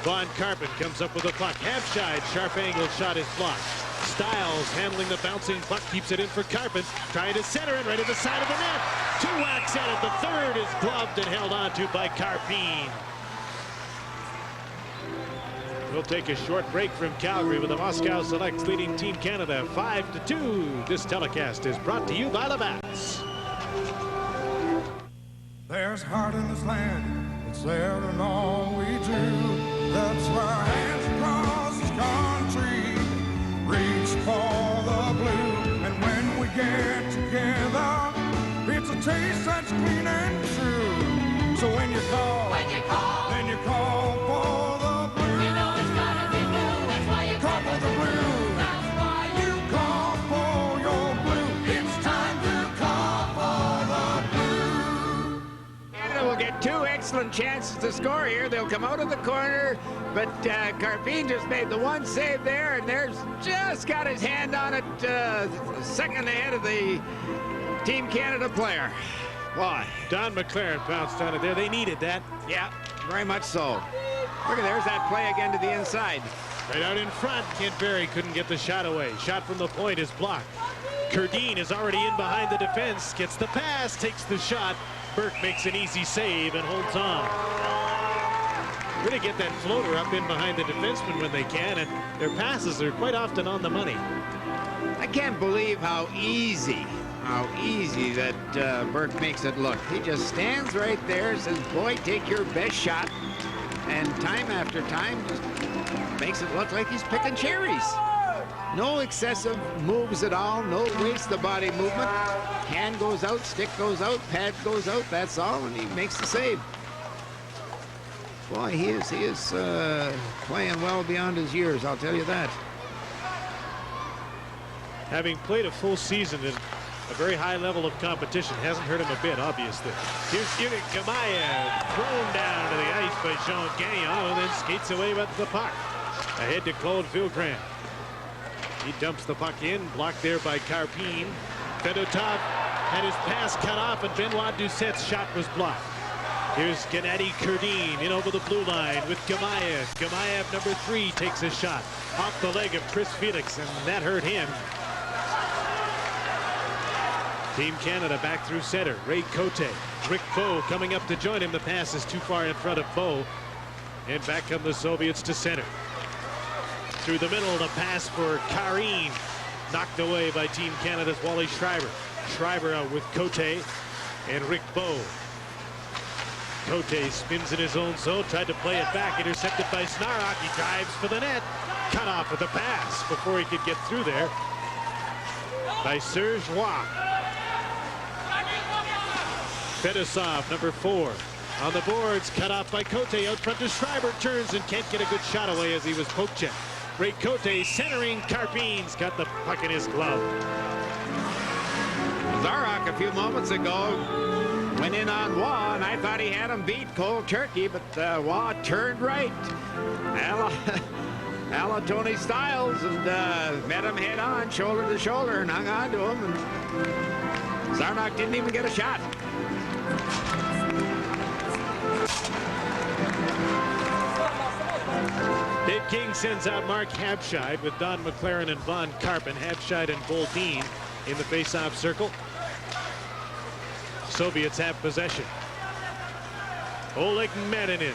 Von Karpen comes up with the puck. Habscheid, sharp angle shot is blocked. Stiles handling the bouncing puck, keeps it in for Karpen, trying to center it right at the side of the net. 2 whacks at it. The 3rd is gloved and held onto by Karpen. We'll take a short break from Calgary with the Moscow Selects leading Team Canada 5-2. This telecast is brought to you by Labatt's. There's heart in this land, it's there in all we do. That's why hands across this country reach for the blue. And when we get together, it's a taste that's clean and true. So when you call, then you call for the blue. You know it's gotta be blue, that's why you call for the blue. That's why you call for your blue. It's time to call for the blue. Canada will get 2 excellent chances to score here. They'll come out of the corner, but Karpen just made the 1 save there, and there's just got his hand on it, second ahead of the Team Canada player. Why? Don McLaren bounced on it there. They needed that. Yeah, very much so. Look at there's that play again to the inside. Right out in front, Kent Barry couldn't get the shot away. Shot from the point is blocked. Kerdine is already in behind the defense, gets the pass, takes the shot. Burke makes an easy save and holds on. Really get that floater up in behind the defenseman when they can, and their passes are quite often on the money. I can't believe how easy that Burke makes it look. He just stands right there and says, boy, take your best shot. and time after time just makes it look like he's picking cherries. No excessive moves at all, no waste the body movement. Hand goes out, stick goes out, pad goes out, that's all, and he makes the save. Boy, he is playing well beyond his years, I'll tell you that. Having played a full season in a very high level of competition hasn't hurt him a bit, obviously. Here's Yuri Kamaya, thrown down to the ice by Jean Gagnon, and then skates away with the puck. Ahead to Claude Vilgrand. He dumps the puck in, blocked there by Karpin. Fedotov had his pass cut off, and Benoit Doucette's shot was blocked. Here's Gennady Kurdin in over the blue line with Gamayev. Gamayev, number 3, takes a shot off the leg of Chris Felix, and that hurt him. Team Canada back through center. Ray Cote. Rick Bowe coming up to join him. The pass is too far in front of Bowe. And back come the Soviets to center. Through the middle, the pass for Karin. Knocked away by Team Canada's Wally Schreiber. Schreiber out with Cote and Rick Bowe. Cote spins in his own zone. Tried to play it back. Intercepted by Snarok. He drives for the net. Cut off with the pass before he could get through there by Serge Roy. Fedosov, number 4, on the boards, cut off by Cote. Out front to Schreiber, turns and can't get a good shot away as he was poke checked. Ray Cote centering. Karpin's got the puck in his glove. Zarok a few moments ago went in on Waugh, and I thought he had him beat cold turkey, but Waugh turned right. Tony Styles, and met him head on, shoulder to shoulder, and hung on to him. And Zarnock didn't even get a shot. Dave King sends out Mark Habscheid with Don McLaren and Von Karpen. Habscheid and Boldine in the face-off circle. Soviets have possession. Oleg Medinin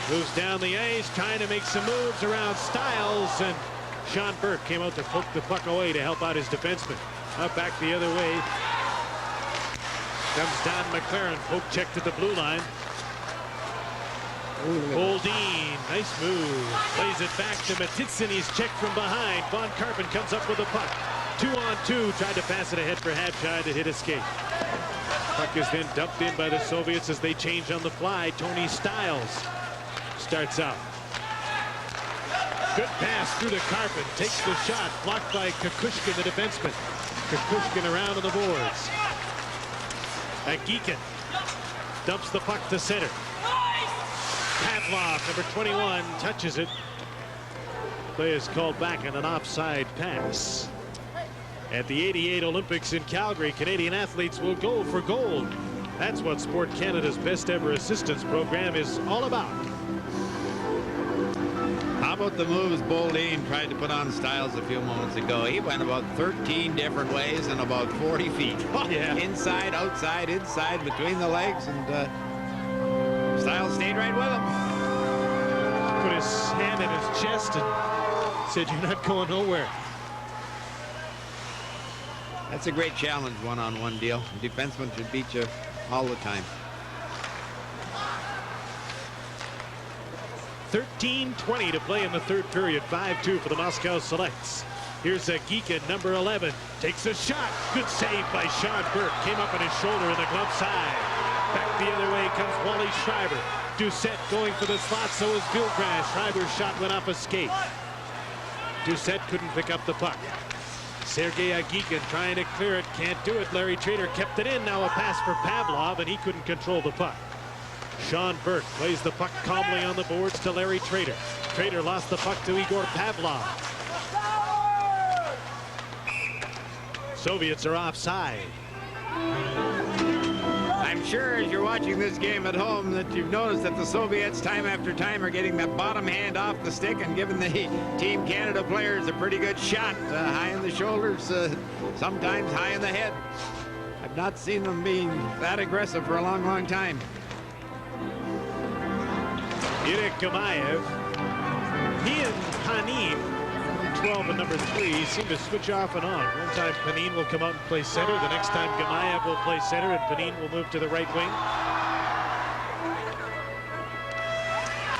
moves down the ice, trying to make some moves around Styles, and Sean Burke came out to poke the puck away to help out his defenseman. Up back the other way comes Don McLaren, poke check to the blue line. Boldine, nice move. Plays it back to Matitsin. He's checked from behind. Von Karpen comes up with the puck. 2-on-2. Tried to pass it ahead for Habscheid to hit a skate. Puck is then dumped in by the Soviets as they change on the fly. Tony Styles starts out. Good pass through to Karpen. Takes the shot. Blocked by Kukushkin, the defenseman. Kukushkin around on the boards. Agikin dumps the puck to center. Pavlov, number 21, touches it. Play is called back on an offside pass. At the '88 Olympics in Calgary, Canadian athletes will go for gold. That's what Sport Canada's best ever assistance program is all about. How about the moves Boldine tried to put on Styles a few moments ago? He went about 13 different ways and about 40 feet. Yeah. Inside, outside, inside, between the legs, and Styles stayed right with him. Put his hand in his chest and said, "You're not going nowhere." That's a great challenge, one-on-one deal. The defenseman should beat you all the time. 13:20 to play in the third period. 5-2 for the Moscow Selects. Here's Geekin, number 11. Takes a shot. Good save by Sean Burke. Came up on his shoulder in the glove side. Back the other way comes Wally Schreiber. Doucette going for the slot, so is Vilgrass. Schreiber's shot went off a skate. Doucette couldn't pick up the puck. Sergei Agikin trying to clear it, can't do it. Larry Trader kept it in. Now a pass for Pavlov, and he couldn't control the puck. Sean Burke plays the puck calmly on the boards to Larry Trader. Trader lost the puck to Igor Pavlov. Soviets are offside. I'm sure as you're watching this game at home that you've noticed that the Soviets time after time are getting that bottom hand off the stick and giving the Team Canada players a pretty good shot. High in the shoulders, sometimes high in the head. I've not seen them being that aggressive for a long, long time. Yuri Gamayev. He and Panin, 12 and number 3, seem to switch off and on. One time Panin will come out and play center. The next time Gamayev will play center and Panin will move to the right wing.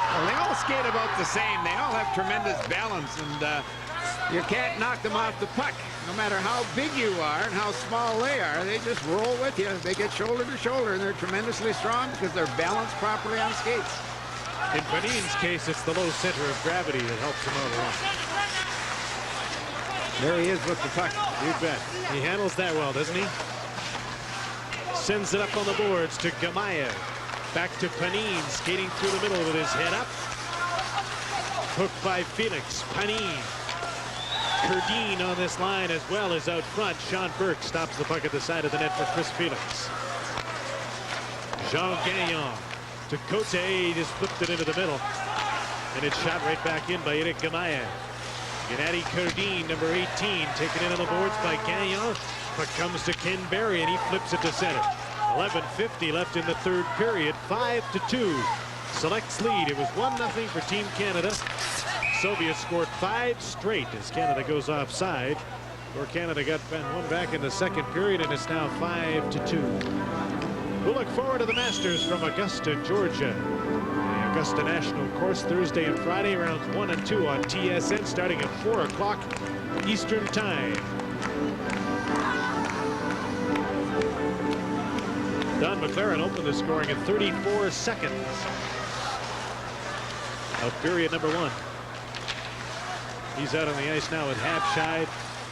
Well, skate about the same. They all have tremendous balance, and you can't knock them off the puck. No matter how big you are and how small they are, they just roll with you. They get shoulder to shoulder, and they're tremendously strong because they're balanced properly on skates. In Panin's case, it's the low center of gravity that helps him out a lot. There he is with the puck. You bet. He handles that well, doesn't he? Sends it up on the boards to Gamayev. Back to Panin, skating through the middle with his head up. Hooked by Felix. Panin. Kerdine on this line as well as out front. Sean Burke stops the puck at the side of the net for Chris Felix. Jean Gagnon to Cote. He just flipped it into the middle. And it's shot right back in by Eric Gamayev. Gennady Kerdine, number 18, taken in on the boards by Gagnon. Puck comes to Ken Berry, and he flips it to center. 11:50 left in the third period. 5-2. Select's lead. It was 1-0 for Team Canada. Soviets scored 5 straight as Canada goes offside. Or Canada got one back in the second period, and it's now 5-2. We'll look forward to the Masters from Augusta, Georgia. The Augusta National Course Thursday and Friday, rounds 1 and 2 on TSN, starting at 4 o'clock Eastern Time. Don McLaren opened the scoring in 34 seconds of period number 1. He's out on the ice now with Habscheid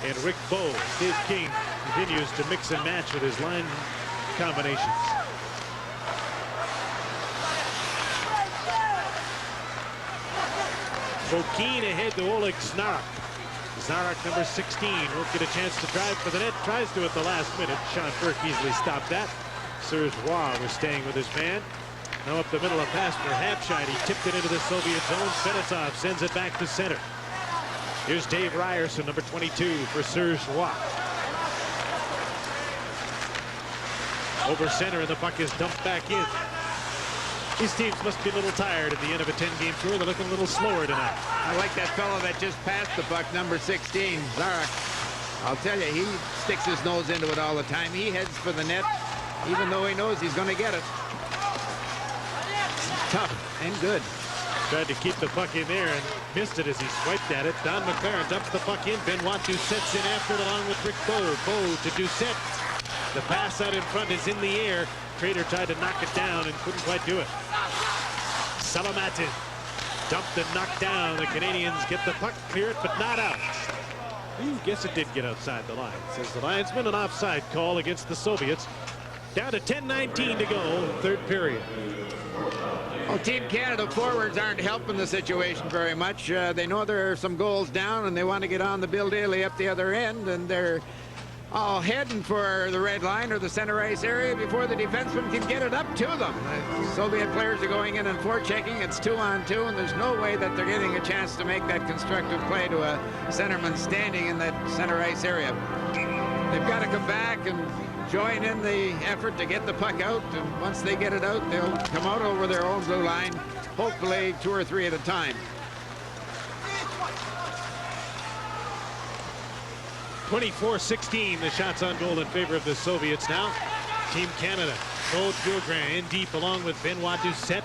and Rick Bowe. Dave King continues to mix and match with his line combinations. Bokeen ahead to Oleg Znarak. Znarak, number 16, won't get a chance to drive for the net. Tries to at the last minute. Sean Burke easily stopped that. Serge Roy was staying with his man. Now up the middle, a pass for Habscheid. He tipped it into the Soviet zone. Fedotov sends it back to center. Here's Dave Ryerson, number 22, for Serge Roy. Over center, and the puck is dumped back in. These teams must be a little tired at the end of a 10-game tour. They're looking a little slower tonight. I like that fellow that just passed the puck, number 16, Zarek. I'll tell you, he sticks his nose into it all the time. He heads for the net, even though he knows he's going to get it. Tough and good. Tried to keep the puck in there and missed it as he swiped at it. Don McLaren dumps the puck in. Benoit Doucette's in after it along with Rick Bowe. Bowe to Doucette. The pass out in front is in the air. Trader tried to knock it down and couldn't quite do it. Salamatin dumped and knocked down. The Canadians get the puck, clear it, but not out. I guess it did get outside the line. Says the linesman, an offside call against the Soviets. Down to 10:19 to go, third period. Well, Team Canada forwards aren't helping the situation very much. They know there are some goals down, and they want to get on the Bill Daly up the other end, and they're all heading for the red line or the center ice area before the defenseman can get it up to them. The Soviet players are going in and forechecking. It's 2-on-2, and there's no way that they're getting a chance to make that constructive play to a centerman standing in that center ice area. They've got to come back and join in the effort to get the puck out, and once they get it out, they'll come out over their own blue line, hopefully 2 or 3 at a time. 24-16, the shots on goal in favor of the Soviets now. Team Canada, Claude Gilgrand in deep along with Benoit Doucette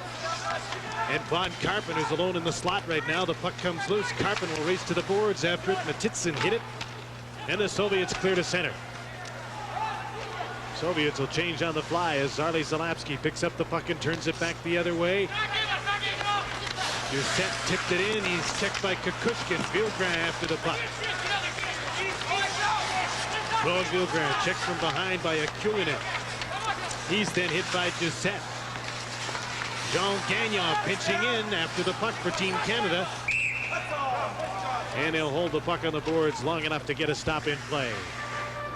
and Von Karpen, who's alone in the slot right now. The puck comes loose. Karpen will race to the boards after it. Matitsin hit it, and the Soviets clear to center. Soviets will change on the fly as Zarley Zalapsky picks up the puck and turns it back the other way. Doucette tipped it in. He's checked by Kukushkin. Gilgrand after the puck. Claude Gilgrand checked from behind by Akulinen. He's then hit by Doucette. Jean Gagnon pinching in after the puck for Team Canada. And he'll hold the puck on the boards long enough to get a stop in play.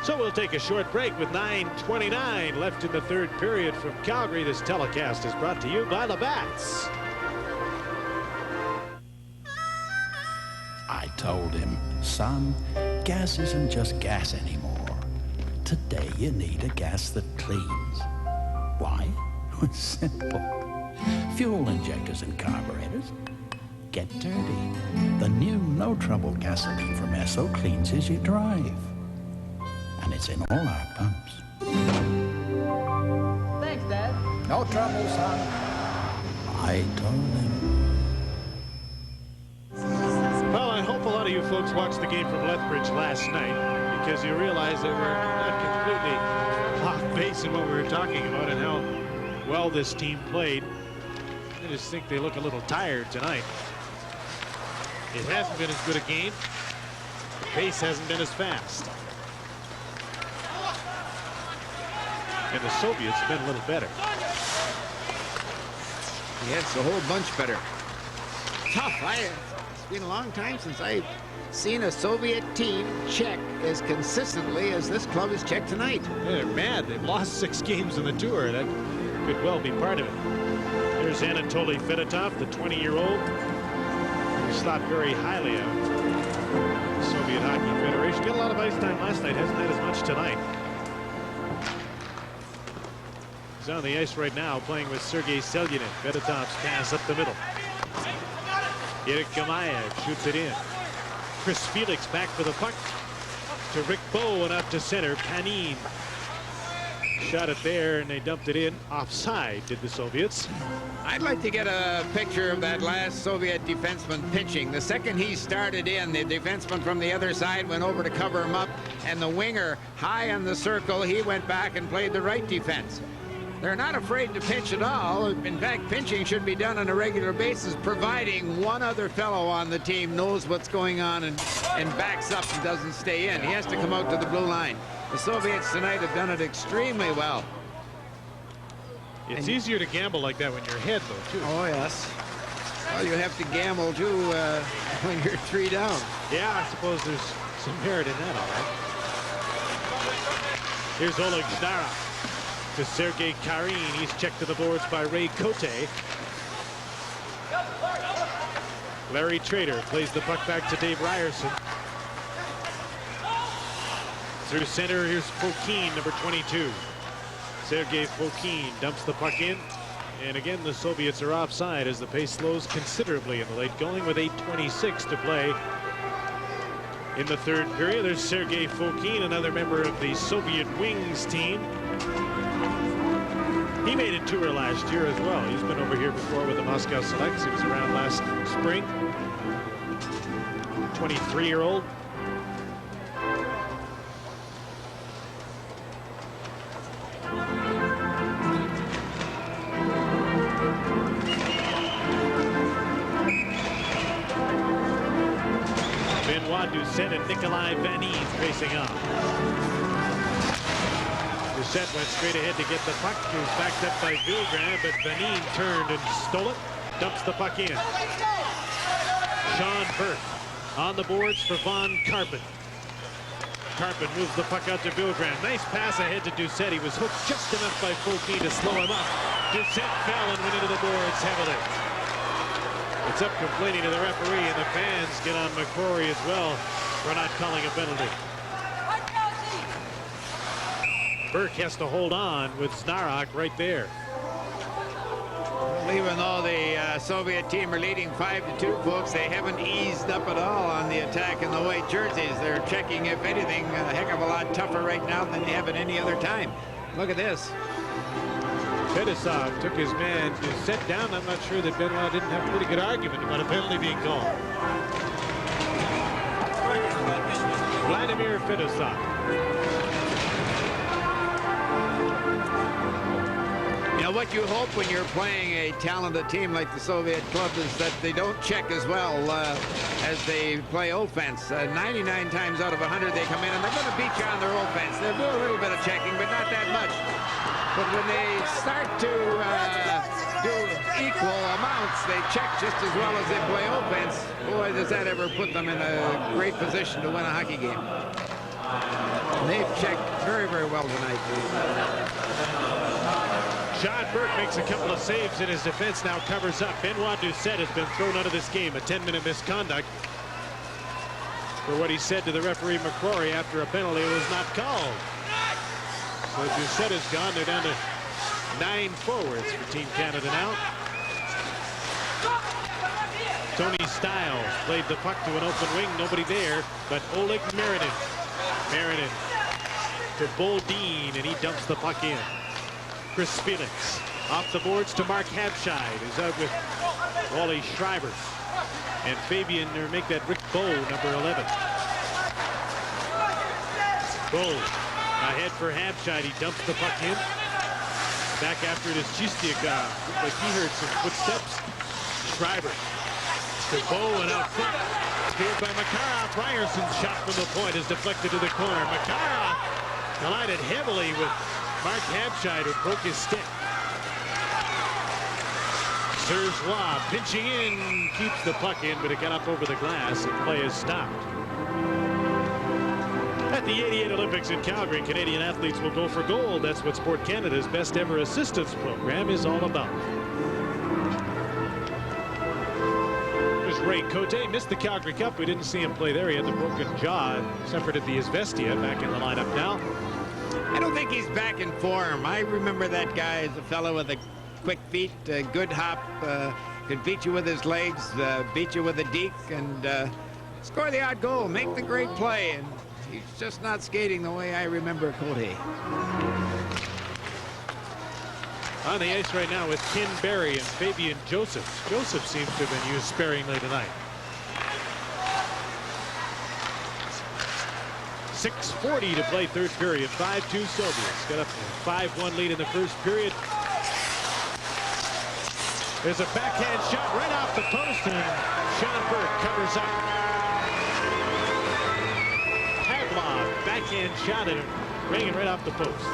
So we'll take a short break with 9:29 left in the third period from Calgary. This telecast is brought to you by Labatt's. I told him, son, gas isn't just gas anymore. Today you need a gas that cleans. Why? It's simple. Fuel injectors and carburetors get dirty. The new no-trouble gasoline from Esso cleans as you drive. And it's in all our pumps. Thanks, Dad. No trouble, son. I told him. you folks watched the game from Lethbridge last night, because you realize that we're not completely off base in what we were talking about and how well this team played. I just think they look a little tired tonight. It hasn't been as good a game. The pace hasn't been as fast. And the Soviets have been a little better. Yes, a whole bunch better. Tough. It's been a long time since I've seen a Soviet team check as consistently as this club has checked tonight. They're mad. They've lost 6 games on the tour. That could well be part of it. There's Anatoly Fedotov, the 20-year-old. He's thought very highly of the Soviet Hockey Federation. Got a lot of ice time last night. Hasn't had as much tonight. He's on the ice right now playing with Sergei Selyanin. Fedotov's pass up the middle. Erik Gamayev shoots it in. Chris Felix back for the puck to Rick Bowe and up to center. Panin shot it there and they dumped it in. Offside did the Soviets. I'd like to get a picture of that last Soviet defenseman pitching. The second he started in, the defenseman from the other side went over to cover him up, and the winger high on the circle, he went back and played the right defense. They're not afraid to pinch at all. In fact, pinching should be done on a regular basis, providing one other fellow on the team knows what's going on and backs up and doesn't stay in. He has to come out to the blue line. The Soviets tonight have done it extremely well. It's easier to gamble like that when you're ahead, though, too. Oh, yes. Well, you have to gamble, too, when you're 3 down. Yeah, I suppose there's some merit in that, all right. Here's Oleg Zdarov to Sergei Karin. He's checked to the boards by Ray Cote. Larry Trader plays the puck back to Dave Ryerson. Through center, here's Fokin, number 22. Sergei Fokin dumps the puck in. And again, the Soviets are offside as the pace slows considerably in the late going with 8:26 to play in the third period. There's Sergei Fokin, another member of the Soviet Wings team. He made a tour last year as well. He's been over here before with the Moscow Selects. He was around last spring. 23-year-old. Benoit Doucet and Nikolai Vanin facing off. Doucet went straight ahead to get the puck. He was backed up by Vilgrand, but Vanin turned and stole it. Dumps the puck in. Sean Burke on the boards for Von Karpen. Karpen moves the puck out to Vilgrand. Nice pass ahead to Doucet. He was hooked just enough by Fokin to slow him up. Doucet fell and went into the boards heavily. It's up complaining to the referee, and the fans get on McCrory as well for not calling a penalty. Burke has to hold on with Snarok right there. Well, even though the Soviet team are leading 5-2, folks, they haven't eased up at all on the attack in the white jerseys. They're checking, if anything, a heck of a lot tougher right now than they have at any other time. Look at this. Fedosov took his man to set down. I'm not sure that Benoit didn't have a pretty good argument about a penalty being called. Vladimir Fedosov. You know, what you hope when you're playing a talented team like the Soviet club is that they don't check as well as they play offense. 99 times out of 100 they come in and they're going to beat you on their offense. They'll do a little bit of checking, but not that much. But when they start to do equal amounts, they check just as well as they play offense. Boy, does that ever put them in a great position to win a hockey game. And they've checked very, very well tonight. Sean Burke makes a couple of saves and his defense now covers up. Benoit Doucet has been thrown out of this game. A 10-minute misconduct for what he said to the referee McCrory after a penalty was not called. So Doucet is gone. They're down to 9 forwards for Team Canada now. Tony Stiles played the puck to an open wing. Nobody there, but Oleg Marinin. Marinin to Boldin, and he dumps the puck in. Chris Felix off the boards to Mark Habscheid, who's out with Wally Schreiber. And Fabian make that Rick Bow, number 11. Bow ahead for Habshide. He dumps the puck in. Back after it is Chistiak. Looked like he heard some footsteps. Schreiber to Bow and out front. Cleared by Makarov. Ryerson's shot from the point is deflected to the corner. Makarov collided heavily with Mark Habshide, who broke his stick. Sergeois pinching in, keeps the puck in, but it got up over the glass and play is stopped. At the 88 Olympics in Calgary, Canadian athletes will go for gold. That's what Sport Canada's best ever assistance program is all about. There's Ray Cote, missed the Calgary Cup. We didn't see him play there. He had the broken jaw, suffered at the Izvestia, back in the lineup now. I don't think he's back in form. I remember that guy as a fellow with a quick feet, good hop, could beat you with his legs, beat you with a deke, and score the odd goal, make the great play. And he's just not skating the way I remember Cody. On the ice right now with Ken Barry and Fabian Joseph. Joseph seems to have been used sparingly tonight. 6:40 to play third period. 5-2 Soviets. Got a 5-1 lead in the first period. There's a backhand shot right off the post, and Sean Burke covers up. Pavlov, backhand shot at him, bringing right off the post.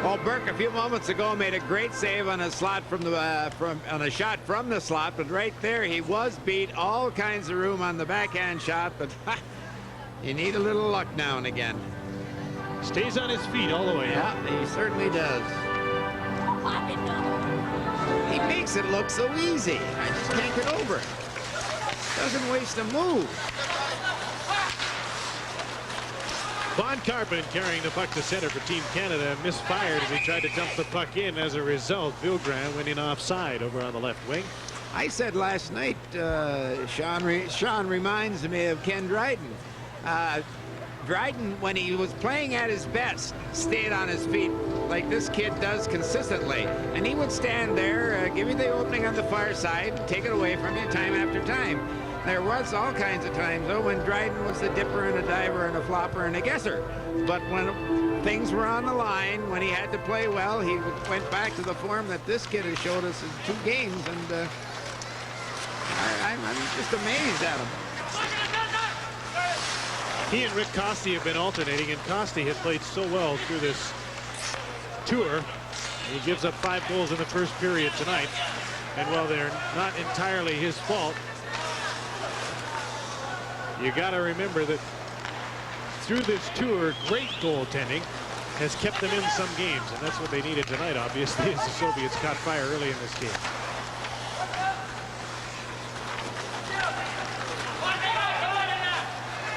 Well, Burke a few moments ago made a great save on a slot from the on a shot from the slot, but right there he was beat. All kinds of room on the backhand shot, but you need a little luck now and again. Stays on his feet all the way. Yeah, he certainly does. He makes it look so easy. I just can't get over it. Doesn't waste a move. Von Karpen carrying the puck to center for Team Canada, misfired as he tried to dump the puck in. As a result, Vilgran went in offside over on the left wing. I said last night, Sean reminds me of Ken Dryden. Dryden, when he was playing at his best, stayed on his feet like this kid does consistently. And he would stand there, give you the opening on the far side, and take it away from you time after time. There was all kinds of times, though, when Dryden was the dipper and a diver and a flopper and a guesser. But when things were on the line, when he had to play well, he went back to the form that this kid has showed us in 2 games. And I'm just amazed at him. He and Rick Costi have been alternating, and Costi has played so well through this tour. He gives up 5 goals in the first period tonight. And while they're not entirely his fault, you got to remember that through this tour, great goaltending has kept them in some games, and that's what they needed tonight, obviously, as the Soviets caught fire early in this game.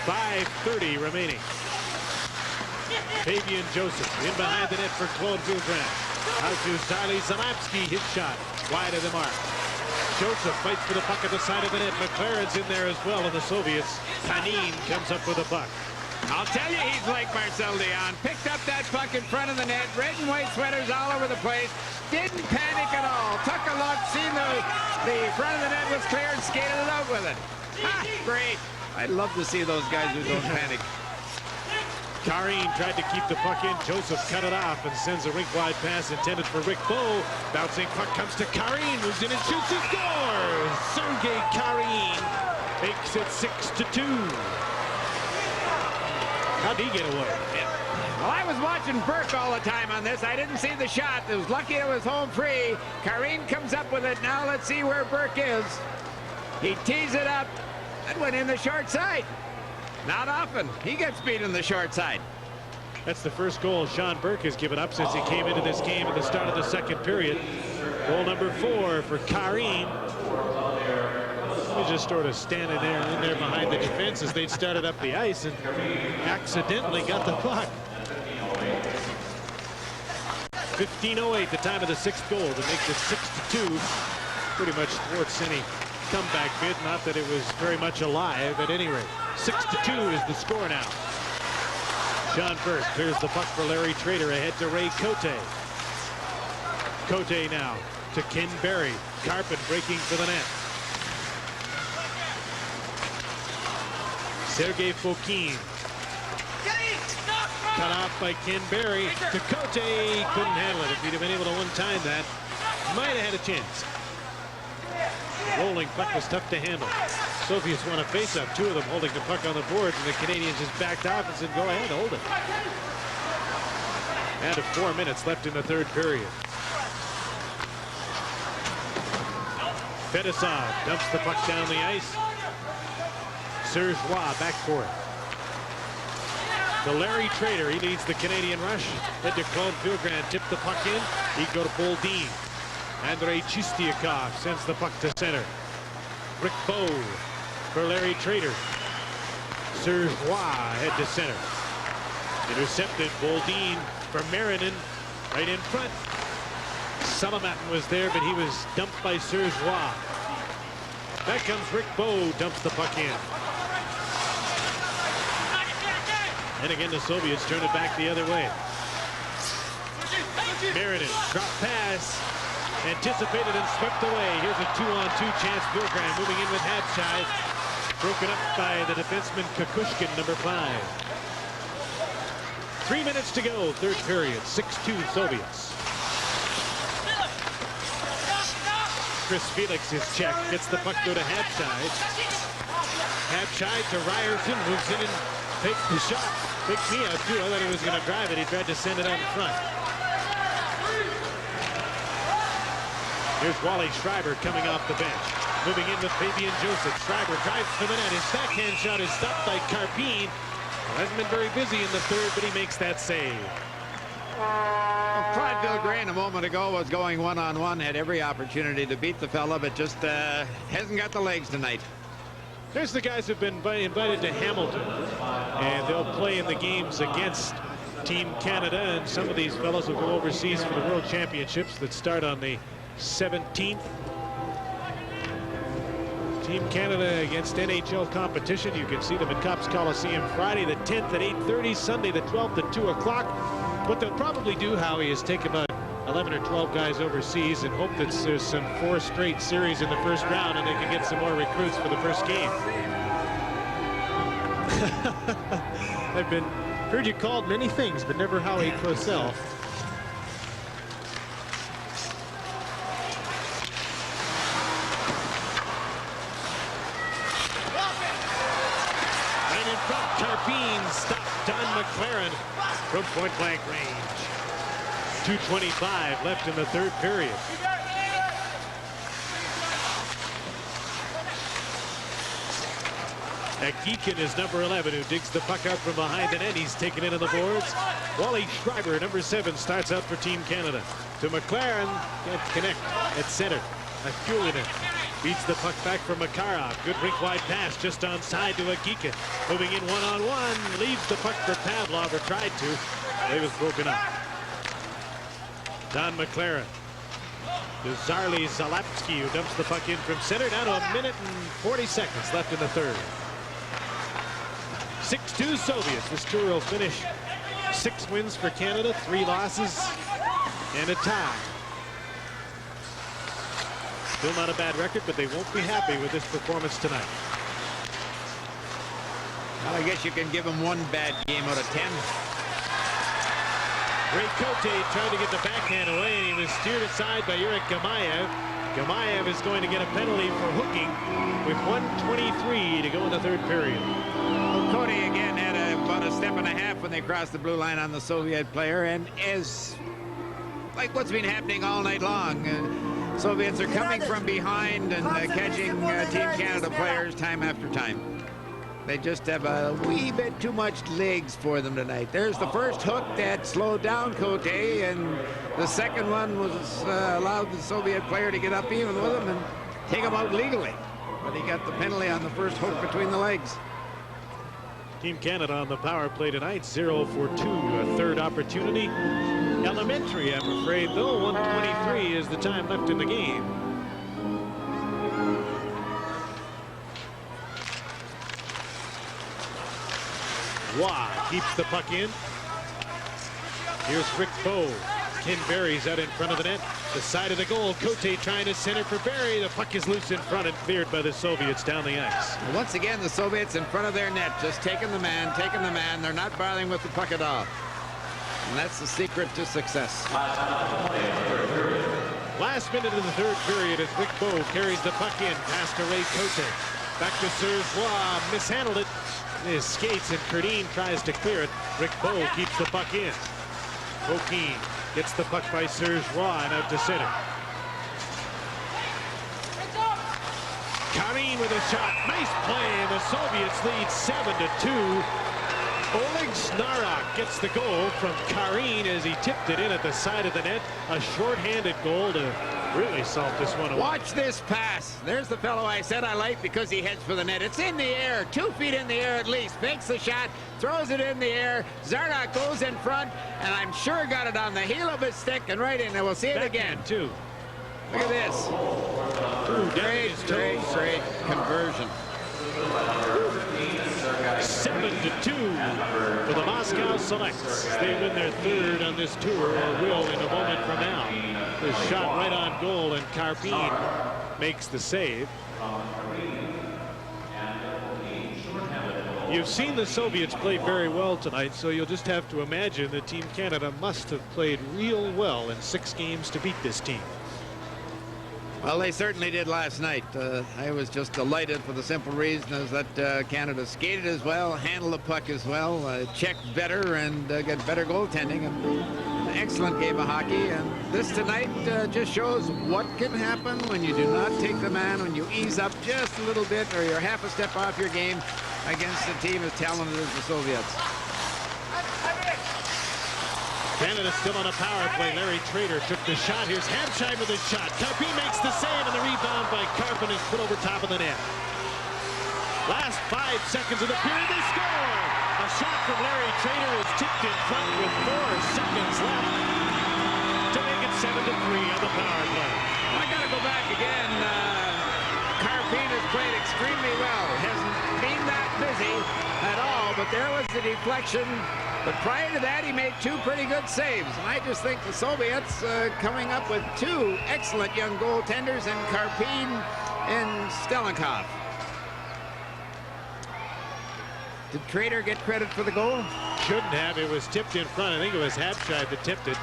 .5:30 remaining. Fabian Joseph in behind the net for Claude Vilgran. Out to Zali Zanapski, his shot wide of the mark. Joseph fights for the puck at the side of the net. McLaren's in there as well, and the Soviets. Panin comes up with the puck. I'll tell you, he's like Marcel Dion. Picked up that puck in front of the net. Red and white sweaters all over the place. Didn't panic at all. Took a look, seen the front of the net was clear, and skated it out with it. Ha, great. I'd love to see those guys who don't panic. Karin tried to keep the puck in. Joseph cut it off and sends a rink-wide pass intended for Rick Bow. Bouncing puck comes to Karin, moves in and shoots and scores! Sergei Karin makes it 6-2. How'd he get away? Well, I was watching Burke all the time on this. I didn't see the shot. It was lucky it was home free. Karin comes up with it. Now let's see where Burke is. He tees it up. That went in the short side. Not often. He gets beat in the short side. That's the first goal Sean Burke has given up since he came into this game at the start of the second period. Goal number 4 for Karin. He was just sort of standing there in there behind the defense as they'd started up the ice and accidentally got the puck. 15:08, the time of the 6th goal to make this 6-2. Pretty much thwarts any comeback bid. Not that it was very much alive at any rate. 6-2 is the score now. Sean Burke clears the puck for Larry Trader ahead to Ray Cote. Cote now to Ken Barry. Karpen breaking for the net. Sergei Fokin. Cut off by Ken Berry. Cote couldn't handle it. If he'd have been able to one-time that, might have had a chance. The rolling puck was tough to handle. Soviets want to face up. Two of them holding the puck on the boards, and the Canadians just backed off and said, go ahead, hold it. And 4 minutes left in the third period. Fedosov dumps the puck down the ice. Serge Roy back for it. To Larry Trader, he leads the Canadian rush. Head to Claude Vilgrand, tipped the puck in. He go to Boldin. Andrei Chistiakov sends the puck to center. Rick Bowe for Larry Trader. Serge Roy head to center. Intercepted. Boldin for Marinin right in front. Salamatin was there, but he was dumped by Serge Roy. Back comes Rick Bowe, dumps the puck in. And again, the Soviets turn it back the other way. Marinin, drop pass, anticipated and swept away. Here's a 2-on-2 chance. Vilgrand moving in with Habshai. Broken up by the defenseman Kukushkin, number 5. 3 minutes to go, third period. 6-2 Soviets. Chris Felix is checked. Gets the puck go to Habshai. Habshai to Ryerson. Moves in and takes the shot. Takes me out too. I thought he was going to drive it. He tried to send it out in front. Here's Wally Schreiber coming off the bench. Moving in with Fabian Joseph. Schreiber drives for the net. His backhand shot is stopped by Carpine. Hasn't been very busy in the third, but he makes that save. Clyde Vilgrain a moment ago was going one-on-one, had every opportunity to beat the fella, but just hasn't got the legs tonight. There's the guys who've been invited to Hamilton, and they'll play in the games against Team Canada, and some of these fellows will go overseas for the World Championships that start on the 17th. Team Canada against NHL competition. You can see them at Copps Coliseum Friday the 10th at 8:30, Sunday the 12th at 2 o'clock. What they'll probably do, Howie, is take about 11 or 12 guys overseas and hope that there's some 4 straight series in the first round and they can get some more recruits for the first game. I've heard you called many things, but never Howie Cosell. Right in front, Carpine stopped Don McLaren from point-blank range. 2:25 left in the third period. Geekin is number 11, who digs the puck out from behind the net. He's taken into the boards. Wally Schreiber, number 7, starts out for Team Canada. To McLaren, can't connect at center. Akulinen beats the puck back from Makarov. Good rink-wide pass just onside to Geekin. Moving in one-on-one, leaves the puck for Pavlov, or tried to. It was broken up. Don McLaren to Zarli Zalapsky, who dumps the puck in from center. Down to 1 minute and 40 seconds left in the third. 6-2 Soviets. This tour will finish 6 wins for Canada, 3 losses, and a tie. Still not a bad record, but they won't be happy with this performance tonight. Well, I guess you can give them 1 bad game out of 10. Ray Cote tried to get the backhand away, and he was steered aside by Yurick Gamayev. Gamayev is going to get a penalty for hooking with 1:23 to go in the third period. Well, Cote again had about a step and a half when they crossed the blue line on the Soviet player, and as like what's been happening all night long, Soviets are coming from behind and catching Team Canada players time after time. They just have a wee bit too much legs for them tonight. There's the first hook that slowed down Cote, and the second one was allowed the Soviet player to get up even with him and take him out legally. But he got the penalty on the first hook between the legs. Team Canada on the power play tonight, 0 for 2, a third opportunity. Elementary, I'm afraid, though. 1:23 is the time left in the game. Waugh keeps the puck in. Here's Rick Bowe. Ken Berry's out in front of the net. The side of the goal, Cote trying to center for Barry. The puck is loose in front and cleared by the Soviets down the ice. Once again, the Soviets in front of their net, just taking the man. They're not bothering with the puck at all. And that's the secret to success. Last minute of the third period as Rick Bowe carries the puck in past to Ray Cote. Back to Sergeois, mishandled it. His skates and Cardine tries to clear it. Rick Bowe keeps the puck in. O'Keefe gets the puck by Sergeois and out to center. Karin with a shot. Nice play, and the Soviets lead 7-2. Oleg Snarok gets the goal from Karin as he tipped it in at the side of the net. A short-handed goal to really salt this one away. Watch this pass. There's the fellow I said I like because he heads for the net. It's in the air, 2 feet in the air at least. Makes the shot, throws it in the air. Zarnak goes in front, and I'm sure got it on the heel of his stick and right in there. We'll see it again. Too. Look at this. Great conversion. 7-2 for the Moscow Selects. They win their third on this tour, or will in a moment from now. The shot right on goal, and Karpin makes the save. You've seen the Soviets play very well tonight, so you'll just have to imagine that Team Canada must have played real well in 6 games to beat this team. Well, they certainly did last night. I was just delighted for the simple reason is that Canada skated as well, handled the puck as well, checked better, and got better goaltending. An excellent game of hockey. And this tonight just shows what can happen when you do not take the man, when you ease up just a little bit, or you're half a step off your game against a team as talented as the Soviets. Canada still on a power play. Larry Trader took the shot. Here's Hampshire with a shot. Karpin makes the save, and the rebound by Karpin is put over top of the net. Last 5 seconds of the period, they score! A shot from Larry Trader is tipped in front with 4 seconds left to make it 7-3 on the power play. I got to go back again. Karpin has played extremely well. Hasn't been that busy at all, but there was the deflection. But prior to that, he made 2 pretty good saves. And I just think the Soviets coming up with 2 excellent young goaltenders in Karpin and Stelenkov. Did Trader get credit for the goal? Shouldn't have. It was tipped in front. I think it was Hampshire that tipped it.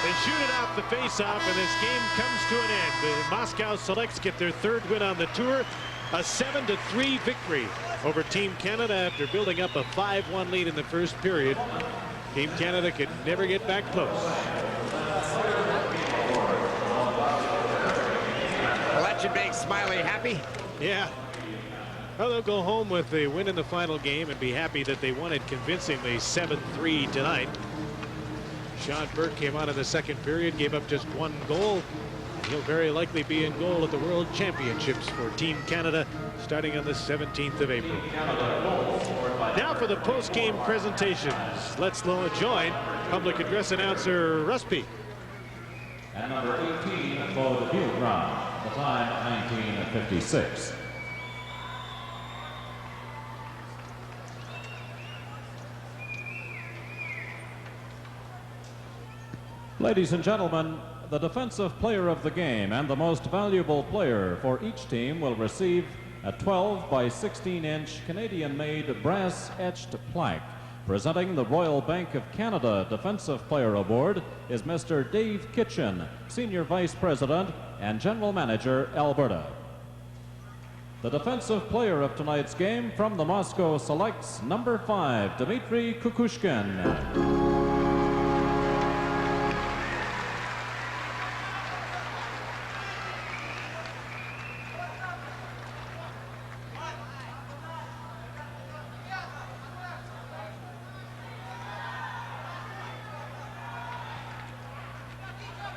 They shoot it off the face-off, and this game comes to an end. The Moscow Selects get their 3rd win on the tour. A 7-3 victory over Team Canada after building up a 5-1 lead in the first period. Team Canada could never get back close. Well, that should make Smiley happy. Yeah. Well, they'll go home with a win in the final game and be happy that they won it convincingly 7-3 tonight. Sean Burke came on in the second period, gave up just 1 goal. He'll very likely be in goal at the World Championships for Team Canada starting on the 17th of April. Now for the post-game presentations. Let's join public address announcer Russ P. And number 18 for the field round. The time 19:56. Ladies and gentlemen, the defensive player of the game and the most valuable player for each team will receive a 12 by 16-inch Canadian-made brass-etched plaque. Presenting the Royal Bank of Canada Defensive Player Award is Mr. Dave Kitchen, Senior Vice President and General Manager, Alberta. The defensive player of tonight's game from the Moscow Selects, number 5, Dmitry Kukushkin.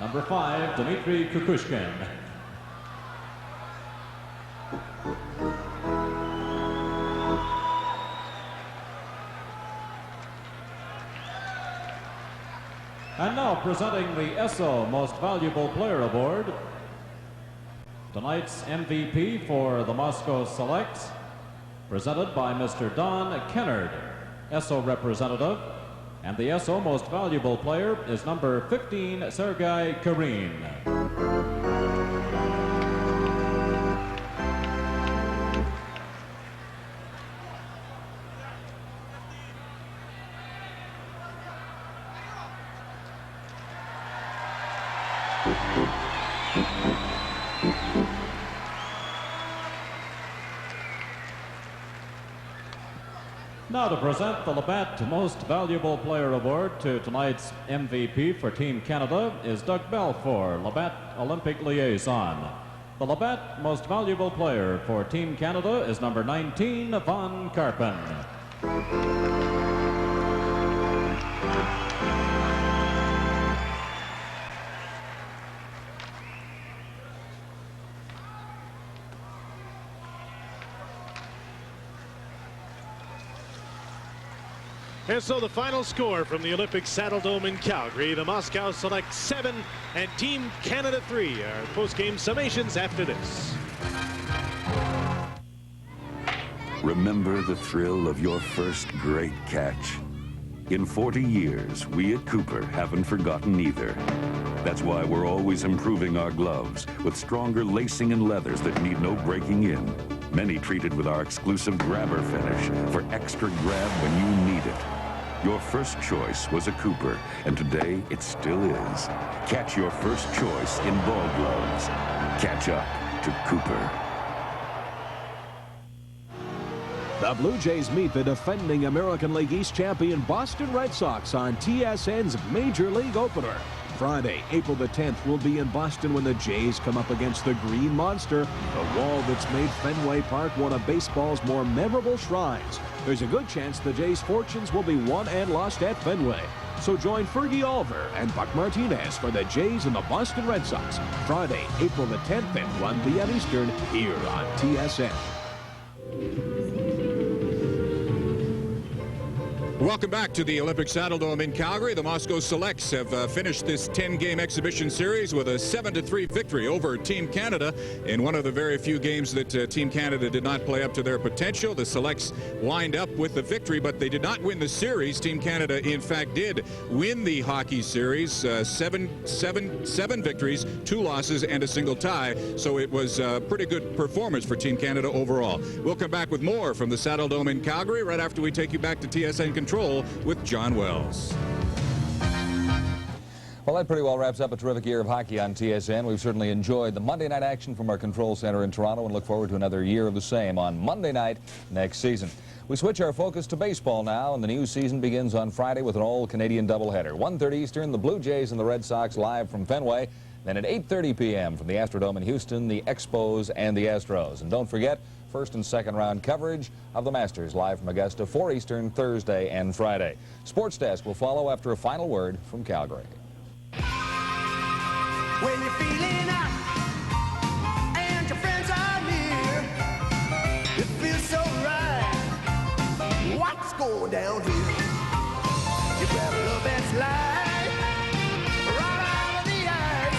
Number 5, Dmitry Kukushkin. And now presenting the ESSO Most Valuable Player Award. Tonight's MVP for the Moscow Selects, presented by Mr. Don Kennard, ESSO representative, And the SO Most Valuable Player is number 15, Sergei Karin. Now to present the Labatt Most Valuable Player Award to tonight's MVP for Team Canada is Doug Balfour, Labatt Olympic Liaison. The Labatt Most Valuable Player for Team Canada is number 19, Von Karpen. And so the final score from the Olympic Saddle Dome in Calgary, the Moscow Select 7 and Team Canada 3. Our post-game summations after this. Remember the thrill of your first great catch? In 40 years, we at Cooper haven't forgotten either. That's why we're always improving our gloves with stronger lacing and leathers that need no breaking in. Many treated with our exclusive grabber finish for extra grab when you need it. Your first choice was a Cooper, and today it still is. Catch your first choice in ball gloves. Catch up to Cooper. The Blue Jays meet the defending American League East champion Boston Red Sox on TSN's Major League Opener. Friday, April the 10th, will be in Boston when the Jays come up against the Green Monster, the wall that's made Fenway Park one of baseball's more memorable shrines. There's a good chance the Jays' fortunes will be won and lost at Fenway. So join Fergie Oliver and Buck Martinez for the Jays and the Boston Red Sox. Friday, April the 10th at 1 p.m. Eastern here on TSN. Welcome back to the Olympic Saddle Dome in Calgary. The Moscow Selects have finished this 10-game exhibition series with a 7-3 victory over Team Canada in one of the very few games that Team Canada did not play up to their potential. The Selects wind up with the victory, but they did not win the series. Team Canada, in fact, did win the hockey series. Seven victories, 2 losses, and a single tie. So it was a pretty good performance for Team Canada overall. We'll come back with more from the Saddle Dome in Calgary right after we take you back to TSN Control with John Wells. Well, that pretty well wraps up a terrific year of hockey on TSN. We've certainly enjoyed the Monday night action from our control center in Toronto and look forward to another year of the same on Monday night next season. We switch our focus to baseball now, and the new season begins on Friday with an all-Canadian doubleheader. 1:30 Eastern, the Blue Jays and the Red Sox live from Fenway. Then at 8:30 p.m. from the Astrodome in Houston, the Expos and the Astros. And don't forget, first and second round coverage of the Masters live from Augusta, 4 Eastern, Thursday and Friday. Sports Desk will follow after a final word from Calgary. When you're feeling up and your friends are near, it feels so right. What's going down here? You grab a little bit slide right out of the ice.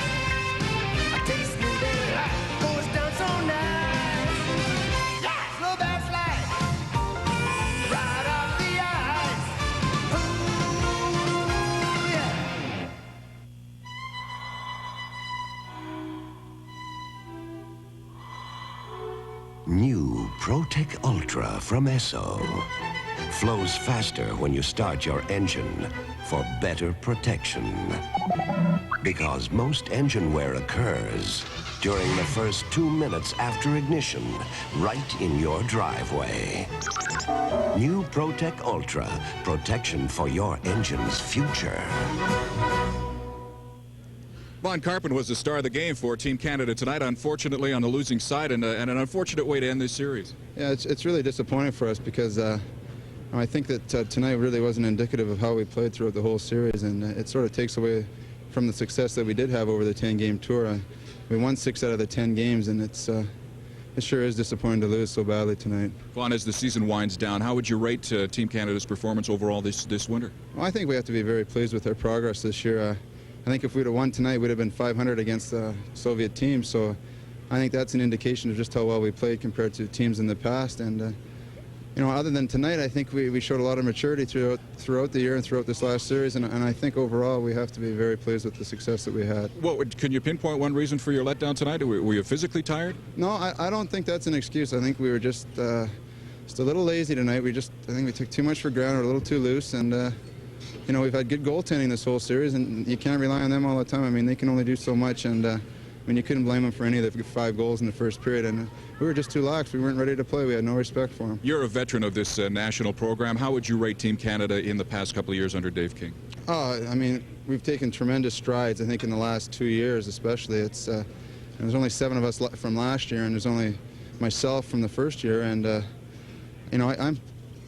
A taste smooth and light goes down so nice. Yeah, slow that slide right out of the ice. Ooh, yeah. New ProTech Ultra from Esso. Flows faster when you start your engine for better protection. Because most engine wear occurs during the first 2 minutes after ignition, right in your driveway. New ProTech Ultra, protection for your engine's future. Von Karpen was the star of the game for Team Canada tonight, unfortunately on the losing side, and an unfortunate way to end this series. Yeah, it's really disappointing for us because I think that tonight really wasn't indicative of how we played throughout the whole series, and it sort of takes away from the success that we did have over the 10-game tour. We won 6 out of the 10 games, and it sure is disappointing to lose so badly tonight. Vaughn, as the season winds down, how would you rate Team Canada's performance overall this winter? Well, I think we have to be very pleased with our progress this year. I think if we'd have won tonight, we'd have been 500 against the Soviet team. So I think that's an indication of just how well we played compared to teams in the past. And you know, other than tonight, I think we showed a lot of maturity throughout the year and throughout this last series, and I think overall we have to be very pleased with the success that we had. Well, can you pinpoint one reason for your letdown tonight? Were you physically tired? No, I don't think that's an excuse. I think we were just a little lazy tonight. I think we took too much for granted, a little too loose, and you know, we've had good goaltending this whole series, and you can't rely on them all the time. I mean, they can only do so much, and I mean, you couldn't blame them for any of the 5 goals in the first period, and we were just too lax. We weren't ready to play. We had no respect for them. You're a veteran of this national program. How would you rate Team Canada in the past couple of years under Dave King? Oh, I mean, we've taken tremendous strides, I think, in the last 2 years especially. There's only 7 of us from last year, and there's only myself from the first year, and you know, I'm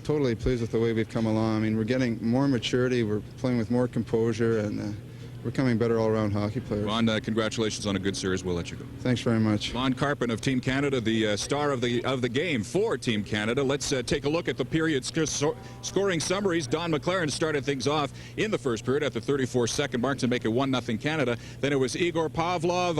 totally pleased with the way we've come along. I mean, we're getting more maturity, we're playing with more composure, and we're becoming better all-around hockey players. Vaughn, congratulations on a good series. We'll let you go. Thanks very much. Vaughn Carpin of Team Canada, the star of the game for Team Canada. Let's take a look at the period scoring summaries. Don McLaren started things off in the first period at the 34-second mark to make it 1-0 Canada. Then it was Igor Pavlov,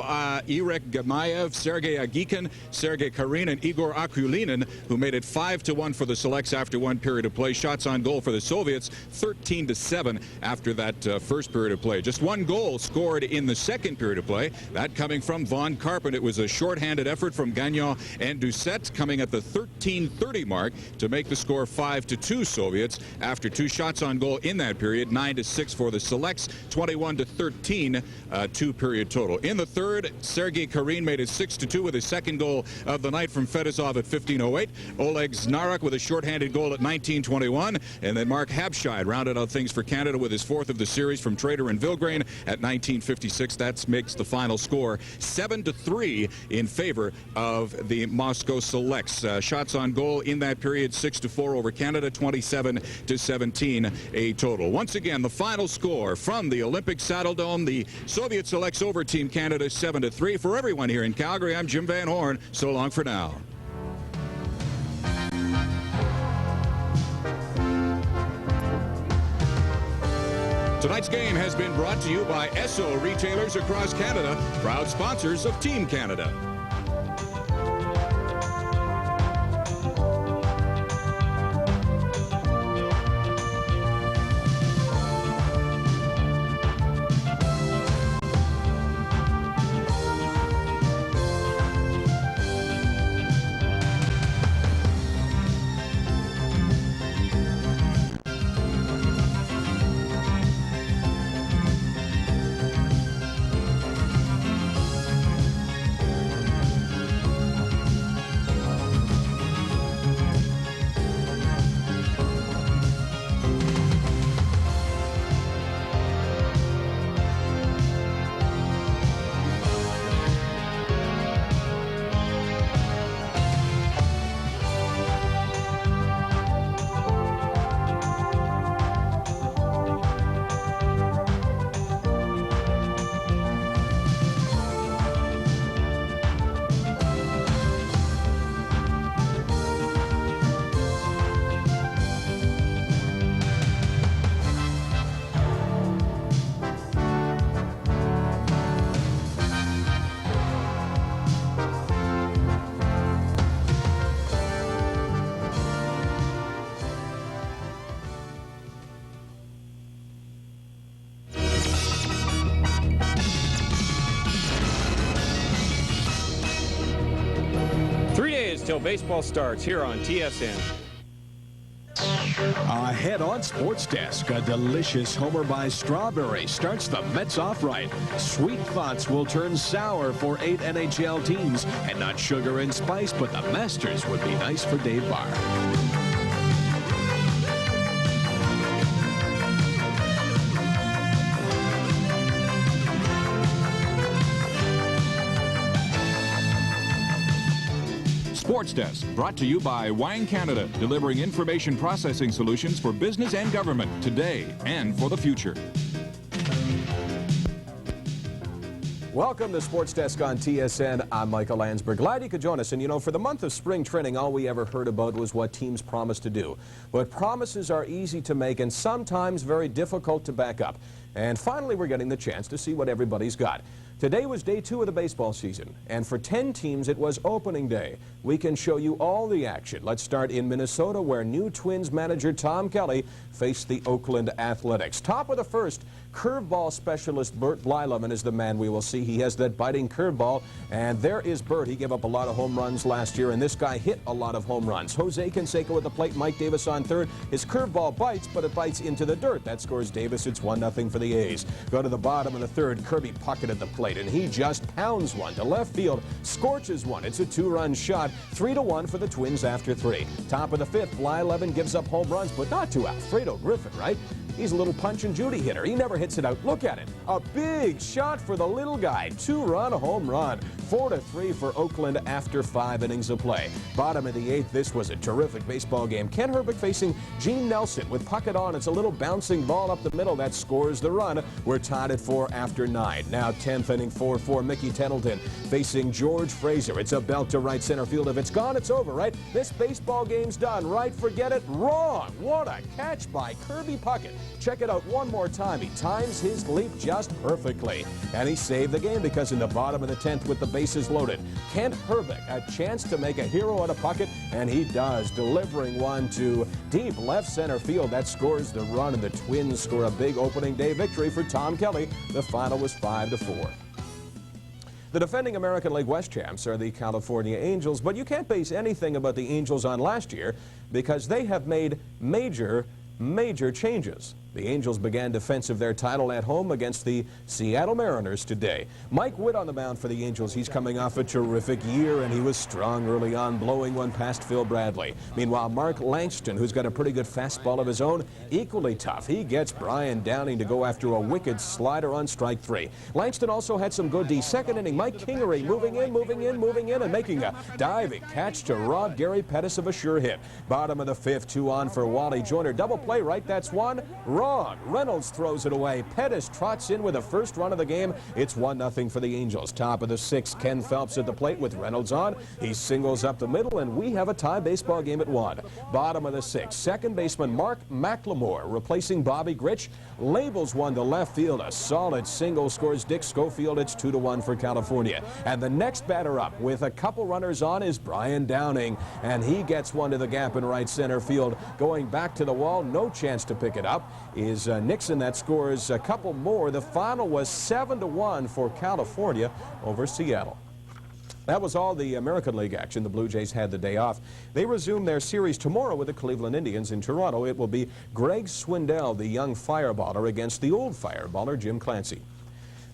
Irek Gamayev, Sergei Agikin, Sergei Karin, and Igor Akulinin, who made it 5-1 for the Selects after one period of play. Shots on goal for the Soviets, 13-7 after that first period of play. Just one goal scored in the second period of play, that coming from Vaughn Carpin. It was a shorthanded effort from Gagnon and Doucette, coming at the 13:30 mark to make the score 5-2 Soviets after 2 shots on goal in that period. 9-6 for the Selects, 21-13 2-period total. In the third, Sergei Karin made it 6-2 with his second goal of the night from Fedosov at 15:08. Oleg Znaruk with a shorthanded goal at 19:21, and then Mark Habscheid rounded out things for Canada with his 4th of the series from Trader and Vilgrain at 19:56. That makes the final score 7-3 in favor of the Moscow Selects. Shots on goal in that period, 6-4 over Canada, 27-17 a total. Once again, the final score from the Olympic Saddle Dome, the Soviet Selects over Team Canada, 7-3. For everyone here in Calgary, I'm Jim Van Horn. So long for now. Tonight's game has been brought to you by Esso retailers across Canada, proud sponsors of Team Canada. Till baseball starts here on TSN. Ahead on Sports Desk, a delicious Homer by Strawberry starts the Mets off right. Sweet thoughts will turn sour for 8 NHL teams, and not sugar and spice, but the Masters would be nice for Dave Barr. Sports Desk, brought to you by Wang Canada, delivering information processing solutions for business and government today and for the future. Welcome to Sports Desk on TSN. I'm Michael Landsberg. Glad you could join us. And you know, for the month of spring training, all we ever heard about was what teams promised to do. But promises are easy to make and sometimes very difficult to back up. And finally, we're getting the chance to see what everybody's got. Today was day 2 of the baseball season, and for 10 teams it was opening day. We can show you all the action. Let's start in Minnesota, where new Twins manager Tom Kelly faced the Oakland Athletics. Top of the first, curveball specialist Bert Blyleven is the man we will see. He has that biting curveball, and there is Bert. He gave up a lot of home runs last year, and this guy hit a lot of home runs. Jose Canseco at the plate, Mike Davis on third. His curveball bites, but it bites into the dirt. That scores Davis. It's 1-0 for the A's. Go to the bottom of the third, Kirby Puckett at the plate, and he just pounds one to left field, scorches one. It's a 2-run shot, 3-1 for the Twins after 3. Top of the 5th, Blyleven gives up home runs, but not to Alfredo Griffin, right? He's a little punch and Judy hitter. He never hits it out. Look at it. A big shot for the little guy. 2-run home run. 4-3 for Oakland after 5 innings of play. Bottom of the 8th, this was a terrific baseball game. Ken Herbeck facing Gene Nelson with Puckett on. It's a little bouncing ball up the middle that scores the run. We're tied at 4 after 9. Now 10th inning, 4-4. Mickey Tettleton facing George Fraser. It's a belt to right center field. If it's gone, it's over, right? This baseball game's done, right? Forget it. Wrong. What a catch by Kirby Puckett. Check it out one more time. He times his leap just perfectly. And he saved the game because in the bottom of the 10th with the bases loaded, Kent Herbeck, a chance to make a hero out of Puckett, and he does, delivering one to deep left center field. That scores the run, and the Twins score a big opening day victory for Tom Kelly. The final was 5-4. The defending American League West champs are the California Angels, but you can't base anything about the Angels on last year because they have made major changes. The Angels began defense of their title at home against the Seattle Mariners today. Mike Witt on the mound for the Angels. He's coming off a terrific year, and he was strong early on, blowing one past Phil Bradley. Meanwhile, Mark Langston, who's got a pretty good fastball of his own, equally tough. He gets Brian Downing to go after a wicked slider on strike 3. Langston also had some good D. Second inning, Mike Kingery moving in, and making a diving catch to rob Gary Pettis of a sure hit. Bottom of the 5th, 2 on for Wally Joyner. Double play, right? That's one. Wrong. Reynolds throws it away. Pettis trots in with the first run of the game. It's 1-0 for the Angels. Top of the 6th, Ken Phelps at the plate with Reynolds on. He singles up the middle, and we have a tie baseball game at 1. Bottom of the 6th, second baseman Mark McLemore replacing Bobby Grich. Labels one to left field. A solid single scores Dick Schofield. It's 2-1 for California. And the next batter up with a couple runners on is Brian Downing, and he gets one to the gap in right center field. Going back to the wall, no chance to pick it up is Nixon. That scores a couple more. The final was 7-1 for California over Seattle. That was all the American League action. The Blue Jays had the day off. They resume their series tomorrow with the Cleveland Indians in Toronto. It will be Greg Swindell, the young fireballer, against the old fireballer, Jim Clancy.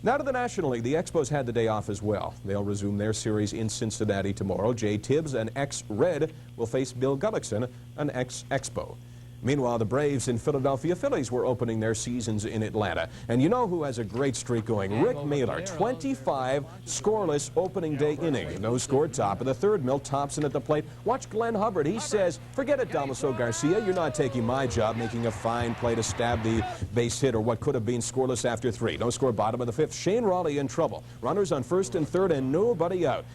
Now to the National League. The Expos had the day off as well. They'll resume their series in Cincinnati tomorrow. Jay Tibbs, an ex-Red, will face Bill Gullickson, an ex-Expo. Meanwhile, the Braves and Philadelphia Phillies were opening their seasons in Atlanta. And you know who has a great streak going? Rick Mailer, 25 scoreless opening day innings. No score, top of the 3rd. Milt Thompson at the plate. Watch Glenn Hubbard. He says, forget it, Damaso Garcia. You're not taking my job, making a fine play to stab the base hit or what could have been scoreless after 3. No score, bottom of the 5th. Shane Raleigh in trouble. Runners on 1st and 3rd and nobody out.